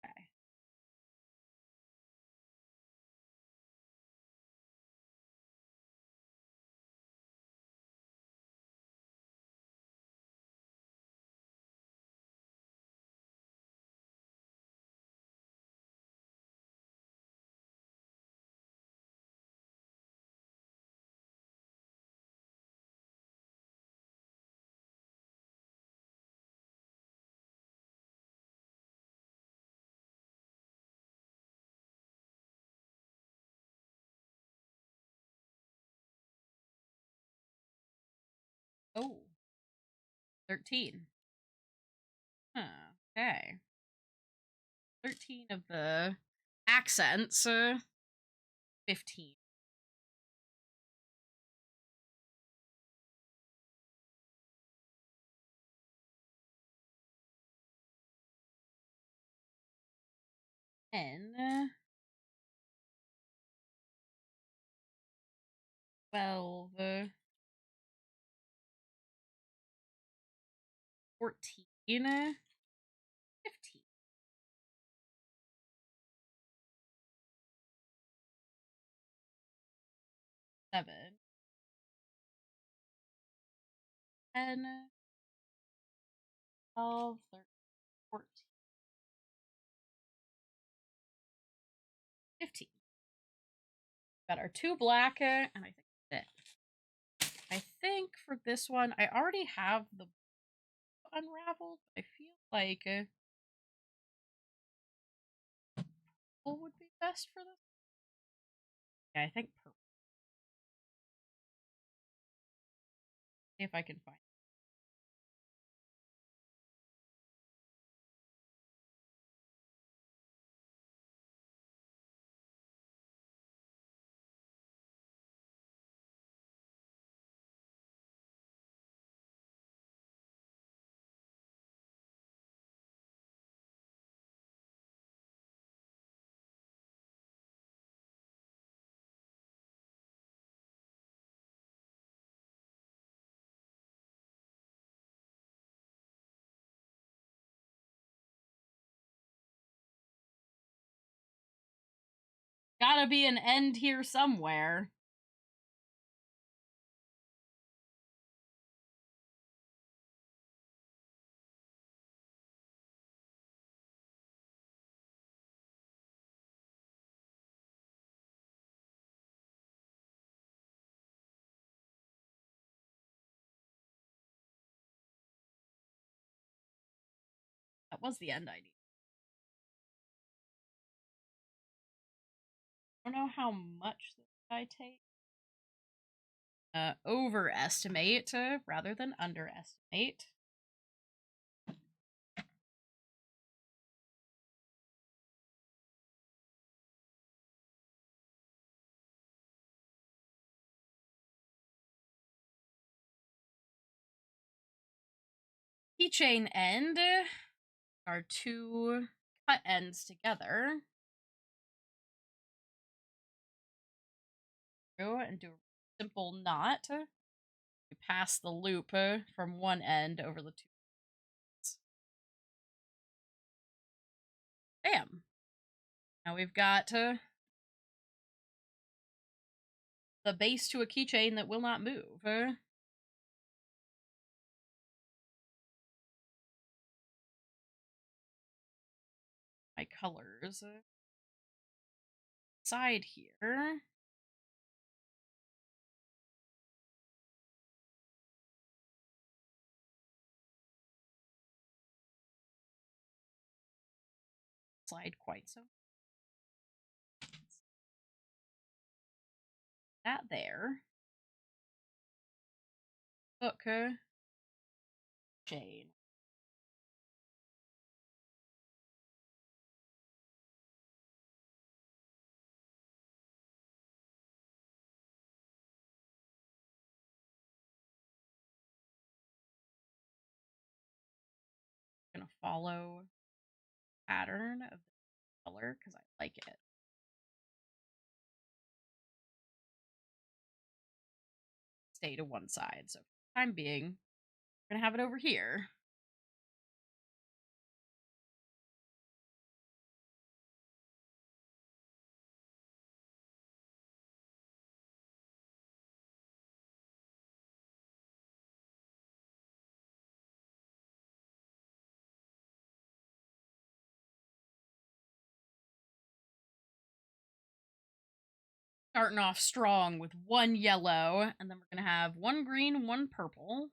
Okay. Oh. 13. Huh. Okay. 13 of the accents. 15. N. 12. 14. 15. 7. 10. 12. 13. 14. 15. Got our 2 black, and I think that's it. I think for this one, I already have the unraveled. I feel like purple would be best for this. Yeah, I think purple. See if I can find it. Gotta be an end here somewhere. That was the end I need. I don't know how much this guy takes. Overestimate rather than underestimate. Keychain end are 2 cut ends together. And do a simple knot. We pass the loop from one end over the 2 ends. Bam! Now we've got the base to a keychain that will not move. My colors. Side here. Slide quite so. That there. Hook. Chain. Gonna follow pattern of the color because I like it. Stay to one side. So for the time being, we're gonna have it over here. Starting off strong with 1 yellow, and then we're gonna have 1 green, 1 purple.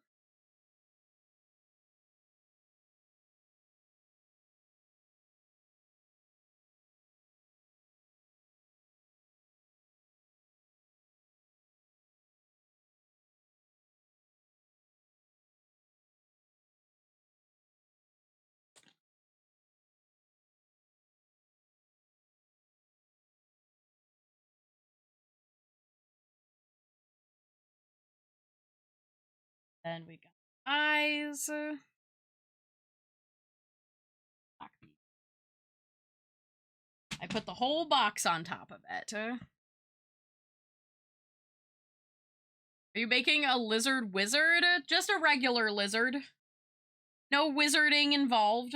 Then we got eyes. I put the whole box on top of it. Are you making a lizard wizard? Just a regular lizard. No wizarding involved.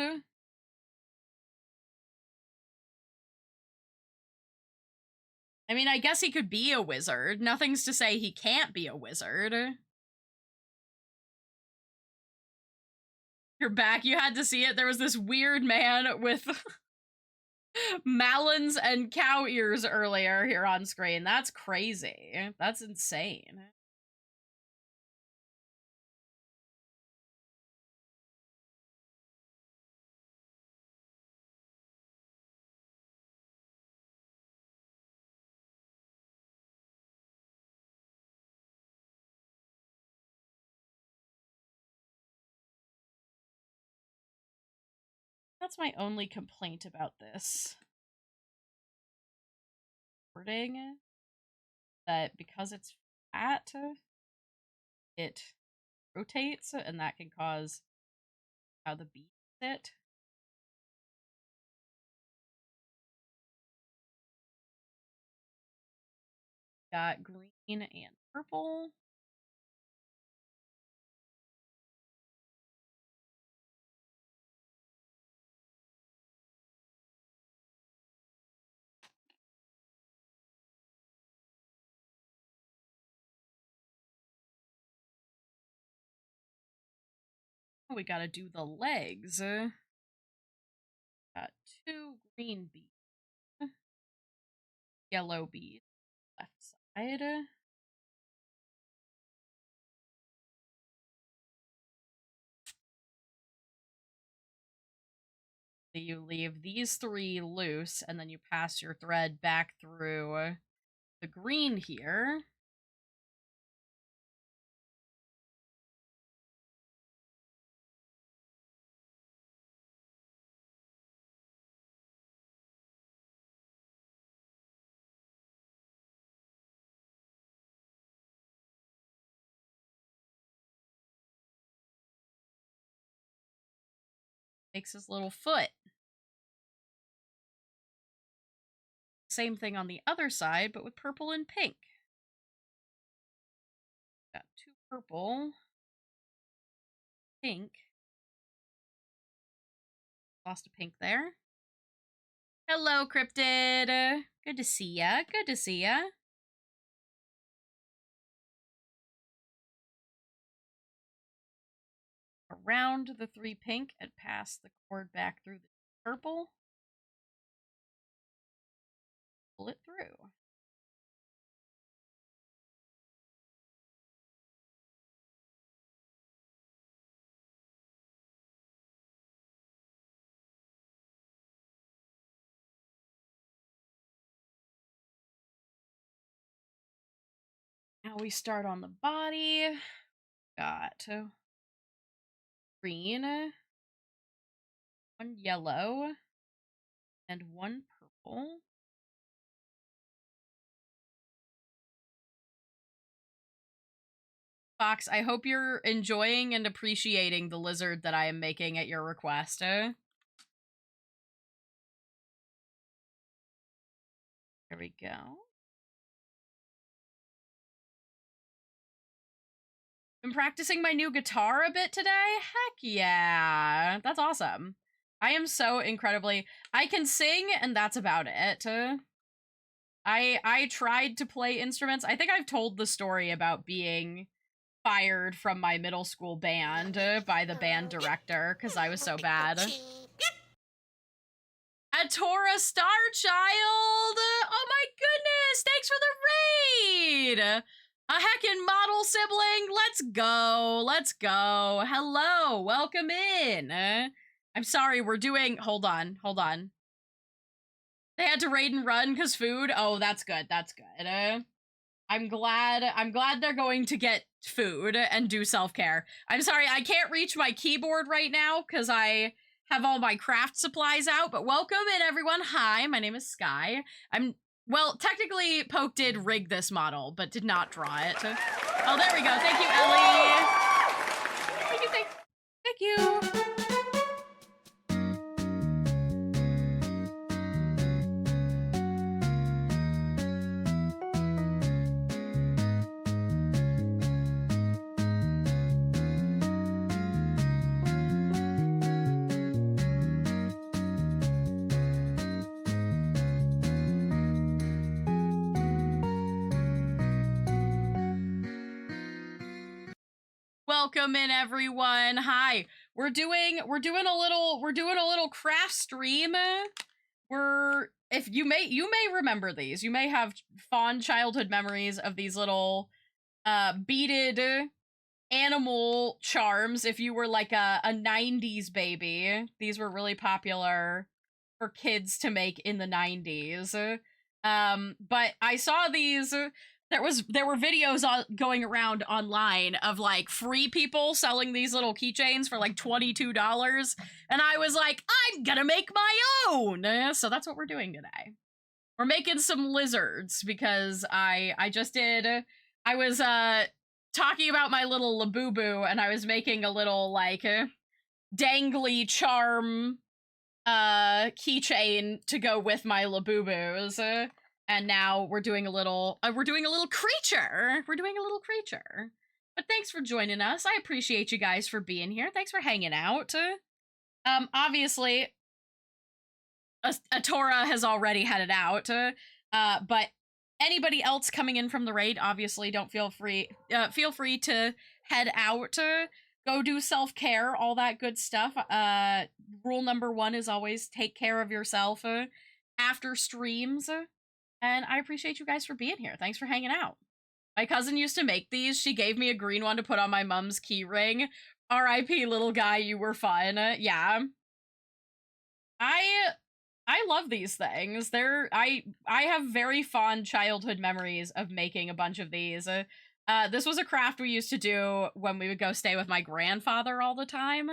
I mean, I guess he could be a wizard. Nothing's to say he can't be a wizard. You're back. You had to see it. There was this weird man with Melons and cow ears earlier here on screen. That's crazy. That's insane. That's my only complaint about this wording, that because it's fat, it rotates, and that can cause how the bees sit. Got green and purple. We gotta do the legs. Got 2 green bees. Yellow bees. Left side. You leave these 3 loose, and then you pass your thread back through the green here. Makes his little foot. Same thing on the other side, but with purple and pink. Got 2 purple. Pink. Lost a pink there. Hello, Cryptid. Good to see ya. Good to see ya. Around the 3 pink and pass the cord back through the purple. Pull it through. Now we start on the body. Got green, 1 yellow, and 1 purple. Fox, I hope you're enjoying and appreciating the lizard that I am making at your request. There we go. Been practicing my new guitar a bit today? Heck yeah. That's awesome. I am so incredibly... I can sing, and that's about it. I tried to play instruments. I think I've told the story about being fired from my middle school band by the band director because I was so bad. Atora Starchild! Oh my goodness! Thanks for the raid! A heckin' model sibling! Let's go! Let's go! Hello! Welcome in! I'm sorry, we're doing... Hold on. They had to raid and run because food? Oh, that's good. That's good. I'm glad they're going to get food and do self-care. I'm sorry, I can't reach my keyboard right now because I have all my craft supplies out, but welcome in, everyone. Hi, my name is Sky. Well, technically, Poke did rig this model, but did not draw it. Oh, there we go. Thank you, Ellie. Thank you. Welcome in, everyone. Hi. We're doing a little craft stream we're if you may remember these. You may have fond childhood memories of these little beaded animal charms if you were like a 90s baby. These were really popular for kids to make in the 90s. But I saw these there were videos going around online of like free people selling these little keychains for like $22, and I was like, I'm gonna make my own. So that's what we're doing today. We're making some lizards because I just did. I was talking about my little Labubu, and I was making a little like dangly charm keychain to go with my Labubus. And now we're doing a little creature. We're doing a little creature. But thanks for joining us. I appreciate you guys for being here. Thanks for hanging out. Obviously, Atora has already headed out. But anybody else coming in from the raid, obviously, feel free to head out. Go do self-care, all that good stuff. Rule number 1 is always take care of yourself after streams. And I appreciate you guys for being here. Thanks for hanging out. My cousin used to make these. She gave me a green one to put on my mom's key ring. R.I.P. little guy, you were fun. Yeah. I love these things. I have very fond childhood memories of making a bunch of these. This was a craft we used to do when we would go stay with my grandfather all the time.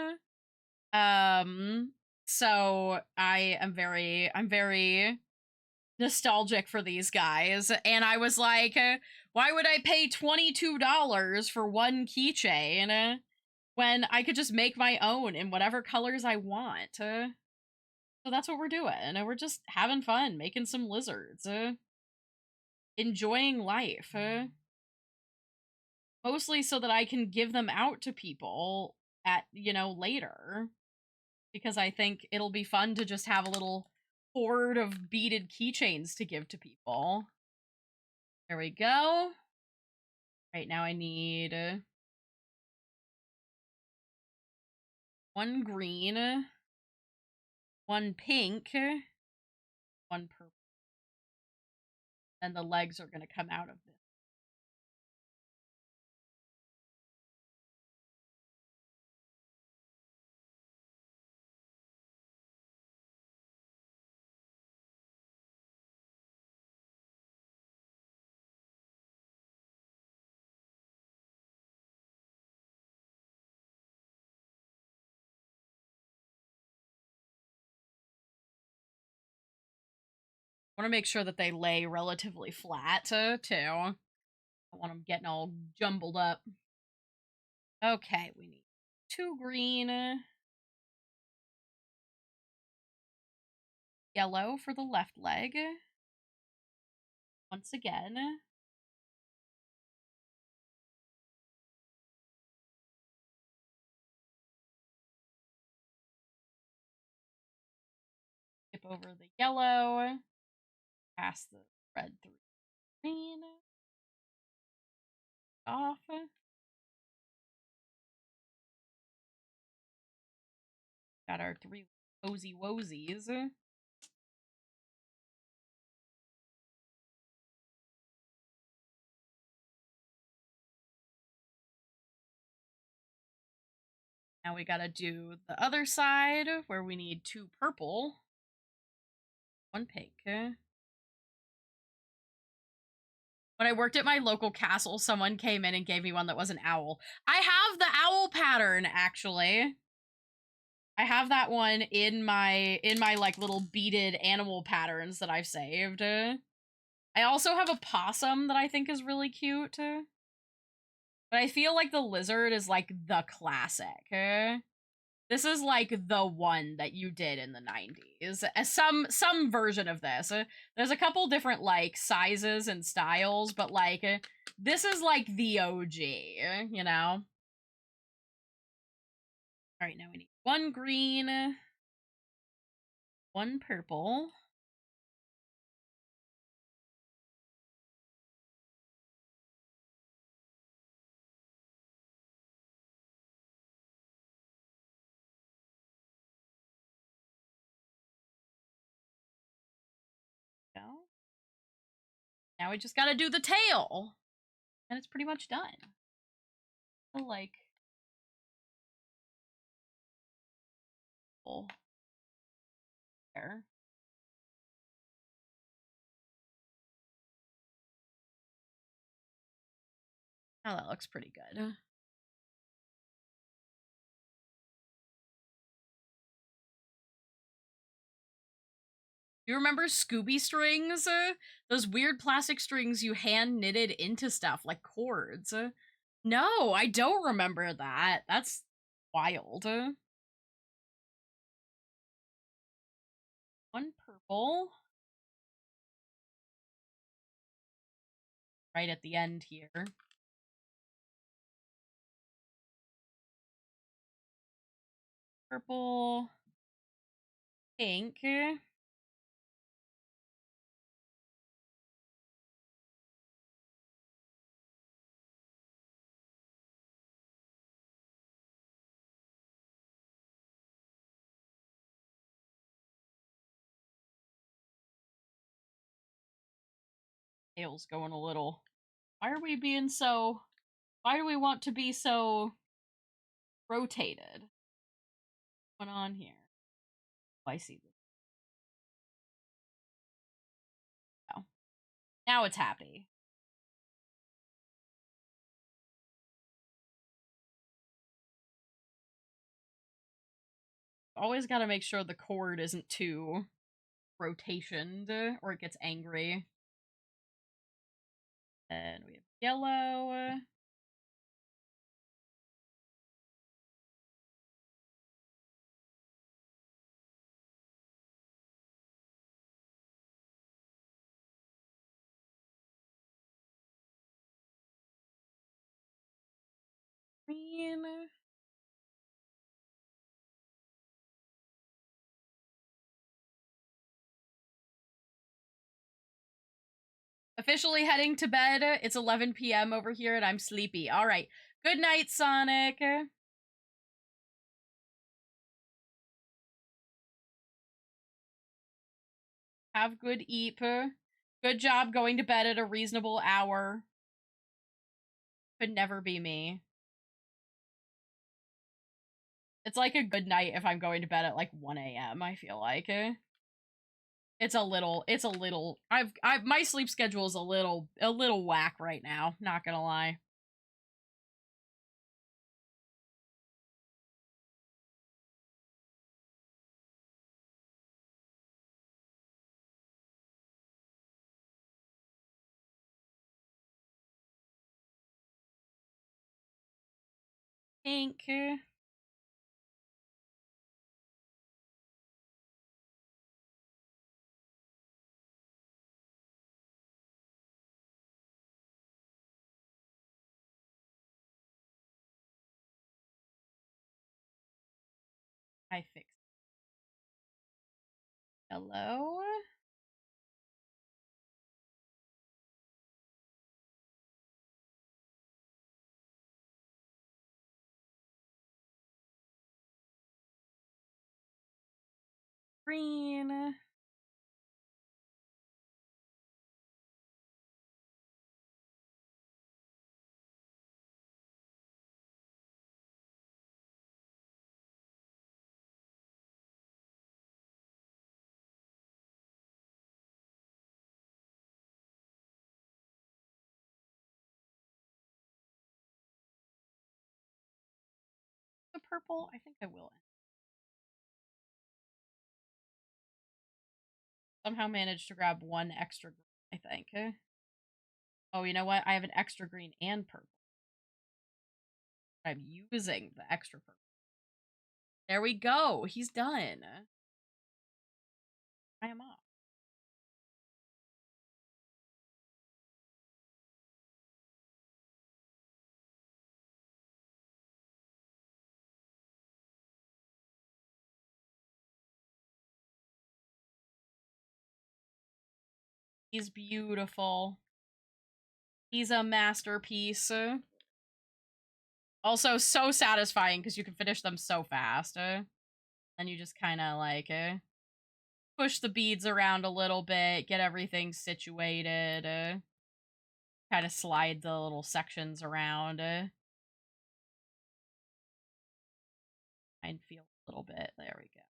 So I'm very nostalgic for these guys, and I was like, why would I pay $22 for one keychain when I could just make my own in whatever colors I want? So that's what we're doing. We're just having fun, making some lizards, enjoying life, mostly so that I can give them out to people at, later, because I think it'll be fun to just have a little hoard of beaded keychains to give to people. There we go. Right now I need 1 green, 1 pink, 1 purple. And the legs are going to come out of this. I want to make sure that they lay relatively flat, too. I don't want them getting all jumbled up. Okay, we need 2 green, yellow for the left leg. Once again. Skip over the yellow. Pass the red through green. Off. Got our 3 cozy wozies. Now we gotta do the other side, where we need 2 purple, 1 pink. When I worked at my local castle, someone came in and gave me one that was an owl. I have the owl pattern, actually. I have that one in my like little beaded animal patterns that I've saved. I also have a possum that I think is really cute. But I feel like the lizard is like the classic. This is like the one that you did in the 90s. Some version of this. There's a couple different like sizes and styles, but like this is like the OG, you know? All right, now we need 1 green, 1 purple. Now we just gotta do the tail. And it's pretty much done. So, like... There. Oh, that looks pretty good. You remember Scooby strings? Those weird plastic strings you hand knitted into stuff, like cords. No, I don't remember that. That's wild. One purple. Right at the end here. Purple. Pink. Tail's going a little... Why are we being so... Why do we want to be so... rotated? What's going on here? Oh, I see this. Oh. Now it's happy. Always gotta make sure the cord isn't too rotationed or it gets angry. And we have yellow. Green. Officially heading to bed. It's 11 p.m. over here and I'm sleepy. All right. Good night, Sonic. Have good eep. Good job going to bed at a reasonable hour. Could never be me. It's like a good night if I'm going to bed at like 1 a.m. I feel like. It's a little, my sleep schedule is a little whack right now, not gonna lie. Pink. I fixed. Hello? Green. The purple? I think I will. Somehow managed to grab one extra green, I think. Oh, you know what? I have an extra green and purple. I'm using the extra purple. There we go. He's done. I am off. He's beautiful. He's a masterpiece. Also, so satisfying because you can finish them so fast. And you just kind of like push the beads around a little bit, get everything situated. kind of slide the little sections around. And feel a little bit. There we go.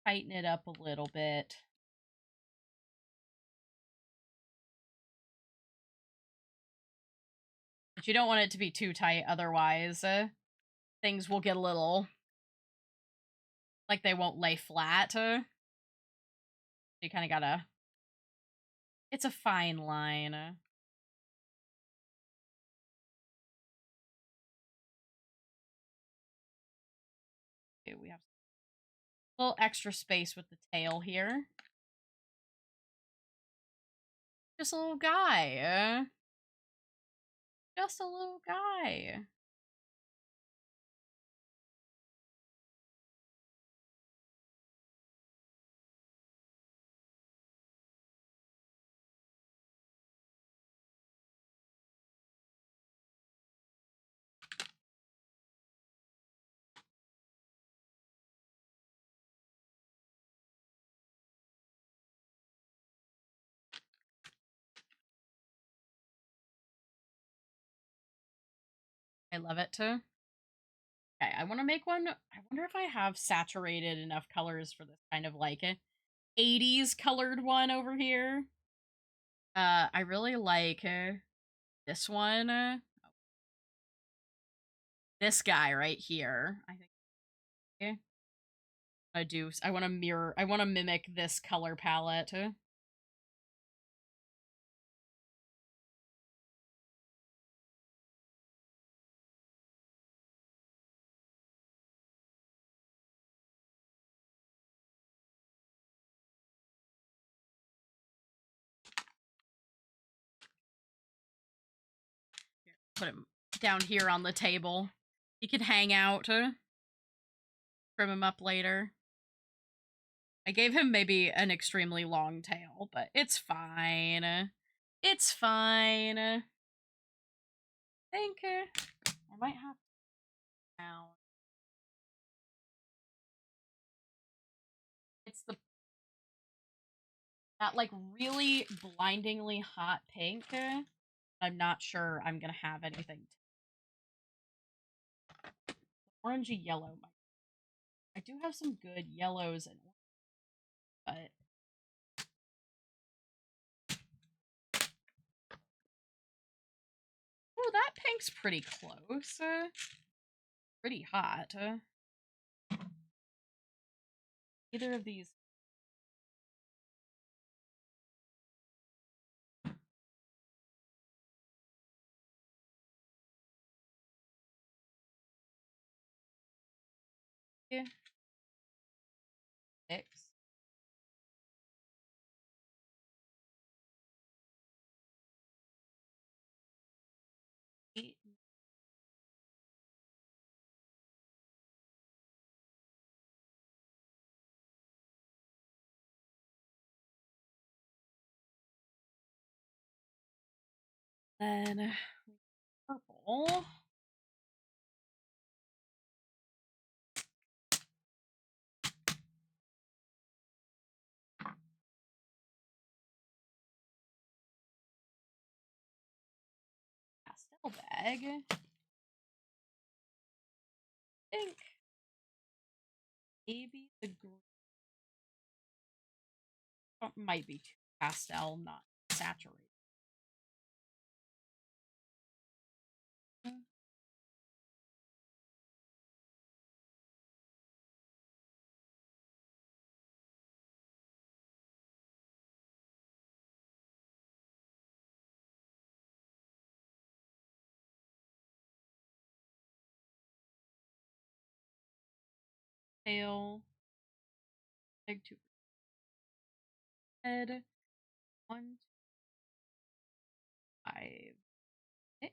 Tighten it up a little bit. But you don't want it to be too tight, otherwise things will get a little... like they won't lay flat. You kind of gotta... It's a fine line. Okay, we have a little extra space with the tail here. Just a little guy. Just a little guy. I love it too. Okay, I want to make one. I wonder if I have saturated enough colors for this kind of like 80s colored one over here. I really like this one. This guy right here. I think. Okay. I want to mirror. I want to mimic this color palette. Put him down here on the table. He can hang out. Trim him up later. I gave him maybe an extremely long tail, but it's fine. It's fine. I think I might have now. It's that like really blindingly hot pink. I'm not sure I'm gonna have anything. Orangey yellow. I do have some good yellows and but oh, that pink's pretty close. Pretty hot. Either of these. Yeah. 6. Eight. Then purple. Pastel bag. Pink. Maybe the green. Might be too pastel, not saturated. tail. Big 2 head. 1, 2, 5, 6.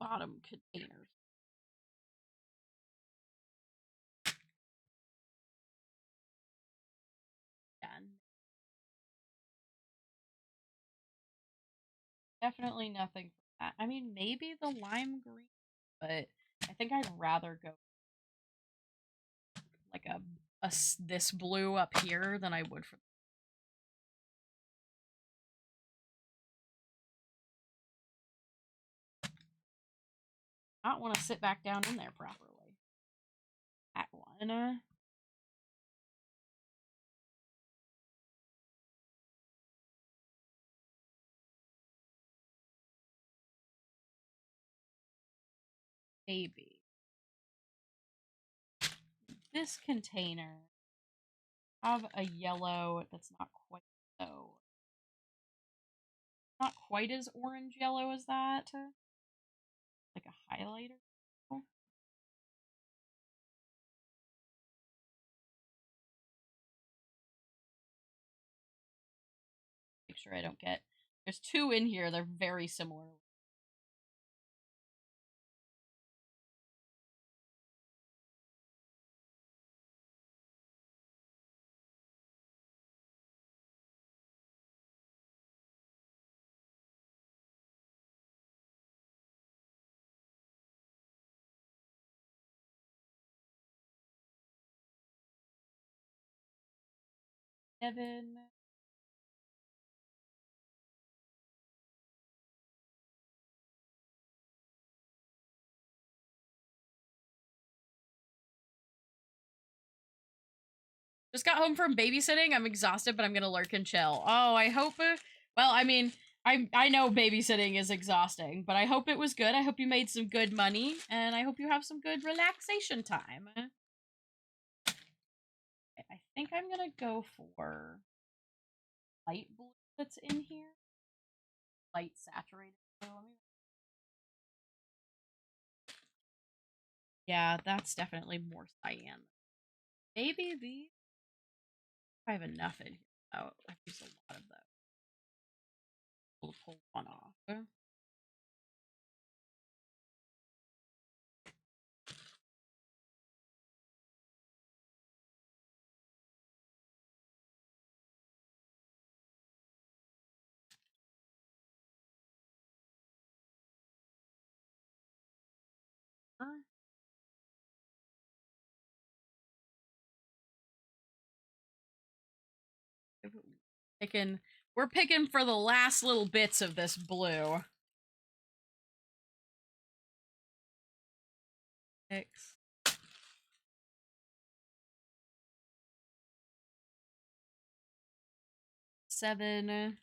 Bottom containers. Done. Definitely nothing for that. I mean, maybe the lime green, but I think I'd rather go like this blue up here than I would for. Not want to sit back down in there properly. That one. Maybe. This container have a yellow that's not quite so. Not quite as orange yellow as that. Like a highlighter. Make sure I don't get. There's 2 in here. They're very similar. Seven. Just got home from babysitting. I'm exhausted, but I'm gonna lurk and chill. Oh, I hope. Well, I mean, I know babysitting is exhausting, but I hope it was good. I hope you made some good money, and I hope you have some good relaxation time. I think I'm gonna go for light blue that's in here. Light saturated blue. Yeah, that's definitely more cyan. Maybe these. I have enough in here. Oh, I've used a lot of those. We'll pull one off. We're picking for the last little bits of this blue. 6. 7.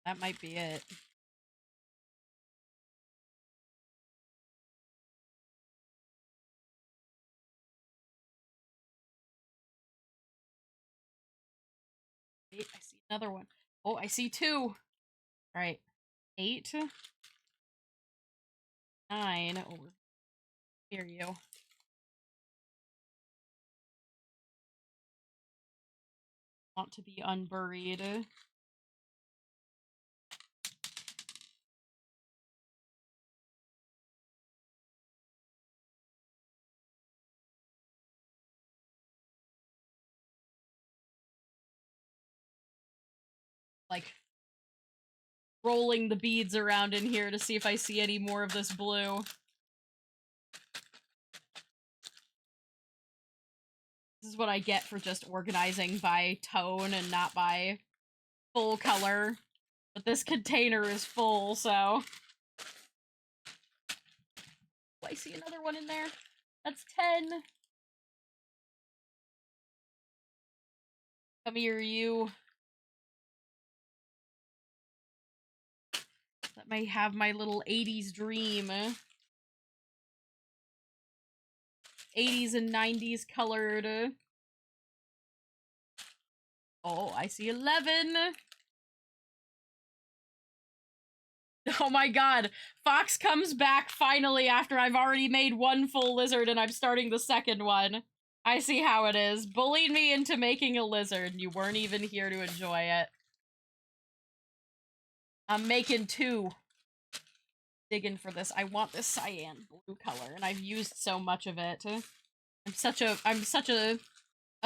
That might be it. I see another one. Oh, I see 2. All right. 8. 9 over here you. Want to be unburied. Like rolling the beads around in here to see if I see any more of this blue. This is what I get for just organizing by tone and not by full color. But this container is full, so... Oh, I see another one in there. That's 10. Come here, you. That may have my little 80s dream. 80s and 90s colored. Oh, I see 11. Oh my god. Fox comes back finally after I've already made one full lizard and I'm starting the second one. I see how it is. Bullied me into making a lizard and you weren't even here to enjoy it. I'm making 2. Digging for this. I want this cyan blue color and I've used so much of it. I'm such a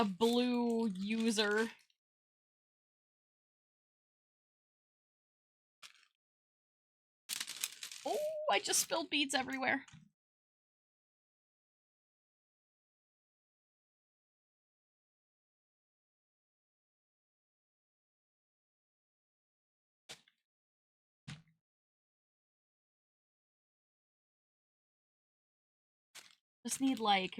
blue user. Oh, I just spilled beads everywhere. Just need like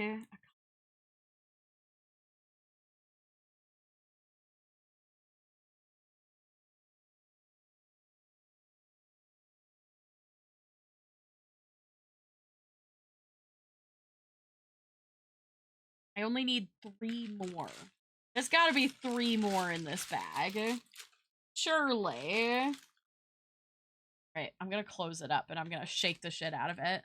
I only need 3 more. There's gotta be 3 more in this bag. Surely. Right, I'm gonna close it up and I'm gonna shake the shit out of it.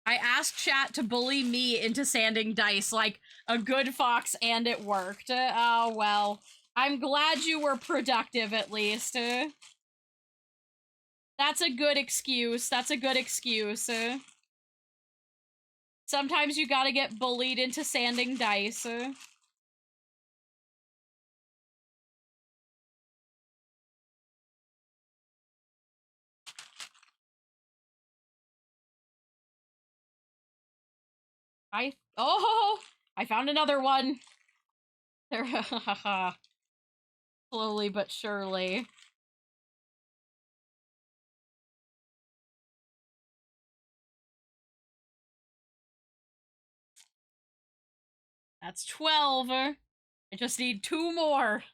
I asked chat to bully me into sanding dice like a good fox and it worked. Oh, well. I'm glad you were productive at least. That's a good excuse. That's a good excuse. Sometimes you gotta get bullied into sanding dice. Oh, I found another one. Slowly but surely. That's 12. I just need 2 more.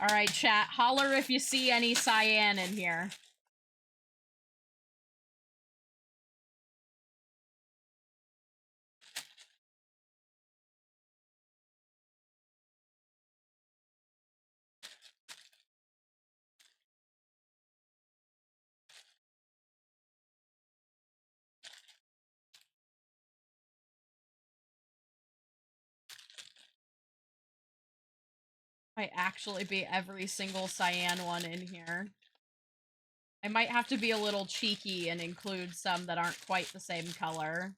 Alright, chat. Holler if you see any cyan in here. Might actually be every single cyan one in here. I might have to be a little cheeky and include some that aren't quite the same color.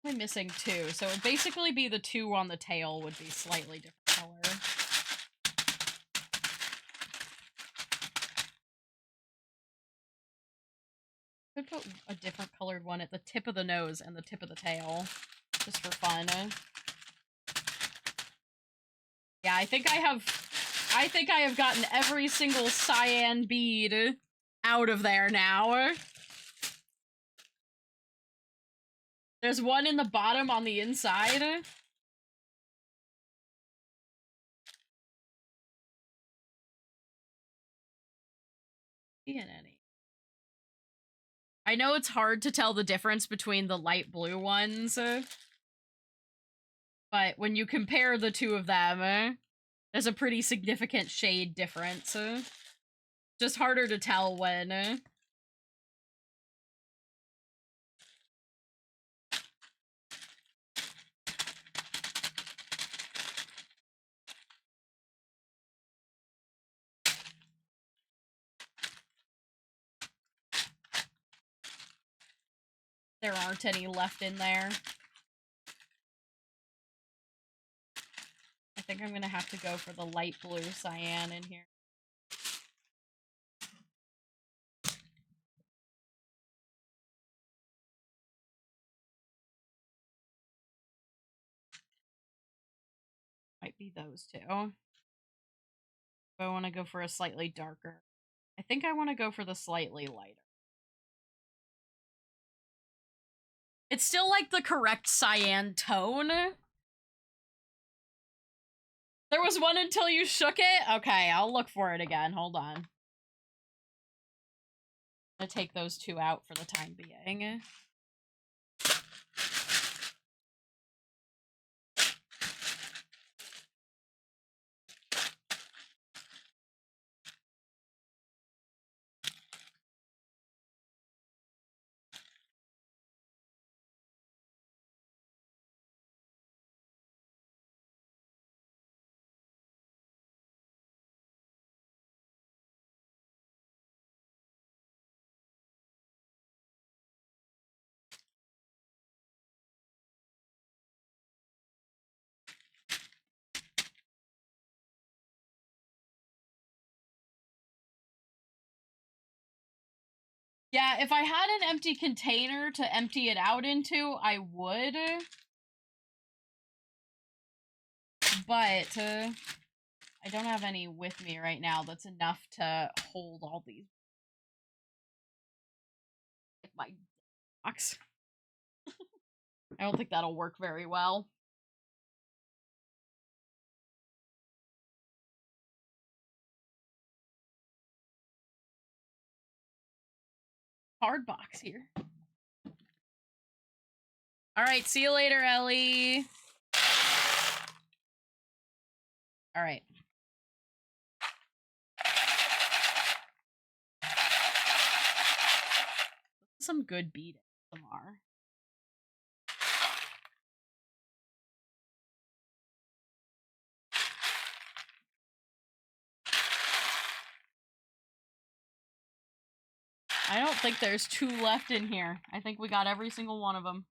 I'm missing 2, so it would basically be the 2 on the tail would be slightly different color. Could put a different colored one at the tip of the nose and the tip of the tail, just for fun. Yeah, I think I have gotten every single cyan bead out of there now. There's one in the bottom on the inside. Seeing any. I know it's hard to tell the difference between the light blue ones, but when you compare the 2 of them, there's a pretty significant shade difference. Just harder to tell when. There aren't any left in there. I think I'm gonna have to go for the light blue cyan in here. Might be those two. I want to go for a slightly darker. I think I want to go for the slightly lighter. It's still like the correct cyan tone. There was one until you shook it? Okay, I'll look for it again. Hold on. I'm gonna take those two out for the time being. Yeah, if I had an empty container to empty it out into, I would. But I don't have any with me right now that's enough to hold all these. Like my box. I don't think that'll work very well. Hard box here. Alright, see you later, Ellie. Alright. Some good beat ASMR. I don't think there's two left in here. I think we got every single one of them.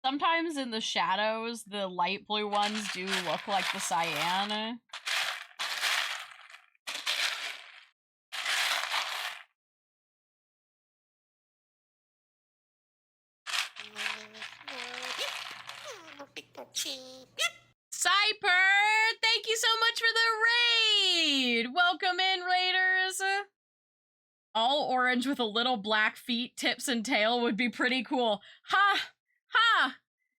Sometimes in the shadows, the light blue ones do look like the cyan. Cyper, thank you so much for the raid! Welcome in, raiders! All orange with a little black feet, tips, and tail would be pretty cool. Ha! Ha!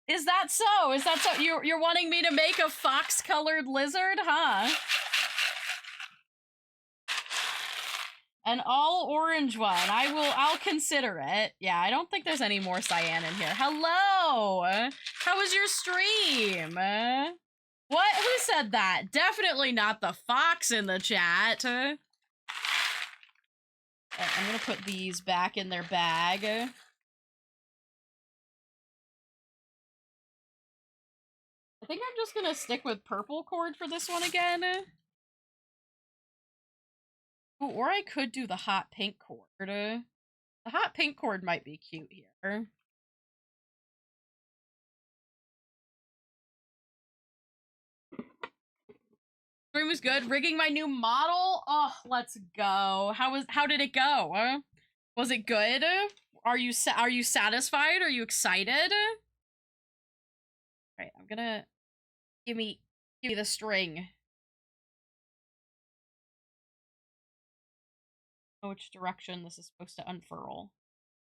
Is that so? Is that so? You're wanting me to make a fox-colored lizard, huh? An all orange one. I'll consider it. Yeah, I don't think there's any more cyan in here. Hello! How was your stream? What? Who said that? Definitely not the fox in the chat. I'm gonna put these back in their bag. I think I'm just gonna stick with purple cord for this one again. Ooh, or I could do the hot pink cord. The hot pink cord might be cute here. Stream was good. Rigging my new model. Oh, let's go. How did it go? Was it good? Are you satisfied? Are you excited? All right, I'm gonna give me the string. Oh, which direction this is supposed to unfurl.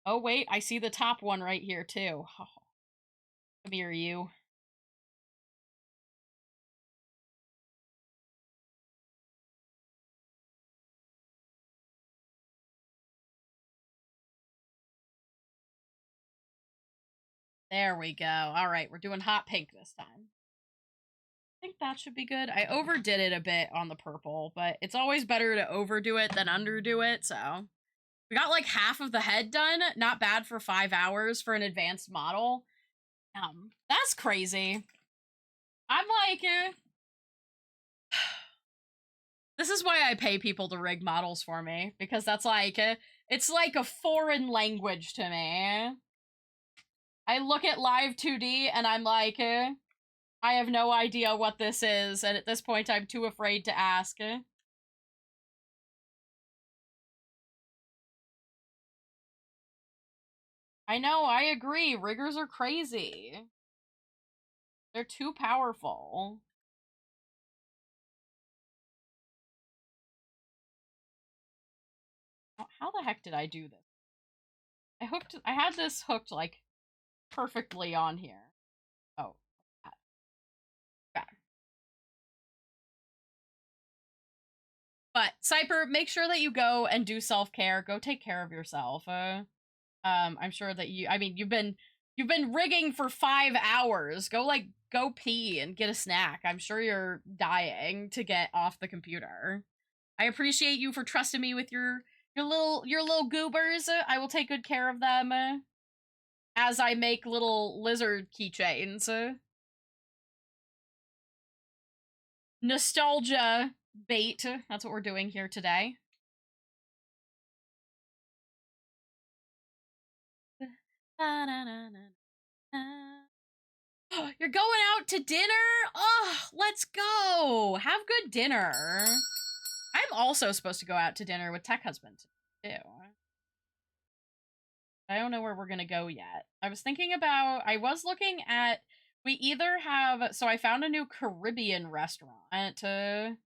Oh wait, I see the top one right here too. Oh. Come here, you. There we go. All right, we're doing hot pink this time. think that should be good. I overdid it a bit on the purple, but it's always better to overdo it than underdo it, so. We got like half of the head done. Not bad for 5 hours for an advanced model. That's crazy. I'm like, this is why I pay people to rig models for me, because that's like, it's like a foreign language to me. I look at live 2D and I'm like, I have no idea what this is, and at this point I'm too afraid to ask. I know, I agree. Riggers are crazy. They're too powerful. How the heck did I do this? I had this hooked, like, perfectly on here. Oh. Okay. But, Cyper, make sure that you go and do self-care. Go take care of yourself. I'm sure that you've been rigging for 5 hours. Go pee and get a snack. I'm sure you're dying to get off the computer. I appreciate you for trusting me with your little goobers. I will take good care of them as I make little lizard keychains. Nostalgia bait. That's what we're doing here today. You're going out to dinner? Oh, let's go. Have good dinner. I'm also supposed to go out to dinner with Tech Husband, too. I don't know where we're gonna go yet. I was looking at, we either have, so I found a new Caribbean restaurant, or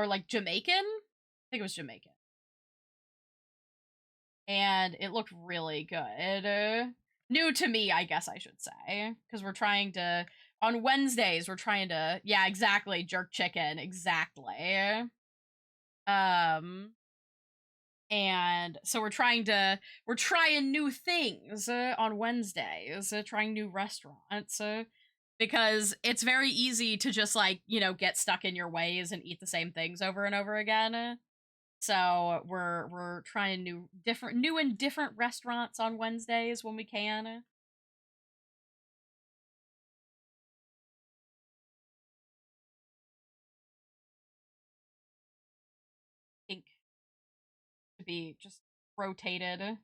like Jamaican? I think it was Jamaican. And it looked really good. New to me, I guess I should say. Because we're trying to, on Wednesdays, we're trying to, yeah, exactly, jerk chicken, exactly. And so we're trying new things on Wednesdays, trying new restaurants, because it's very easy to just, like, you know, get stuck in your ways and eat the same things over and over again. So we're trying new and different restaurants on Wednesdays when we can. I think to be just rotated.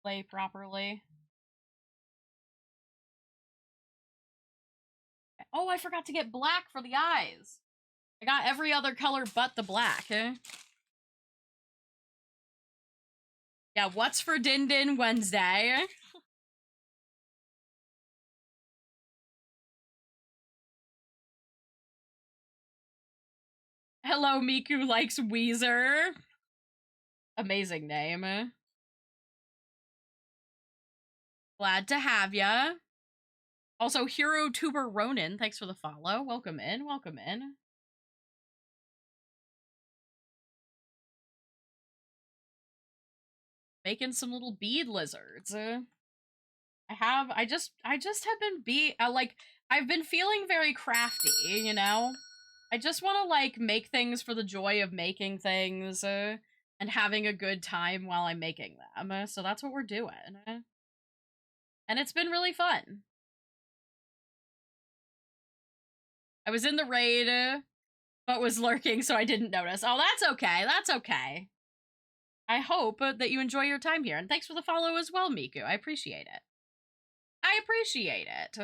Play properly. Oh, I forgot to get black for the eyes. I got every other color but the black. Yeah, what's for Din Din Wednesday? Hello, Miku likes Weezer. Amazing name. Glad to have ya. Also, Hero Tuber Ronin, thanks for the follow. Welcome in, welcome in. Making some little bead lizards. I just have been I've been feeling very crafty, you know? I just want to, like, make things for the joy of making things, and having a good time while I'm making them. So that's what we're doing. And it's been really fun. I was in the raid, but was lurking, so I didn't notice. Oh, that's okay. That's okay. I hope that you enjoy your time here. And thanks for the follow as well, Miku. I appreciate it. I appreciate it.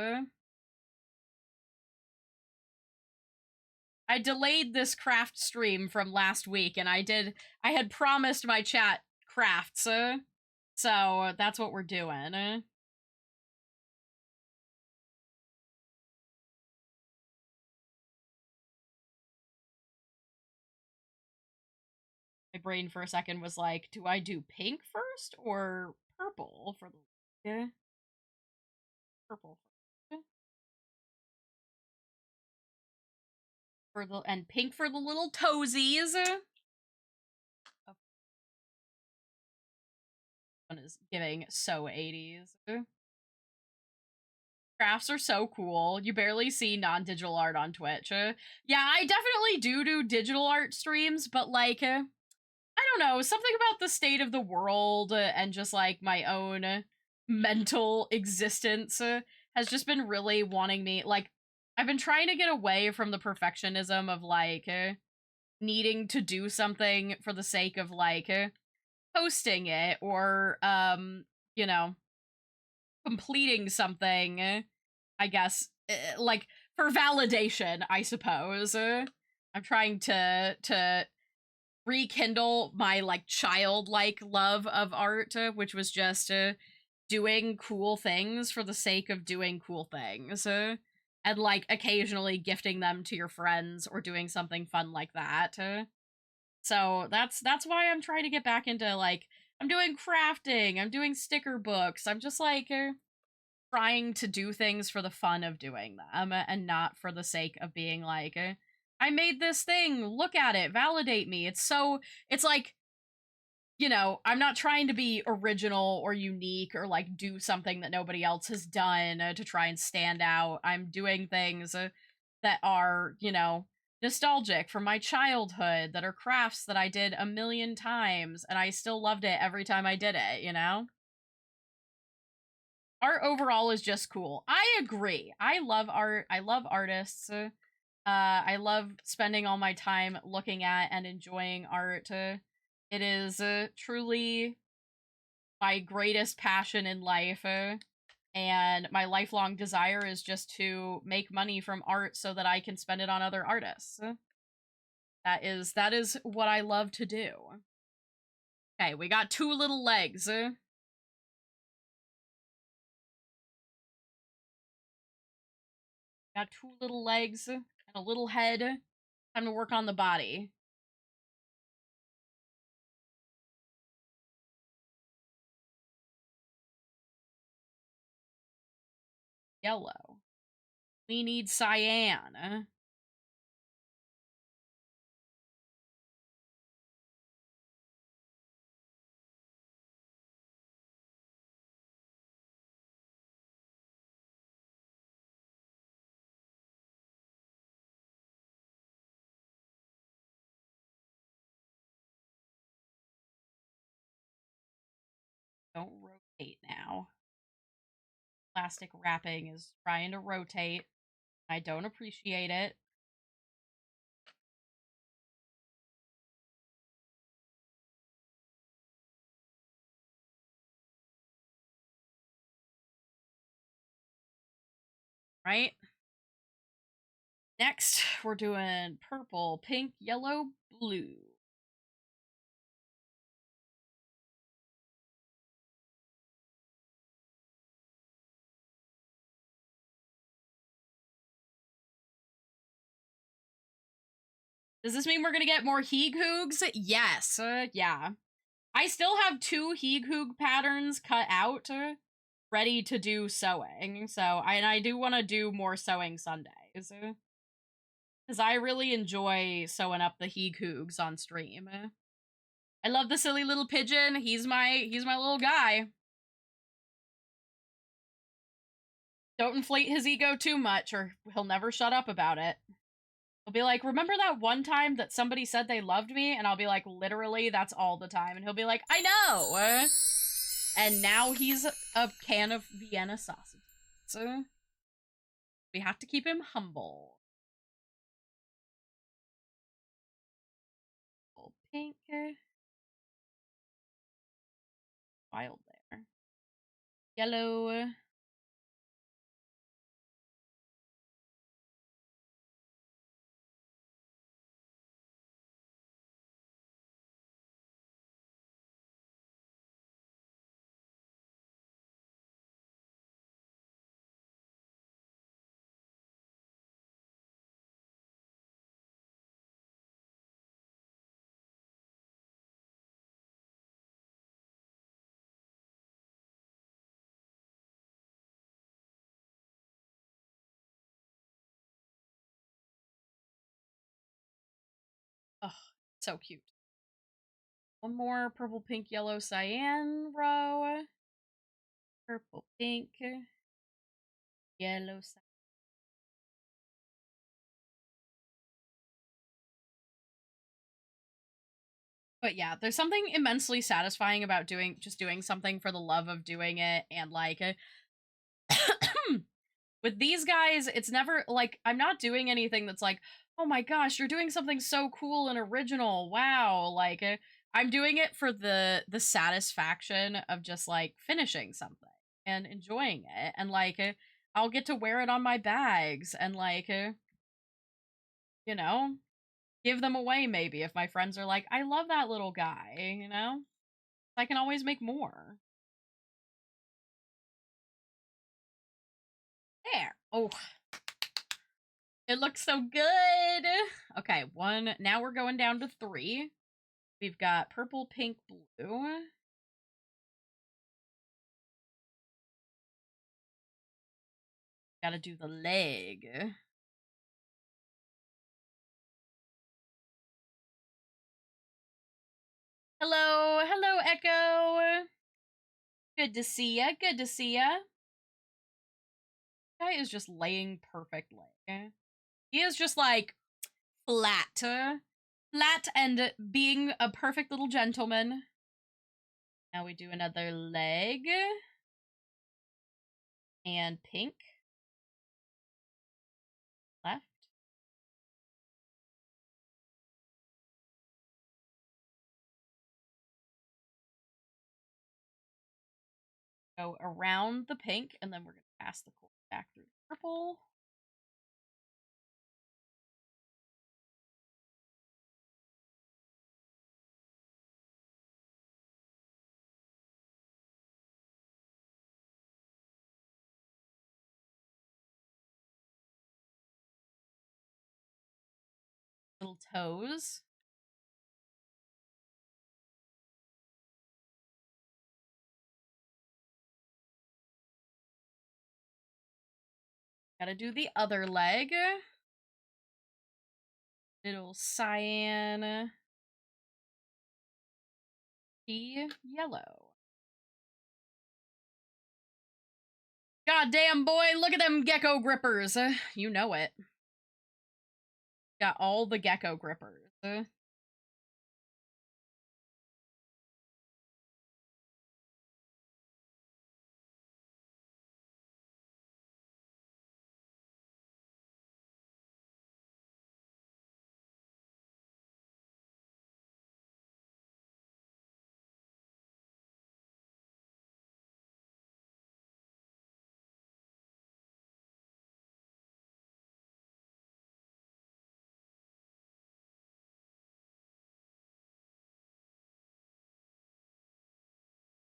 I delayed this craft stream from last week, and I had promised my chat crafts, so that's what we're doing. My brain for a second was like, do I do pink first or purple for the... Yeah. Purple for the... and pink for the little toesies. one is giving so 80s. Crafts are so cool. You barely see non-digital art on Twitch. Yeah, I definitely do digital art streams, but like, I don't know, something about the state of the world and just like my own mental existence has just been really wanting me, like, I've been trying to get away from the perfectionism of like needing to do something for the sake of like posting it or you know, completing something, I guess, like for validation, I suppose. I'm trying to rekindle my like childlike love of art, which was just doing cool things for the sake of doing cool things. And like occasionally gifting them to your friends or doing something fun like that. So that's why I'm trying to get back into like I'm doing crafting, I'm doing sticker books. I'm just like trying to do things for the fun of doing them and not for the sake of being like I made this thing, look at it, validate me. It's like, you know, I'm not trying to be original or unique or like do something that nobody else has done to try and stand out. I'm doing things that are, you know, nostalgic from my childhood, that are crafts that I did a million times and I still loved it every time I did it, you know? Art overall is just cool. I agree. I love art. I love artists. I love spending all my time looking at and enjoying art. It is truly my greatest passion in life. And my lifelong desire is just to make money from art so that I can spend it on other artists. That is what I love to do. Okay, we got two little legs. Got two little legs and a little head. Time to work on the body. Yellow. We need cyan. Don't rotate now. Plastic wrapping is trying to rotate. I don't appreciate it. Right? Next, we're doing purple, pink, yellow, blue. Does this mean we're gonna get more Heeg-Hoogs? Yes. Yeah. I still have two Heeg-Hoog patterns cut out, ready to do sewing. So, I do want to do more sewing Sundays. Because I really enjoy sewing up the Heeg-Hoogs on stream. I love the silly little pigeon. He's my little guy. Don't inflate his ego too much or he'll never shut up about it. He'll be like, remember that one time that somebody said they loved me? And I'll be like, literally, that's all the time. And he'll be like, I know! And now he's a can of Vienna sausage. So we have to keep him humble. Pink. Wild there. Yellow. Oh, so cute. one more purple, pink, yellow, cyan row. Purple, pink, yellow, cyan. But yeah, there's something immensely satisfying about doing something for the love of doing it, and like with these guys, it's never like I'm not doing anything that's like, "Oh my gosh, you're doing something so cool and original. Wow." Like I'm doing it for the satisfaction of just like finishing something and enjoying it, and like I'll get to wear it on my bags and like you know, give them away maybe if my friends are like, "I love that little guy," you know? I can always make more. There. Oh, it looks so good. Okay, one. Now we're going down to 3. We've got purple, pink, blue. Gotta do the leg. Hello, hello, Echo. Good to see ya. Good to see ya. Guy is just laying perfectly. He is just like flat, flat, and being a perfect little gentleman. Now we do another leg and pink. Left. Go around the pink, and then we're going to pass the cord back through the purple. Little toes. Gotta do the other leg. Little cyan. Yellow. God damn, boy, look at them gecko grippers. You know it. Got all the gecko grippers.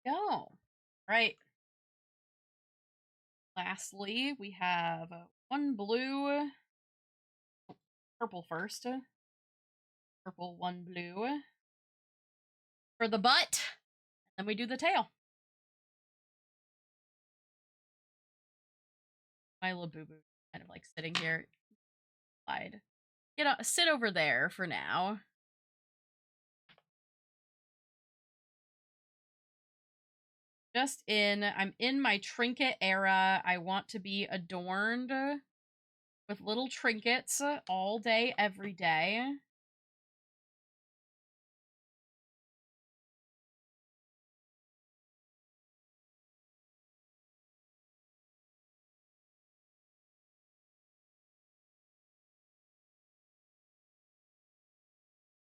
Go. Right. Lastly, we have one blue. Purple first. Purple, one blue. For the butt. Then we do the tail. My little boo-boo kind of like sitting here. Slide. Sit over there for now. I'm in my trinket era. I want to be adorned with little trinkets all day, every day.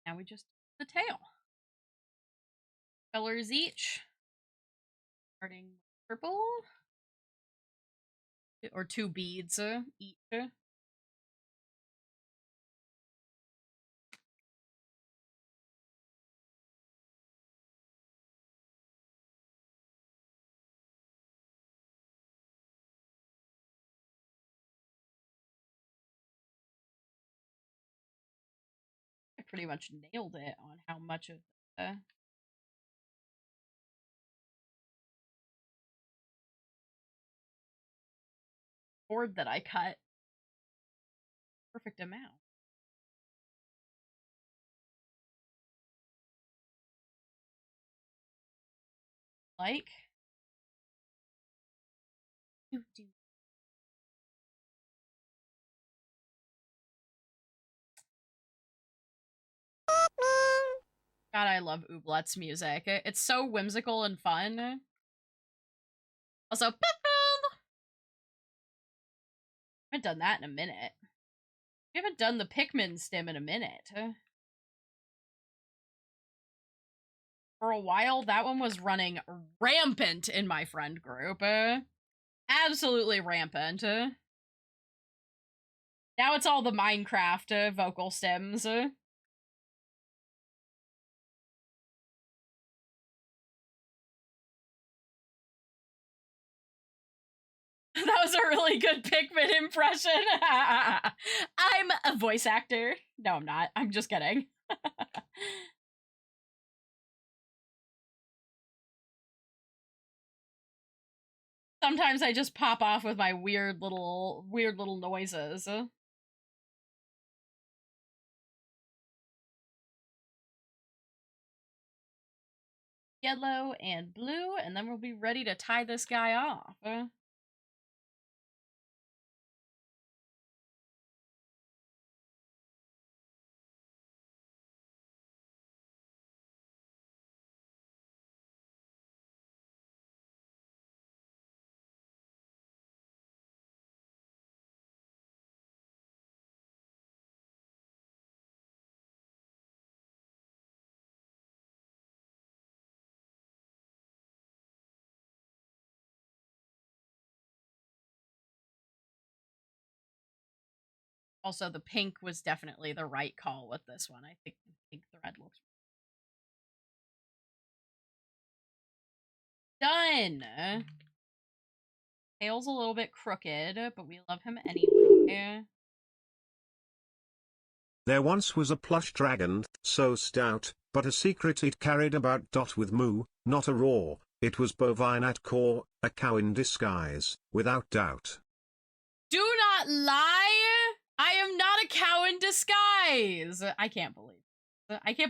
Now we just do the tail. Colors each. Starting with purple. Or 2 beads each. I pretty much nailed it on how much of the board that I cut. Perfect amount. like. God, I love Ooblet's music. It's so whimsical and fun. Also, pickled! I haven't done that in a minute. We haven't done the Pikmin stim in a minute. For a while, that one was running rampant in my friend group. Absolutely rampant. Now it's all the Minecraft vocal stems. That was a really good Pikmin impression. I'm a voice actor. No, I'm not. I'm just kidding. Sometimes I just pop off with my weird little noises. Yellow and blue, and then we'll be ready to tie this guy off. Also, the pink was definitely the right call with this one. I think the pink thread looks done. Tail's a little bit crooked, but we love him anyway. There once was a plush dragon, so stout, but a secret it carried about. With moo, not a roar, it was bovine at core, a cow in disguise, without doubt. Do not lie! I am not a cow in disguise! I can't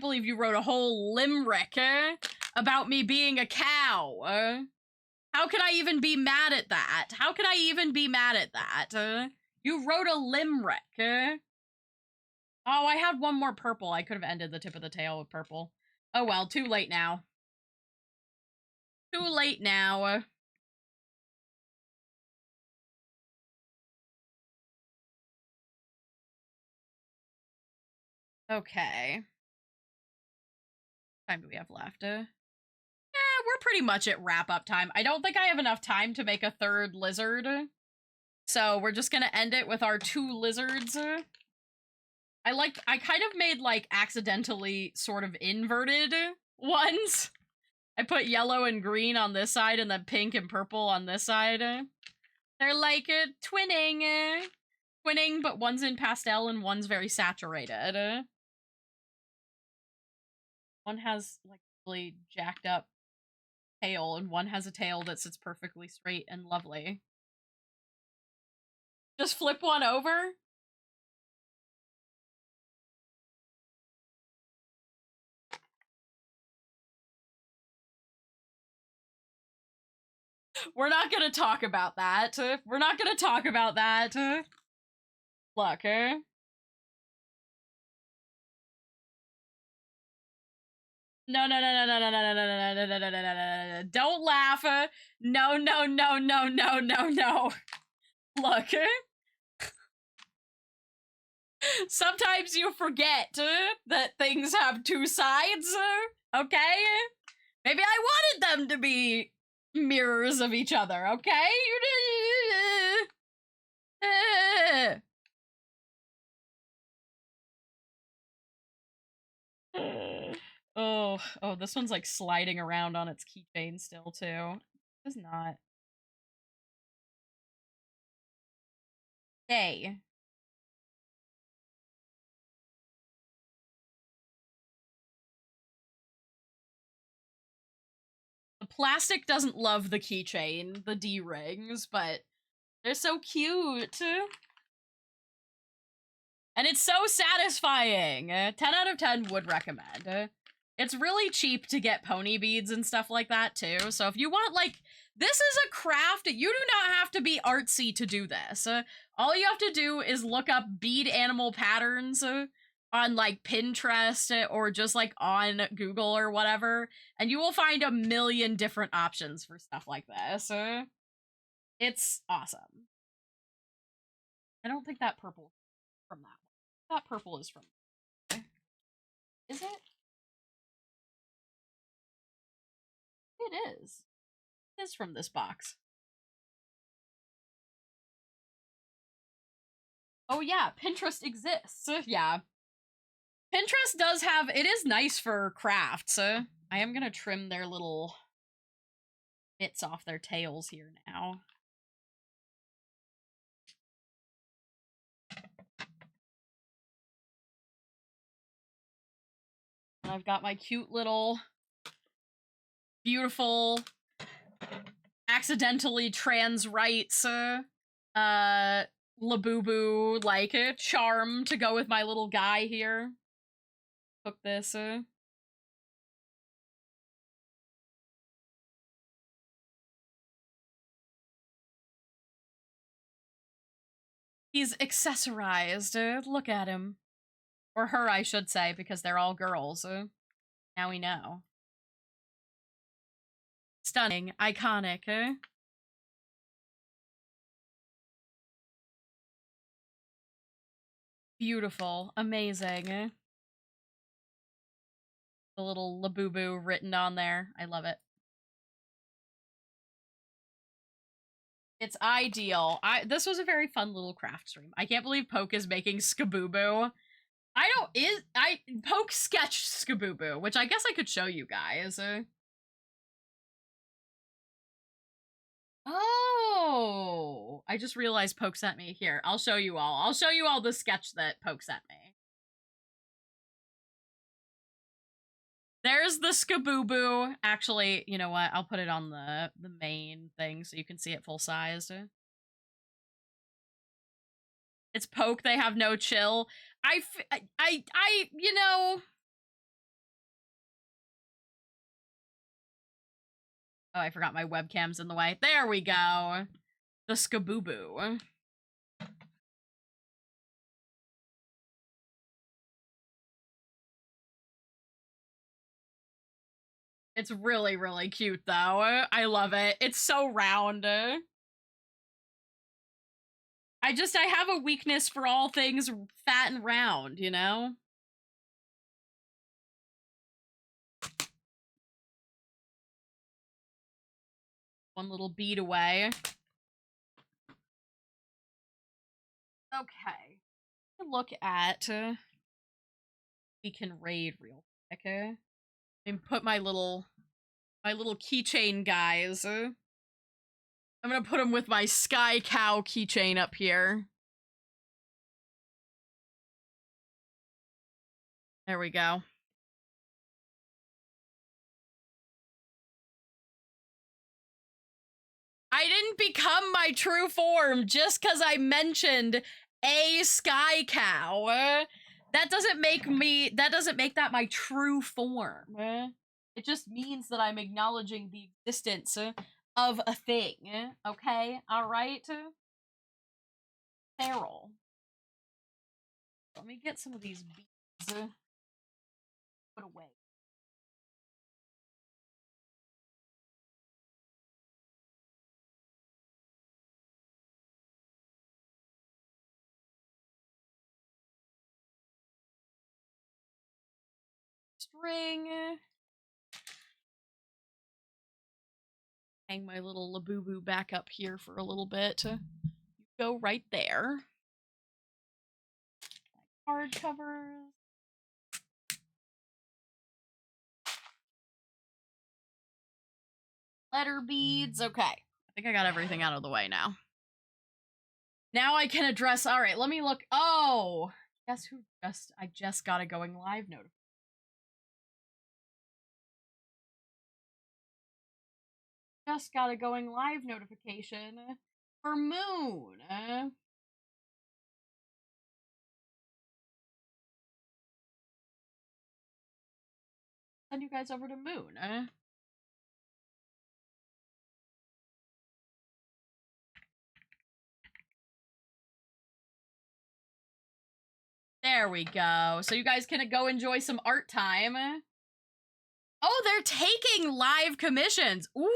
believe you wrote a whole limerick about me being a cow. How can I even be mad at that? How can I even be mad at that? You wrote a limerick. Oh, I had one more purple. I could have ended the tip of the tail with purple. Oh well, too late now. Too late now. Okay. What time do we have left? Yeah, we're pretty much at wrap-up time. I don't think I have enough time to make a third lizard. So we're just gonna end it with our 2 lizards. I kind of made, like, accidentally sort of inverted ones. I put yellow and green on this side and then pink and purple on this side. They're like twinning. Twinning, but one's in pastel and one's very saturated. One has, like, really jacked up tail and one has a tail that sits perfectly straight and lovely. Just flip one over? We're not gonna talk about that. We're not gonna talk about that. Look, No, no, no, no, no, no, no, no, no, no, no, no, no, no, no, don't laugh. No, no, no, no, no, no, no. Look, sometimes you forget that things have 2 sides, okay? Maybe I wanted them to be mirrors of each other, okay? Oh, this one's like sliding around on its keychain still too. It's not. Hey. The plastic doesn't love the keychain, the D-rings, but they're so cute. And it's so satisfying. 10 out of 10 would recommend. It's really cheap to get pony beads and stuff like that, too. So if you want, like, this is a craft. You do not have to be artsy to do this. All you have to do is look up bead animal patterns on, like, Pinterest or just, like, on Google or whatever, and you will find a million different options for stuff like this. It's awesome. I don't think that purple is from that one. That purple is from... Is it? It is. It is from this box. Oh yeah, Pinterest exists. Yeah. Pinterest does have... It is nice for crafts. I am gonna trim their little bits off their tails here now. And I've got my cute little beautiful accidentally trans rights Labubu like a charm to go with my little guy here. Hook this He's accessorized. Look at him. Or her, I should say, because they're all girls. Now we know. Stunning. Iconic. Beautiful. Amazing. The little Labubu written on there. I love it. It's ideal. This was a very fun little craft stream. I can't believe Poke is making Skaboo. Poke sketched Skaboo, which I guess I could show you guys. Oh, I just realized Poke sent me here. I'll show you all. I'll show you all the sketch that Poke sent me. There's the Skaboo. Actually, you know what? I'll put it on the main thing so you can see it full size. It's Poke. They have no chill. You know. Oh, I forgot my webcam's in the way. There we go. The Skaboo. It's really, really cute, though. I love it. It's so round. I have a weakness for all things fat and round, you know? One little bead away. Okay. Look at... we can raid real quick. And put my little keychain guys. I'm gonna put them with my Sky Cow keychain up here. There we go. I didn't become my true form just because I mentioned a Sky Cow. That doesn't make that my true form. It just means that I'm acknowledging the existence of a thing. Okay? Alright? Feral. Let me get some of these beads put away. String. Hang my little Labubu back up here for a little bit. Go right there. Card covers. Letter beads. Okay. I think I got everything out of the way now. Now I can address... Alright, let me look... Oh! Guess who I just got a going live notification. Just got a going live notification for Moon. send you guys over to Moon. There we go. So you guys can go enjoy some art time. Oh, they're taking live commissions. Ooh!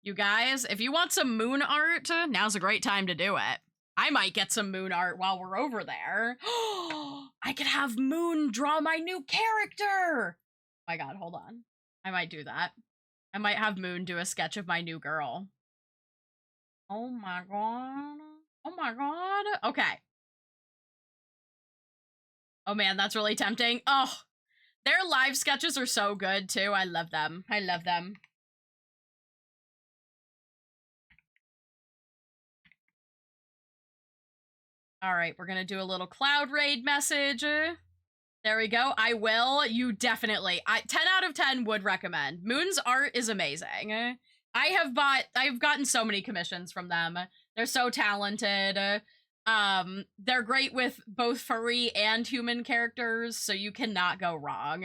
You guys, if you want some Moon art, now's a great time to do it. I might get some Moon art while we're over there. I could have Moon draw my new character! Oh my god, hold on. I might do that. I might have Moon do a sketch of my new girl. Oh my god. Oh my god. Okay. Oh man, that's really tempting. Oh, their live sketches are so good too. I love them. I love them. All right, we're gonna do a little Cloud Raid message. There we go. I will. You definitely. 10 out of 10 would recommend. Moon's art is amazing. I've gotten so many commissions from them. They're so talented. They're great with both furry and human characters, so you cannot go wrong.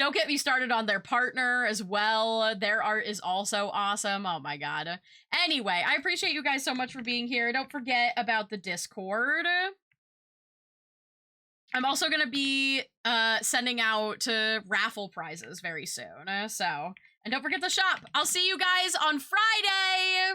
Don't get me started on their partner as well. Their art is also awesome. Oh my god. Anyway, I appreciate you guys so much for being here. Don't forget about the Discord. I'm also going to be sending out raffle prizes very soon. And don't forget the shop. I'll see you guys on Friday.